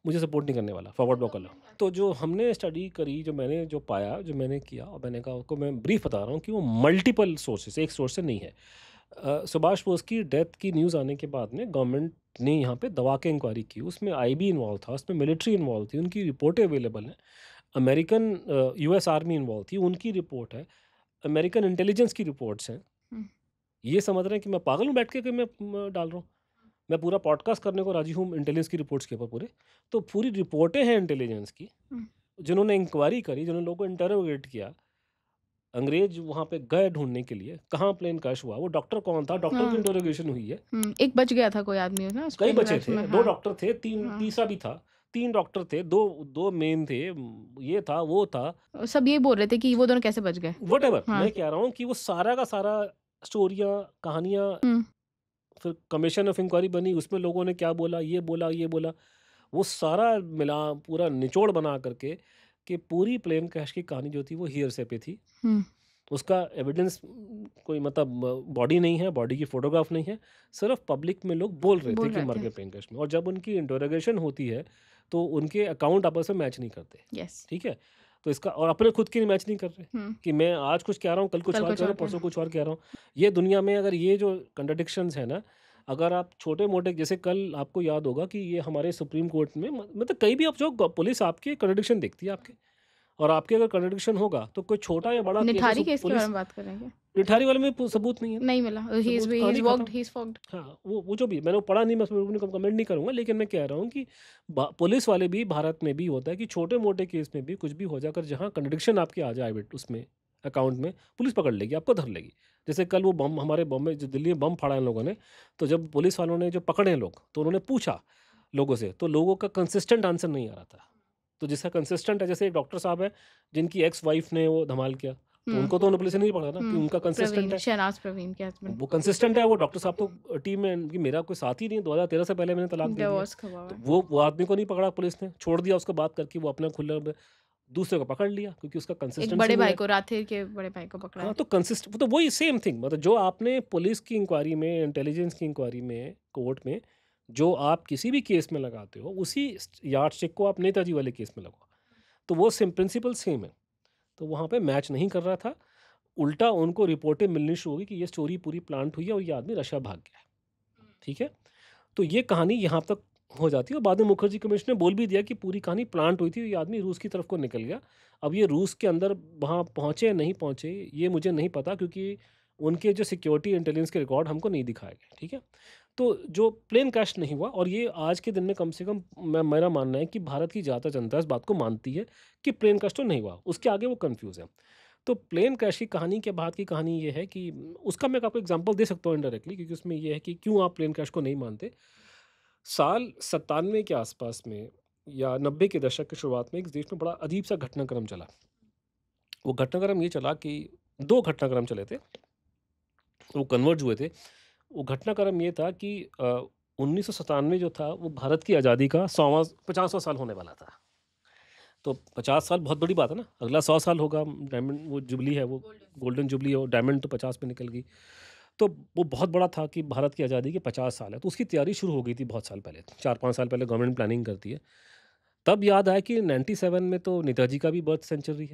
मुझे सपोर्ट नहीं करने वाला, फॉरवर्ड ब्लॉक वाला। तो जो हमने स्टडी करी, जो मैंने जो पाया, जो मैंने किया, और मैंने कहा आपको मैं ब्रीफ बता रहा हूँ कि वो मल्टीपल सोर्सेस से, एक सोर्स से नहीं है। सुभाष बोस की डेथ की न्यूज़ आने के बाद में गवर्नमेंट ने यहाँ पे दबा के इंक्वायरी की। उसमें आईबी इन्वॉल्व था, उसमें मिलिट्री इन्वॉल्व थी, उनकी रिपोर्टें अवेलेबल हैं। अमेरिकन यूएस आर्मी इन्वॉल्व थी, उनकी रिपोर्ट है। अमेरिकन इंटेलिजेंस की रिपोर्ट्स हैं। हुँ। ये समझ रहे हैं कि मैं पागल हूँ बैठ के कि मैं डाल रहा हूँ। मैं पूरा पॉडकास्ट करने को राज़ी हूँ इंटेलिजेंस की रिपोर्ट्स के ऊपर पूरे। तो पूरी रिपोर्टें हैं इंटेलिजेंस की, हुँ। जिन्होंने इंक्वायरी करी, जिन्होंने लोगों को इंटरोगेट किया। अंग्रेज वहाँ पे गए ढूँढने के लिए, कहाँ प्लेन क्रैश हुआ, वो डॉक्टर कौन था, डॉक्टर की हाँ। इंटरोगेशन हुई है। एक बच गया था कोई आदमी ना कई स्प्रिंग बचे क्रैश थे, में। 2 हाँ। डॉक्टर थे, 3 हाँ। तीसरा भी था। 3 डॉक्टर थे, 2 मेन थे, ये था, वो था। सब यही बोल रहे थे कि वो दोनों कैसे बच गए? व्हाटएवर, हाँ। मैं कह रहा हूँ कि वो सारा का सारा स्टोरियाँ, कहानियाँ, हुँ। फिर कमीशन ऑफ इंक्वायरी बनी, उसमें लोगों ने क्या बोला, ये बोला, ये बोला। वो सारा मिला, पूरा निचोड़ बना करके, कि पूरी प्लेन क्रैश की कहानी जो थी वो हियरसे पे थी। हुँ। उसका एविडेंस कोई मतलब बॉडी नहीं है, बॉडी की फ़ोटोग्राफ नहीं है। सिर्फ़ पब्लिक में लोग बोल रहे थे बोल कि रहे मर थे। गए प्लेन क्रैश में, और जब उनकी इंटरोगेशन होती है, तो उनके अकाउंट आपस में मैच नहीं करते। यस। ठीक है? तो इसका, और अपने खुद की मैच नहीं कर रहे, हुँ। कि मैं आज कुछ कह रहा हूँ, कल कुछ कल और कुछ कह रहा और हूँ, कह परसों कुछ और कह रहा हूँ। ये दुनिया में अगर ये जो कॉन्ट्रडिक्शंस है ना, अगर आप छोटे-मोटे, जैसे कल आपको याद होगा कि ये हमारे सुप्रीम कोर्ट में मतलब कहीं भी आप जो पुलिस आपके कॉन्ट्रडिक्शन देखती है आपके, और आपके अगर कॉन्ट्रडिक्शन होगा, तो कोई छोटा या बड़ा केस है, निठारी केस के बारे पुलिस, में बात कर रहे हैं क्या? निठारी वाले में सबूत नहीं है ना, नहीं मिला। ही इज़ सबूत, ही कहानी इज़ वर्क्ड, खत्म। ही इज़ फॉक्ड। हाँ, वो जो भी मैंने वो पढ़ा नहीं, मैं उसमें कमेंट नहीं करूँगा, लेकिन मैं कह रहा हूँ कि पुलिस वाले भी, भारत में भी होता है कि छोटे-मोटे केस में भी कुछ भी हो जाकर जहाँ कॉन्ट्रडिक्शन आपके आ जाए उसमें अकाउंट में, पुलिस पकड़ लेगी, आपको धर लेगी। जैसे कल वो बम, हमारे बॉम्बे जो दिल्ली में बम फाड़ा इन लोगों ने, तो जब पुलिस वालों ने जो पकड़े हैं लोग, तो उन्होंने पूछा लोगों से, तो लोगों का कंसिस्टेंट आंसर नहीं आ रहा था। तो जिसका कंसिस्टेंट है, जैसे एक डॉक्टर साहब हैं, जिनकी एक्स वाइफ ने वो धमाल किया, तो हुँ। उनको तो उन्होंने पुलिस ने नहीं पकड़ा ना, कि उनका कंसिस्टेंट प्रवीण, है। शहनाज़ प्रवीण के हस्बैंड। वो कंसिस्टेंट है, वो डॉक्टर साहब तो टीम में कि मेरा कोई साथी नहीं है, 2013 से पहले मैंने तलाक दे दिया। डिवोर्स करवा हुआ तो है। वो आदमी को नहीं पकड़ा पुलिस ने, छोड़ दिया उसको बात करके, वो अपना खुला दूसरे को पकड़ लिया, क्योंकि उसका एक कंसिस्टेंसी बड़े नहीं भाई है। को, राठिर के बड़े भाई को पकड़ा हाँ, है। तो तो वही सेम थिंग, मतलब जो आपने पुलिस की इंक्वायरी में, इंटेलिजेंस की इंक्वायरी में, कोर्ट में, जो आप किसी भी केस में लगाते हो, उसी यार्डस्टिक को आप नेताजी वाले केस में लगाओ, तो वो सेम प्रिंसिपल सेम है। तो वहाँ पे मैच नहीं कर रहा था। उल्टा उनको रिपोर्टें मिलनी शुरू हो गई कि ये स्टोरी पूरी प्लांट हुई है और ये आदमी रशिया भाग गया है। ठीक है? तो ये कहानी यहाँ तक हो जाती है, और बाद में मुखर्जी कमीशन ने बोल भी दिया कि पूरी कहानी प्लांट हुई थी, ये आदमी रूस की तरफ को निकल गया। अब ये रूस के अंदर वहाँ पहुँचे या नहीं पहुँचे, ये मुझे नहीं पता, क्योंकि उनके जो सिक्योरिटी इंटेलिजेंस के रिकॉर्ड हमको नहीं दिखाए गए। ठीक है? तो जो प्लेन क्रैश नहीं हुआ, और ये आज के दिन में कम से कम मेरा मानना है कि भारत की ज़्यादा जनता इस बात को मानती है कि प्लेन क्रैश तो नहीं हुआ, उसके आगे वो कन्फ्यूज़ है। तो प्लेन क्रैश की कहानी के बाद की कहानी ये है कि उसका मैं आपको एग्जांपल दे सकता हूँ इनडायरेक्टली, क्योंकि उसमें ये है कि क्यों आप प्लेन क्रैश को नहीं मानते। साल 97 के आसपास में, या 90 के दशक की शुरुआत में, एक देश में बड़ा अजीब सा घटनाक्रम चला। वो घटनाक्रम ये चला कि 2 घटनाक्रम चले थे, वो कन्वर्ज हुए थे। वो घटनाक्रम ये था कि 1997 जो था, वो भारत की आज़ादी का 100वां 50वां साल होने वाला था। तो 50 साल बहुत बड़ी बात है ना, अगला 100 साल होगा, डायमंड वो जुबली है, वो गोल्डन जुबली है, और डायमंड तो 50 पे निकल गई। तो वो बहुत बड़ा था कि भारत की आज़ादी के 50 साल है, तो उसकी तैयारी शुरू हो गई थी बहुत साल पहले, 4-5 साल पहले गवर्नमेंट प्लानिंग करती है। तब याद आया कि 97 में तो नेताजी का भी बर्थ सेंचुरी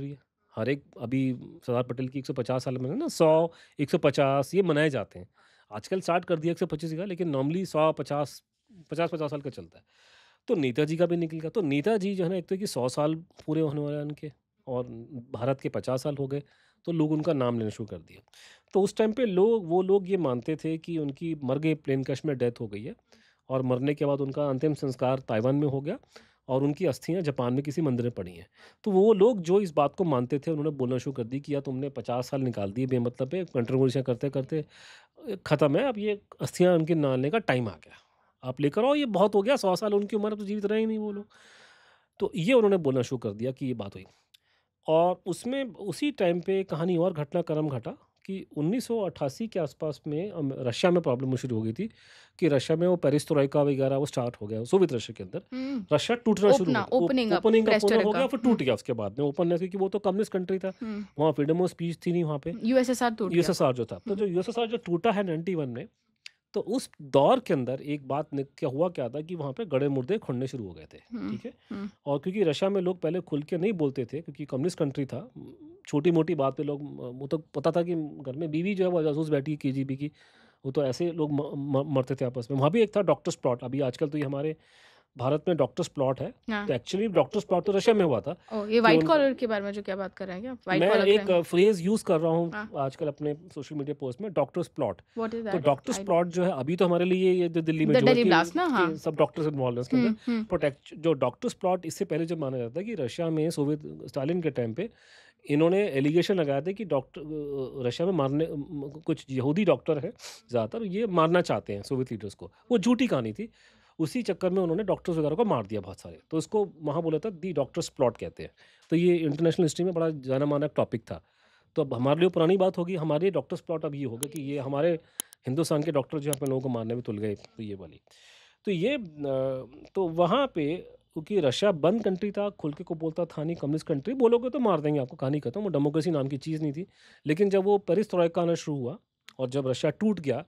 है। हर एक अभी सरदार पटेल की 150 साल में ना 100, 150 ये मनाए जाते हैं। आजकल स्टार्ट कर दिया 125 का, लेकिन नॉर्मली 100, 50, 50-50 साल का चलता है। तो नेताजी का भी निकल गया। तो नेताजी जो है ना, एक तो कि 100 साल पूरे होने वाले हैं उनके, और भारत के 50 साल हो गए, तो लोग उनका नाम लेना शुरू कर दिया। तो उस टाइम पे वो लोग ये मानते थे कि उनकी मर गए, प्लेन क्रैश में डेथ हो गई है, और मरने के बाद उनका अंतिम संस्कार ताइवान में हो गया, और उनकी अस्थियाँ जापान में किसी मंदिर में पड़ी हैं। तो वो लोग जो इस बात को मानते थे, उन्होंने बोलना शुरू कर दी कि यार तुमने 50 साल निकाल दिए बेमतलब पे, कंट्रोवर्सियाँ करते-करते ख़त्म है, अब ये अस्थियाँ उनके निकालने का टाइम आ गया। आप लेकर आओ, ये बहुत हो गया, 100 साल उनकी उम्र, अब तो जीवित रहे ही नहीं वो लोग। तो ये उन्होंने बोलना शुरू कर दिया कि ये बात हुई। और उसमें उसी टाइम पे कहानी और घटनाक्रम घटा कि 1988 के आसपास में रशिया में प्रॉब्लम शुरू हो गई थी कि रशिया में वो पेरिस्त्रोइका वगैरह वो स्टार्ट हो गया सोवियत रशिया के अंदर। हम्म। रशिया टूटना शुरू हो ओपना गया, ओपनिंग अप ओपनिंग अप होना हो प्रेस्टोरिका। गया, फिर टूट गया उसके बाद में ओपन, क्योंकि वो तो कम्युनिस्ट कंट्री था, वहाँ फ्रीडम ऑफ स्पीच थी नहीं वहाँ पे। यूएसएसआर टूट गया। यूएसएसआर जो था, तो जो यूएसएसआर जो टूटा है 91 में, तो उस दौर के अंदर एक बात क्या हुआ, क्या था कि वहाँ पे गड़े मुर्दे खुलने शुरू हो गए थे, ठीक है। और क्योंकि रशिया में लोग पहले खुल के नहीं बोलते थे, क्योंकि कम्युनिस्ट कंट्री था, छोटी मोटी बात पे लोग वो तो पता था कि घर में बीवी जो है वो जासूस बैठी है केजीबी की, वो तो ऐसे लोग मरते थे आपस में। वहाँ भी एक था डॉक्टर्स प्लॉट, अभी आजकल तो ये हमारे भारत में डॉक्टर्स प्लॉट है, हाँ। तो एक्चुअली डॉक्टर्स प्लॉट तो रशिया में हुआ था। ओ, ये व्हाइट कॉलर के बारे में जो क्या बात कर रहे हैं, क्या व्हाइट मैं कॉलर एक फ्रेज यूज कर रहा हूँ हाँ। आजकल अपने सोशल मीडिया पोस्ट में, डॉक्टर्स प्लॉट। व्हाट इज तो दैट? डॉक्टर्स प्लॉट जो है अभी तो हमारे लिए ये जो दिल्ली में द जो है दिल्ली ब्लास्ट ना, हाँ। कि सब डॉक्टर्स इन्वॉल्व हैं उसके अंदर। प्रोटेक्ट जो डॉक्टर्स प्लॉट, इससे पहले जो माना जाता है कि रशिया में सोवियत स्टालिन के टाइम पे इन्होंने एलिगेशन लगाया था कि डॉक्टर रशिया में मारने कुछ यहूदी डॉक्टर हैं ज़्यादातर, ये मारना चाहते हैं सोवियत लीडर्स को। वो झूठी कहानी थी। उसी चक्कर में उन्होंने डॉक्टर्स वगैरह को मार दिया बहुत सारे, तो इसको वहाँ बोला था दी डॉक्टर्स प्लॉट कहते हैं। तो ये इंटरनेशनल हिस्ट्री में बड़ा जाना माना टॉपिक था। तो अब हमारे लिए पुरानी बात होगी, हमारे लिए डॉक्टर्स प्लॉट अब ये हो गया कि ये हमारे हिंदुस्तान के डॉक्टर जो है अपने लोगों को मारने में तुल गए, तो ये वाली। तो ये तो वहाँ पे क्योंकि रशिया बंद कंट्री था, खुल के को बोलता था नहीं, कम्युनिस्ट कंट्री, बोलोगे तो मार देंगे आपको, कहानी खत्म। वो डेमोक्रेसी नाम की चीज़ नहीं थी। लेकिन जब वो पेरिस्त्रोइका आना शुरू हुआ और जब रशिया टूट गया,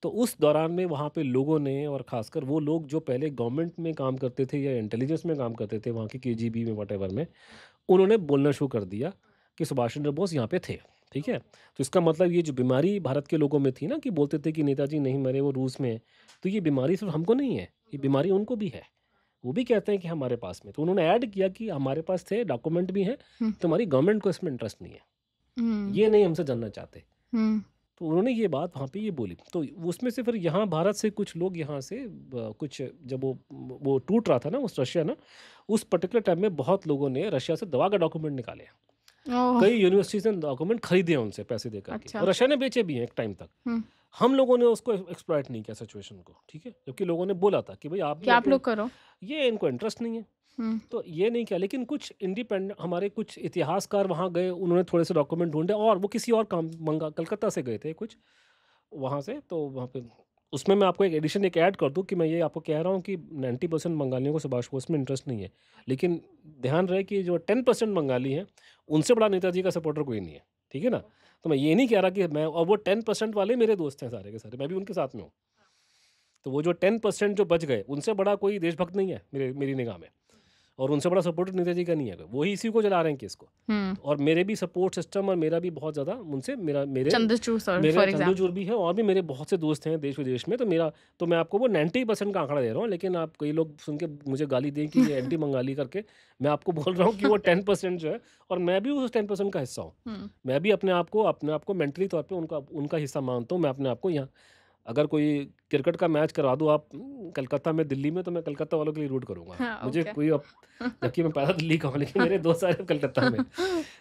तो उस दौरान में वहाँ पे लोगों ने, और ख़ासकर वो लोग जो पहले गवर्नमेंट में काम करते थे या इंटेलिजेंस में काम करते थे, वहाँ के केजीबी में व्हाटएवर में, उन्होंने बोलना शुरू कर दिया कि सुभाष चंद्र बोस यहाँ पे थे, ठीक है। तो इसका मतलब ये जो बीमारी भारत के लोगों में थी ना, कि बोलते थे कि नेताजी नहीं मरे, वो रूस में है, तो ये बीमारी सिर्फ हमको नहीं है, ये बीमारी उनको भी है। वो भी कहते हैं कि हमारे पास में, तो उन्होंने ऐड किया कि हमारे पास थे, डॉक्यूमेंट भी हैं, तुम्हारी गवर्नमेंट को इसमें इंटरेस्ट नहीं है, ये नहीं हमसे जानना चाहते। तो उन्होंने ये बात वहाँ पे ये बोली। तो उसमें से फिर यहाँ भारत से कुछ लोग यहाँ से कुछ, जब वो टूट रहा था ना उस रशिया ना, उस पर्टिकुलर टाइम में बहुत लोगों ने रशिया से दवा का डॉक्यूमेंट निकाले। कई यूनिवर्सिटीज ने डॉक्यूमेंट खरीदे हैं उनसे पैसे देकर के, अच्छा। और रशिया ने बेचे भी हैं एक टाइम तक। हम लोगों ने उसको एक्सप्लॉइट नहीं किया सिचुएशन को, ठीक है, जबकि लोगों ने बोला था कि भाई आप लोग करो, ये इनको इंटरेस्ट नहीं है, तो ये नहीं किया। लेकिन कुछ इंडिपेंडेंट हमारे कुछ इतिहासकार वहाँ गए, उन्होंने थोड़े से डॉक्यूमेंट ढूंढे, और वो किसी और काम मंगा, कलकत्ता से गए थे कुछ वहाँ से, तो वहाँ पे उसमें मैं आपको एक एडिशन एक ऐड कर दूँ कि मैं ये आपको कह रहा हूँ कि 90% बंगालियों को सुभाष बोस में इंटरेस्ट नहीं है, लेकिन ध्यान रहे कि जो 10% बंगाली हैं, उनसे बड़ा नेताजी का सपोर्टर कोई नहीं है, ठीक है ना। तो मैं ये नहीं कह रहा कि मैं, और वो 10% वाले मेरे दोस्त हैं सारे के सारे, मैं भी उनके साथ में हूँ। तो वो जो 10% जो बच गए, उनसे बड़ा कोई देशभक्त नहीं है मेरी निगाह में, और उनसे बड़ा सपोर्टर नेताजी का नहीं है, वही इसी को चला रहे हैं केस को। और मेरे भी सपोर्ट सिस्टम और मेरा भी बहुत ज़्यादा उनसे, मेरे चंद्रचूड़ भी है, और भी मेरे बहुत से दोस्त हैं देश विदेश में। तो मैं आपको वो 90% का आंकड़ा दे रहा हूँ, लेकिन आप कई लोग सुन के मुझे गाली दें कि ये एंटी बंगाली करके, मैं आपको बोल रहा हूँ कि वो 10% जो है, और मैं भी उस 10% का हिस्सा हूँ। मैं भी अपने आप को मेंटली तौर पर उनका हिस्सा मानता हूँ। मैं अपने आप को यहाँ, अगर कोई क्रिकेट का मैच करवा दूँ आप कलकत्ता में, दिल्ली में, तो मैं कलकत्ता वालों के लिए रूट करूँगा। मुझे कोई, अब जबकि मैं पैदा दिल्ली का हूँ, लेकिन मेरे दोस्त सारे कलकत्ता में।